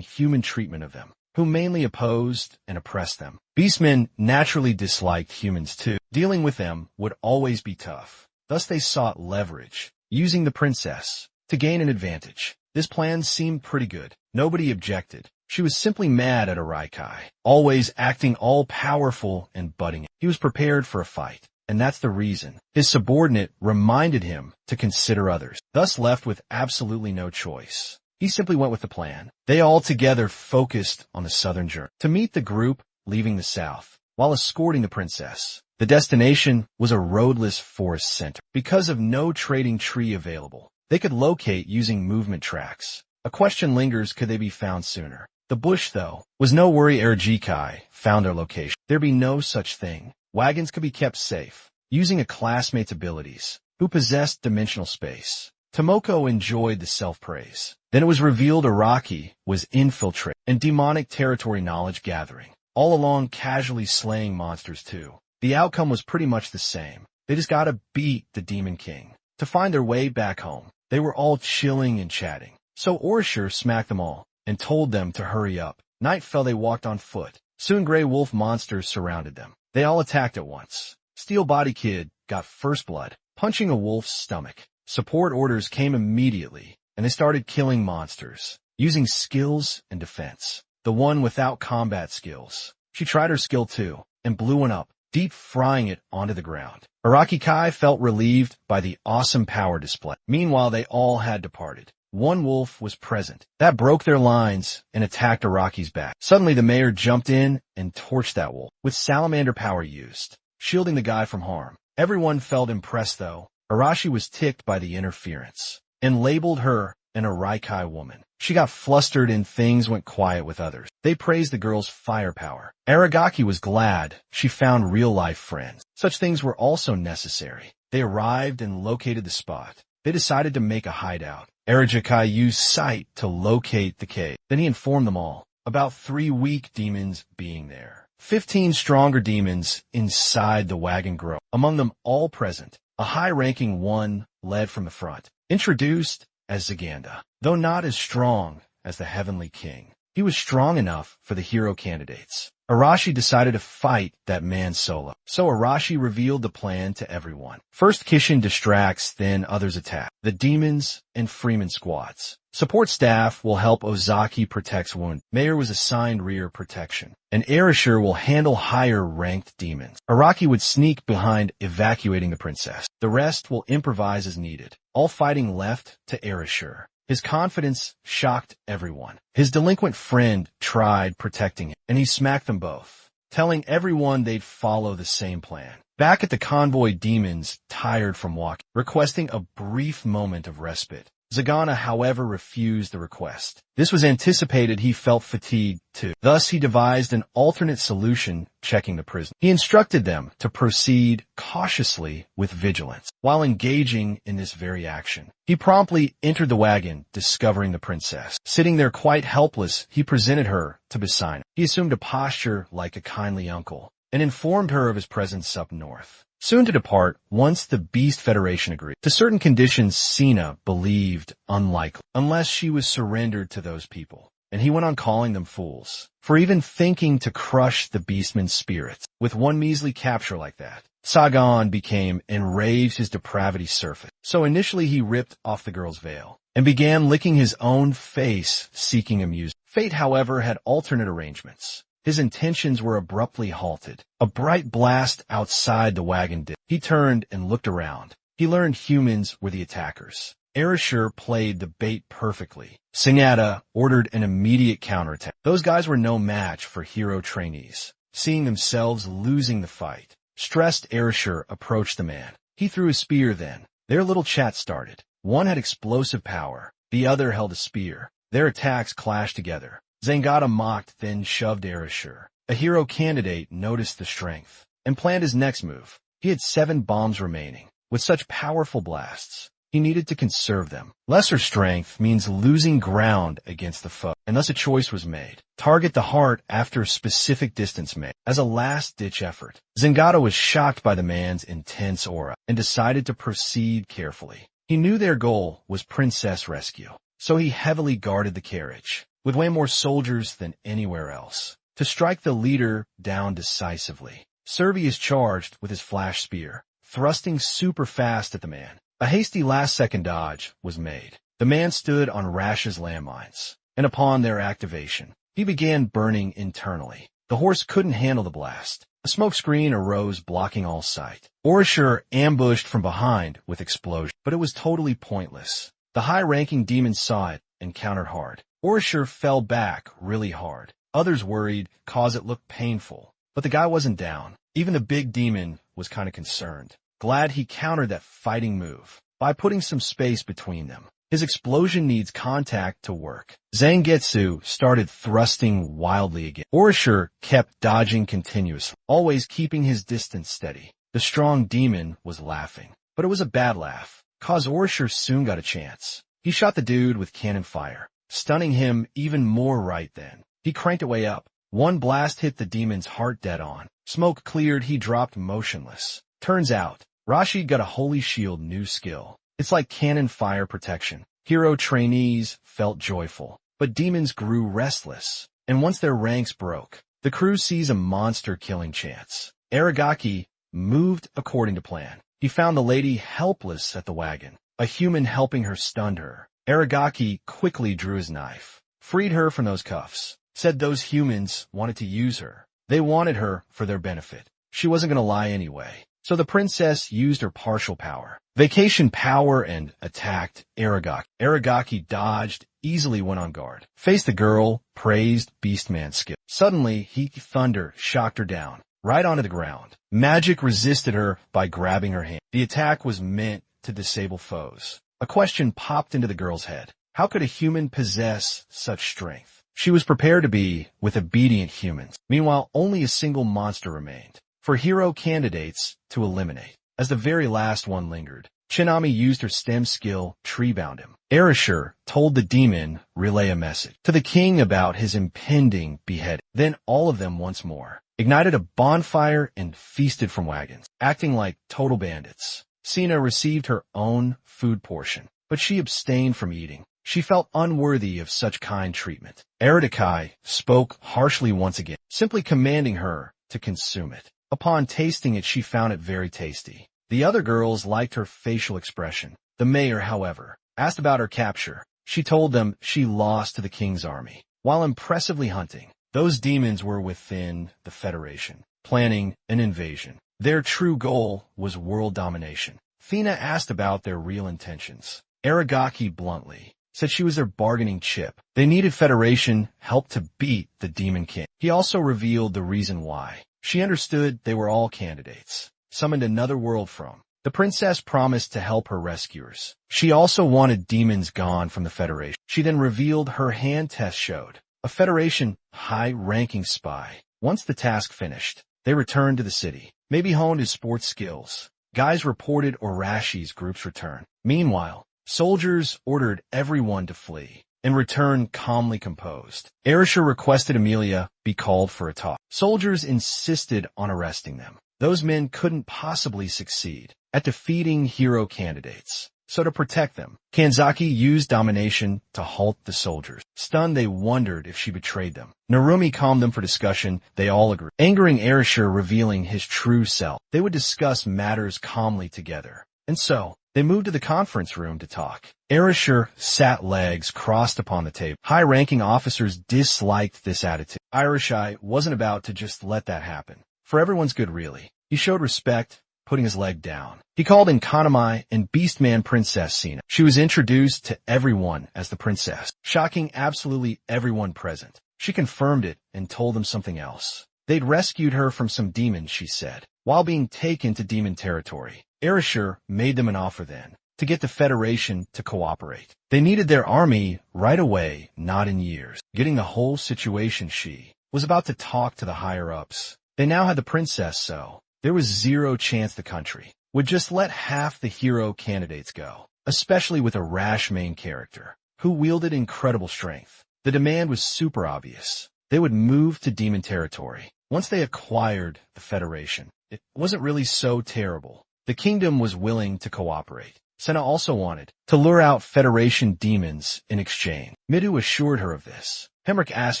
human treatment of them, who mainly opposed and oppressed them. Beastmen naturally disliked humans too. Dealing with them would always be tough. Thus they sought leverage, using the princess to gain an advantage. This plan seemed pretty good. Nobody objected. She was simply mad at Araikai, always acting all-powerful and butting in. He was prepared for a fight. And that's the reason. His subordinate reminded him to consider others, thus left with absolutely no choice. He simply went with the plan. They all together focused on the southern journey to meet the group leaving the south, while escorting the princess. The destination was a roadless forest center. Because of no trading tree available, they could locate using movement tracks. A question lingers, could they be found sooner? The bush, though, was no worry. Erajikai found their location. There'd be no such thing. Wagons could be kept safe, using a classmate's abilities, who possessed dimensional space. Tomoko enjoyed the self-praise. Then it was revealed Araki was infiltrated and demonic territory knowledge gathering, all along casually slaying monsters too. The outcome was pretty much the same. They just gotta beat the Demon King to find their way back home. They were all chilling and chatting. So Orshur smacked them all and told them to hurry up. Night fell, they walked on foot. Soon gray wolf monsters surrounded them. They all attacked at once. Steel Body Kid got first blood, punching a wolf's stomach. Support orders came immediately, and they started killing monsters, using skills and defense. The one without combat skills, she tried her skill too, and blew one up, deep frying it onto the ground. Araki Kai felt relieved by the awesome power display. Meanwhile, they all had departed. One wolf was present. That broke their lines and attacked Araki's back. Suddenly, the mayor jumped in and torched that wolf, with salamander power used, shielding the guy from harm. Everyone felt impressed, though. Arashi was ticked by the interference and labeled her an Araikai woman. She got flustered and things went quiet with others. They praised the girl's firepower. Aragaki was glad she found real-life friends. Such things were also necessary. They arrived and located the spot. They decided to make a hideout. Arajakai used sight to locate the cave. Then he informed them all about 3 weak demons being there. 15 stronger demons inside the wagon grove. Among them all present, a high-ranking one led from the front, introduced as Zaganda. Though not as strong as the Heavenly King, he was strong enough for the hero candidates. Arashi decided to fight that man solo. So Arashi revealed the plan to everyone. First Kishin distracts, then others attack. The demons and Freeman squads. Support staff will help Ozaki protects wounded. Mayor was assigned rear protection. And Erishur will handle higher-ranked demons. Araki would sneak behind, evacuating the princess. The rest will improvise as needed. All fighting left to Erishur. His confidence shocked everyone. His delinquent friend tried protecting him, and he smacked them both, telling everyone they'd follow the same plan. Back at the convoy, demons, tired from walking, requesting a brief moment of respite. Zagana, however, refused the request. This was anticipated. He felt fatigued, too. Thus, he devised an alternate solution, checking the prison. He instructed them to proceed cautiously with vigilance. While engaging in this very action, he promptly entered the wagon, discovering the princess. Sitting there quite helpless, he presented her to Basina. He assumed a posture like a kindly uncle, and informed her of his presence up north. Soon to depart, once the Beast Federation agreed. To certain conditions, Sina believed unlikely, unless she was surrendered to those people. And he went on calling them fools for even thinking to crush the Beastman's spirits. With one measly capture like that, Sagan became enraged, his depravity surfaced. So initially he ripped off the girl's veil and began licking his own face, seeking amusement. Fate, however, had alternate arrangements. His intentions were abruptly halted. A bright blast outside the wagon did. He turned and looked around. He learned humans were the attackers. Erishur played the bait perfectly. Singata ordered an immediate counterattack. Those guys were no match for hero trainees. Seeing themselves losing the fight, stressed Erishur approached the man. He threw a spear then. Their little chat started. One had explosive power. The other held a spear. Their attacks clashed together. Zangata mocked, then shoved Erishur. A hero candidate noticed the strength and planned his next move. He had 7 bombs remaining. With such powerful blasts, he needed to conserve them. Lesser strength means losing ground against the foe, and thus a choice was made. Target the heart after a specific distance made. As a last-ditch effort, Zangata was shocked by the man's intense aura and decided to proceed carefully. He knew their goal was princess rescue, so he heavily guarded the carriage, with way more soldiers than anywhere else, to strike the leader down decisively. Servi is charged with his flash spear, thrusting super fast at the man. A hasty last-second dodge was made. The man stood on Rash's landmines, and upon their activation, he began burning internally. The horse couldn't handle the blast. A smoke screen arose, blocking all sight. Orishur ambushed from behind with explosion, but it was totally pointless. The high-ranking demon saw it and countered hard. Orishur fell back really hard. Others worried, cause it looked painful. But the guy wasn't down. Even the big demon was kind of concerned. Glad he countered that fighting move by putting some space between them. His explosion needs contact to work. Zangetsu started thrusting wildly again. Orishur kept dodging continuously, always keeping his distance steady. The strong demon was laughing, but it was a bad laugh, cause Orishur soon got a chance. He shot the dude with cannon fire, stunning him even more right then. He cranked it way up. One blast hit the demon's heart dead on. Smoke cleared, he dropped motionless. Turns out, Rashi got a holy shield new skill. It's like cannon fire protection. Hero trainees felt joyful, but demons grew restless. And once their ranks broke, the crew sees a monster-killing chance. Aragaki moved according to plan. He found the lady helpless at the wagon. A human helping her stunned her. Aragaki quickly drew his knife, freed her from those cuffs, said those humans wanted to use her. They wanted her for their benefit. She wasn't going to lie anyway. So the princess used her partial power, vacation power, and attacked Aragaki. Aragaki dodged, easily went on guard, faced the girl, praised Beastman's skill. Suddenly, thunder shocked her down, right onto the ground. Magic resisted her by grabbing her hand. The attack was meant to disable foes. A question popped into the girl's head. How could a human possess such strength? She was prepared to be with obedient humans. Meanwhile, only a single monster remained for hero candidates to eliminate. As the very last one lingered, Chinami used her stem skill, tree-bound him. Erishur told the demon relay a message to the king about his impending beheading. Then all of them once more ignited a bonfire and feasted from wagons, acting like total bandits. Sina received her own food portion, but she abstained from eating. She felt unworthy of such kind treatment. Eridakai spoke harshly once again, simply commanding her to consume it. Upon tasting it, she found it very tasty. The other girls liked her facial expression. The mayor, however, asked about her capture. She told them she lost to the king's army. While impressively hunting, those demons were within the Federation, planning an invasion. Their true goal was world domination. Fina asked about their real intentions. Aragaki bluntly said she was their bargaining chip. They needed Federation help to beat the Demon King. He also revealed the reason why. She understood they were all candidates, summoned another world from. The princess promised to help her rescuers. She also wanted demons gone from the Federation. She then revealed her hand test showed a Federation high-ranking spy. Once the task finished, they returned to the city, maybe honed his sports skills. Guys reported Orashi's group's return. Meanwhile, soldiers ordered everyone to flee and return calmly composed. Erishur requested Amelia be called for a talk. Soldiers insisted on arresting them. Those men couldn't possibly succeed at defeating hero candidates. So to protect them, Kanzaki used domination to halt the soldiers. Stunned, they wondered if she betrayed them. Narumi calmed them for discussion. They all agreed, angering Erishur, revealing his true self. They would discuss matters calmly together. And so, they moved to the conference room to talk. Erishur sat legs crossed upon the table. High-ranking officers disliked this attitude. Irishai wasn't about to just let that happen. For everyone's good, really. He showed respect, putting his leg down. He called in Kanamai and Beastman Princess Sina. She was introduced to everyone as the princess, shocking absolutely everyone present. She confirmed it and told them something else. They'd rescued her from some demons, she said, while being taken to demon territory. Erishur made them an offer then, to get the Federation to cooperate. They needed their army right away, not in years. Getting the whole situation, she was about to talk to the higher-ups. They now had the princess, so there was zero chance the country would just let half the hero candidates go, especially with a rash main character who wielded incredible strength. The demand was super obvious. They would move to demon territory. Once they acquired the Federation, it wasn't really so terrible. The kingdom was willing to cooperate. Senna also wanted to lure out Federation demons in exchange. Midu assured her of this. Hemrick asked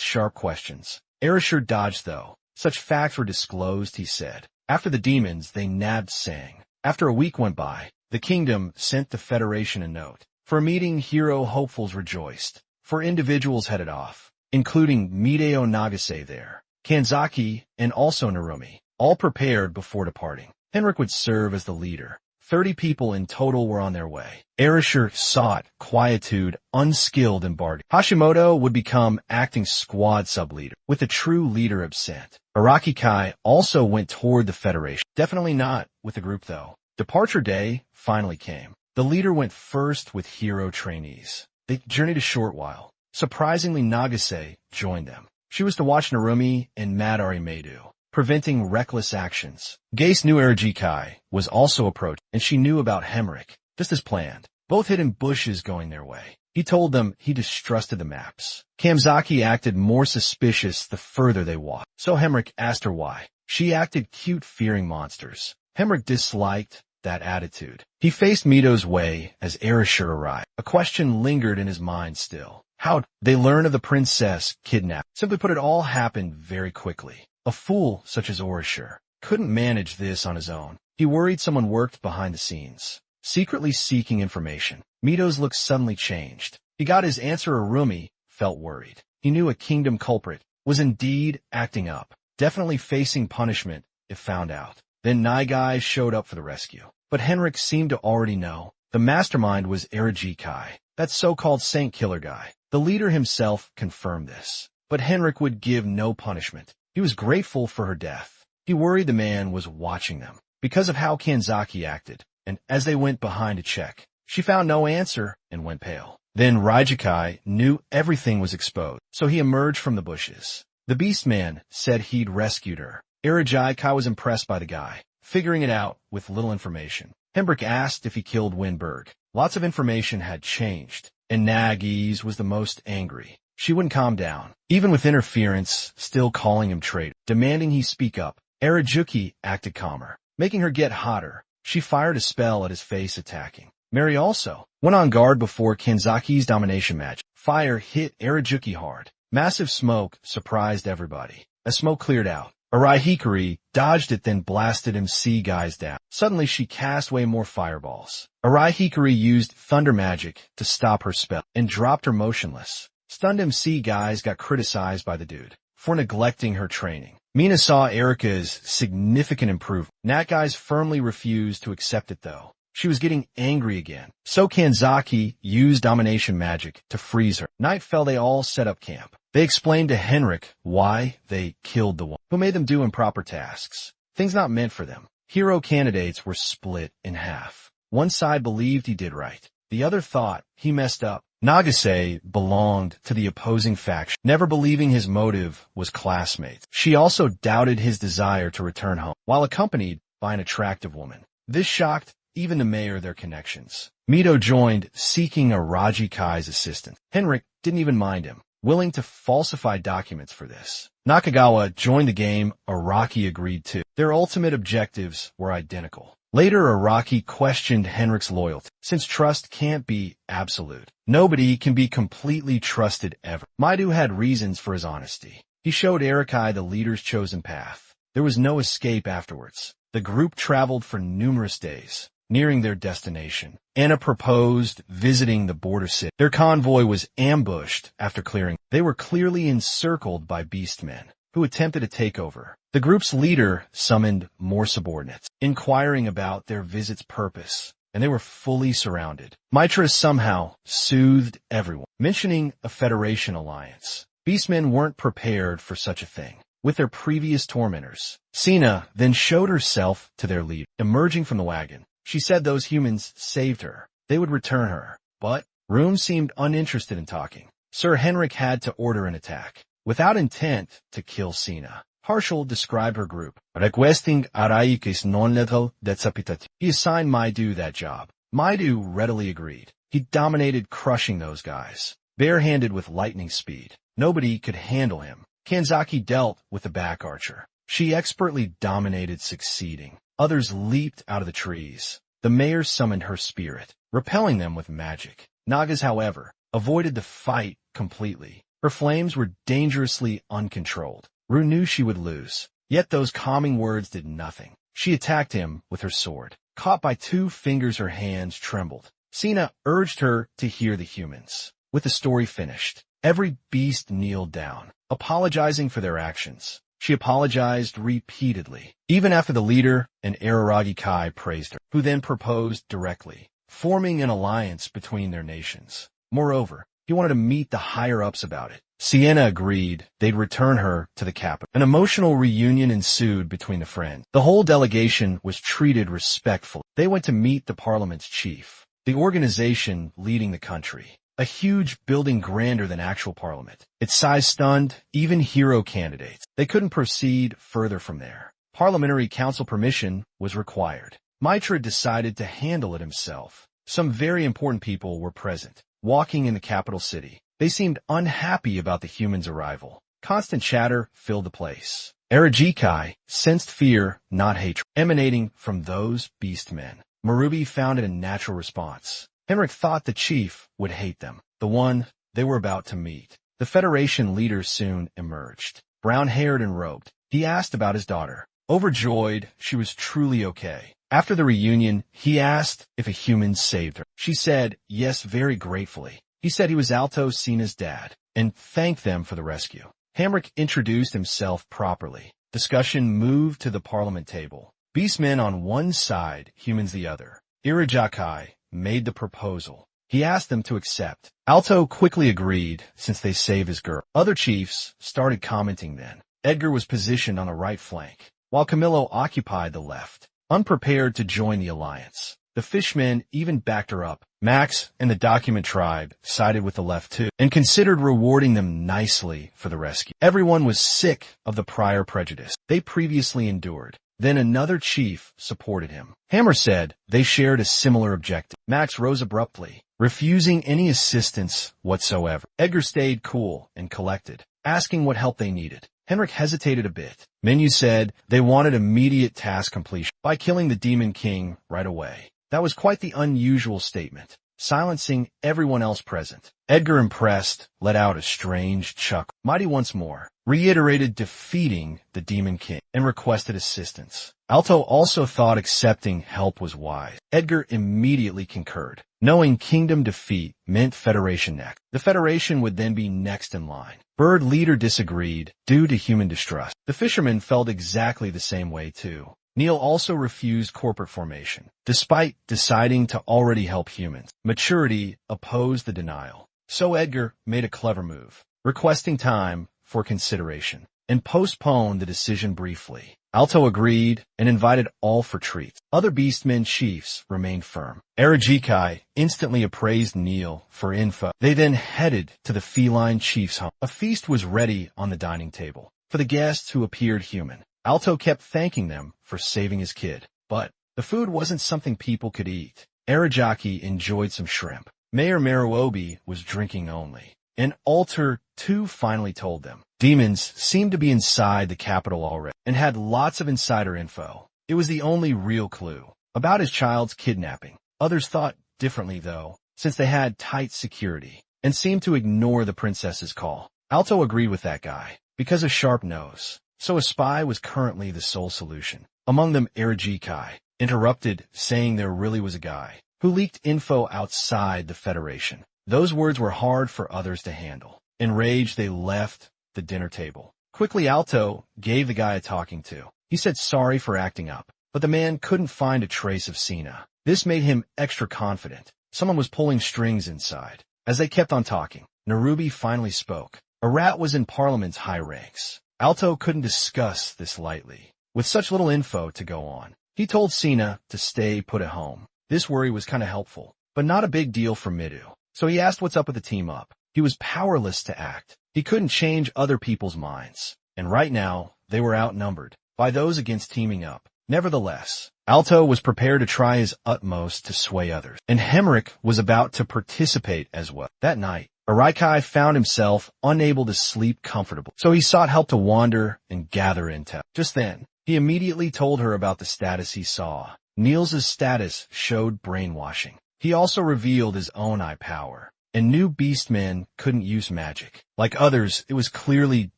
sharp questions. Erishur dodged, though. Such facts were disclosed, he said. After the demons, they nabbed Sang. After a week went by, the kingdom sent the Federation a note. For a meeting, hero hopefuls rejoiced. For individuals headed off, including Mideo Nagase there, Kanzaki, and also Narumi, all prepared before departing. Henrik would serve as the leader. 30 people in total were on their way. Erasure sought quietude, unskilled in bargaining. Hashimoto would become acting squad sub-leader, with a true leader absent. Araki Kai also went toward the Federation. Definitely not with the group though. Departure day finally came. The leader went first with hero trainees. They journeyed a short while. Surprisingly, Nagase joined them. She was to watch Narumi and Madari Meidu, preventing reckless actions. Gase knew Arajikai was also approaching, and she knew about Hemrick, just as planned. Both hid in bushes going their way. He told them he distrusted the maps. Kamzaki acted more suspicious the further they walked, so Hemrick asked her why. She acted cute, fearing monsters. Hemrick disliked that attitude. He faced Mito's way as Erasure arrived. A question lingered in his mind still. How'd they learn of the princess kidnapped? Simply put, it all happened very quickly. A fool such as Erasure couldn't manage this on his own. He worried someone worked behind the scenes, secretly seeking information. Mito's look suddenly changed. He got his answer. Arumi felt worried. He knew a kingdom culprit was indeed acting up, definitely facing punishment if found out. Then Naigai showed up for the rescue. But Henrik seemed to already know. The mastermind was Arajikai, that so-called saint killer guy. The leader himself confirmed this. But Henrik would give no punishment. He was grateful for her death. He worried the man was watching them because of how Kanzaki acted, and as they went behind to check, she found no answer and went pale. Then Raijikai knew everything was exposed, so he emerged from the bushes. The beast man said he'd rescued her. Arajikai was impressed by the guy, figuring it out with little information. Hembrick asked if he killed Winberg. Lots of information had changed, and Nagise was the most angry. She wouldn't calm down, even with interference, still calling him traitor, demanding he speak up. Arajuki acted calmer, making her get hotter. She fired a spell at his face, attacking. Mary also went on guard before Kanzaki's domination magic. Fire hit Arajuki hard. Massive smoke surprised everybody. As smoke cleared out, Arai Hikari dodged it, then blasted MC guys down. Suddenly she cast way more fireballs. Arai Hikari used thunder magic to stop her spell and dropped her motionless. Stunned MC guys got criticized by the dude for neglecting her training. Mina saw Erika's significant improvement. Nat guys firmly refused to accept it though. She was getting angry again. So Kanzaki used domination magic to freeze her. Night fell, they all set up camp. They explained to Henrik why they killed the one who made them do improper tasks. Things not meant for them. Hero candidates were split in half. One side believed he did right. The other thought he messed up. Nagase belonged to the opposing faction, never believing his motive was classmates. She also doubted his desire to return home, while accompanied by an attractive woman. This shocked even the mayor, their connections. Mito joined, seeking Arajikai's assistance. Henrik didn't even mind him, willing to falsify documents for this. Nakagawa joined the game. Araki agreed too. Their ultimate objectives were identical. Later, Araki questioned Henrik's loyalty, since trust can't be absolute. Nobody can be completely trusted ever. Maidu had reasons for his honesty. He showed Erikai the leader's chosen path. There was no escape afterwards. The group traveled for numerous days, nearing their destination. Anna proposed visiting the border city. Their convoy was ambushed after clearing. They were clearly encircled by beastmen, who attempted to take over. The group's leader summoned more subordinates, inquiring about their visit's purpose, and they were fully surrounded. Mitra somehow soothed everyone, mentioning a Federation alliance. Beastmen weren't prepared for such a thing with their previous tormentors. Sina then showed herself to their leader, emerging from the wagon. She said those humans saved her. They would return her. But Room seemed uninterested in talking. Sir Henrik had to order an attack, without intent to kill Sina. Harshal described her group. Requesting Araikis non-lethal decapitati. He assigned Maidu that job. Maidu readily agreed. He dominated, crushing those guys, barehanded with lightning speed. Nobody could handle him. Kanzaki dealt with the back archer. She expertly dominated, succeeding. Others leaped out of the trees. The mayor summoned her spirit, repelling them with magic. Nagas, however, avoided the fight completely. Her flames were dangerously uncontrolled. Ru knew she would lose, yet those calming words did nothing. She attacked him with her sword. Caught by 2 fingers, her hands trembled. Sina urged her to hear the humans. With the story finished, every beast kneeled down, apologizing for their actions. She apologized repeatedly, even after the leader and Araragi Kai praised her, who then proposed directly, forming an alliance between their nations. Moreover, he wanted to meet the higher-ups about it. Sienna agreed they'd return her to the capital. An emotional reunion ensued between the friends. The whole delegation was treated respectfully. They went to meet the parliament's chief, the organization leading the country. A huge building grander than actual parliament. Its size stunned even hero candidates. They couldn't proceed further from there. Parliamentary council permission was required. Mitra decided to handle it himself. Some very important people were present, walking in the capital city. They seemed unhappy about the humans' arrival. Constant chatter filled the place. Arajikai sensed fear, not hatred, emanating from those beast men. Marubi found it a natural response. Henrik thought the chief would hate them, the one they were about to meet. The Federation leader soon emerged, brown-haired and robed. He asked about his daughter. Overjoyed, she was truly okay. After the reunion, he asked if a human saved her. She said yes very gratefully. He said he was Alto Sina's dad, and thanked them for the rescue. Hamrick introduced himself properly. Discussion moved to the parliament table. Beastmen on one side, humans the other. Irajakai made the proposal. He asked them to accept. Alto quickly agreed, since they saved his girl. Other chiefs started commenting then. Edgar was positioned on the right flank, while Camillo occupied the left, unprepared to join the alliance. The fishmen even backed her up. Max and the document tribe sided with the left too, and considered rewarding them nicely for the rescue. Everyone was sick of the prior prejudice they previously endured. Then another chief supported him. Hammer said they shared a similar objective. Max rose abruptly, refusing any assistance whatsoever. Edgar stayed cool and collected, asking what help they needed. Henrik hesitated a bit. Menu said they wanted immediate task completion by killing the Demon King right away. That was quite the unusual statement, silencing everyone else present. Edgar, impressed, let out a strange chuckle. Mighty once more reiterated defeating the Demon King and requested assistance. Alto also thought accepting help was wise. Edgar immediately concurred, knowing kingdom defeat meant Federation next. The Federation would then be next in line. Bird leader disagreed due to human distrust. The fishermen felt exactly the same way too. Neil also refused corporate formation, despite deciding to already help humans. Maturity opposed the denial. So Edgar made a clever move, requesting time for consideration, and postponed the decision briefly. Alto agreed and invited all for treats. Other Beastmen chiefs remained firm. Arajikai instantly appraised Neil for info. They then headed to the feline chief's home. A feast was ready on the dining table for the guests who appeared human. Alto kept thanking them for saving his kid, but the food wasn't something people could eat. Arajaki enjoyed some shrimp. Mayor Maruobi was drinking only. An altar, too, finally told them. Demons seemed to be inside the capital already, and had lots of insider info. It was the only real clue about his child's kidnapping. Others thought differently, though, since they had tight security, and seemed to ignore the princess's call. Alto agreed with that guy, because of sharp nose. So a spy was currently the sole solution. Among them, Arajikai interrupted, saying there really was a guy who leaked info outside the Federation. Those words were hard for others to handle. Enraged, they left the dinner table. Quickly, Alto gave the guy a talking to. He said sorry for acting up, but the man couldn't find a trace of Sina. This made him extra confident. Someone was pulling strings inside. As they kept on talking, Narubi finally spoke. A rat was in Parliament's high ranks. Alto couldn't discuss this lightly. With such little info to go on, he told Sina to stay put at home. This worry was kind of helpful, but not a big deal for Midu. So he asked what's up with the team up. He was powerless to act. He couldn't change other people's minds. And right now, they were outnumbered by those against teaming up. Nevertheless, Alto was prepared to try his utmost to sway others. And Hemrick was about to participate as well. That night, Araikai found himself unable to sleep comfortably, so he sought help to wander and gather intel. Just then, he immediately told her about the status he saw. Niels' status showed brainwashing. He also revealed his own eye power, and knew Beastmen couldn't use magic. Like others, it was clearly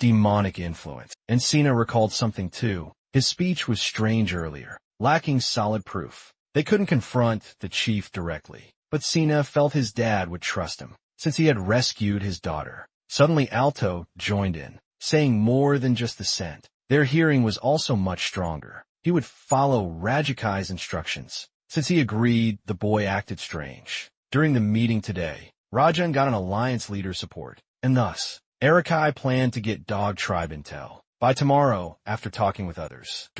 demonic influence. And Sina recalled something too. His speech was strange earlier, lacking solid proof. They couldn't confront the chief directly, but Sina felt his dad would trust him, since he had rescued his daughter. Suddenly Alto joined in, saying more than just the scent. Their hearing was also much stronger. He would follow Rajikai's instructions. Since he agreed, the boy acted strange. During the meeting today, Rajan got an alliance leader support, and thus, Erikai planned to get Dog Tribe intel by tomorrow after talking with others.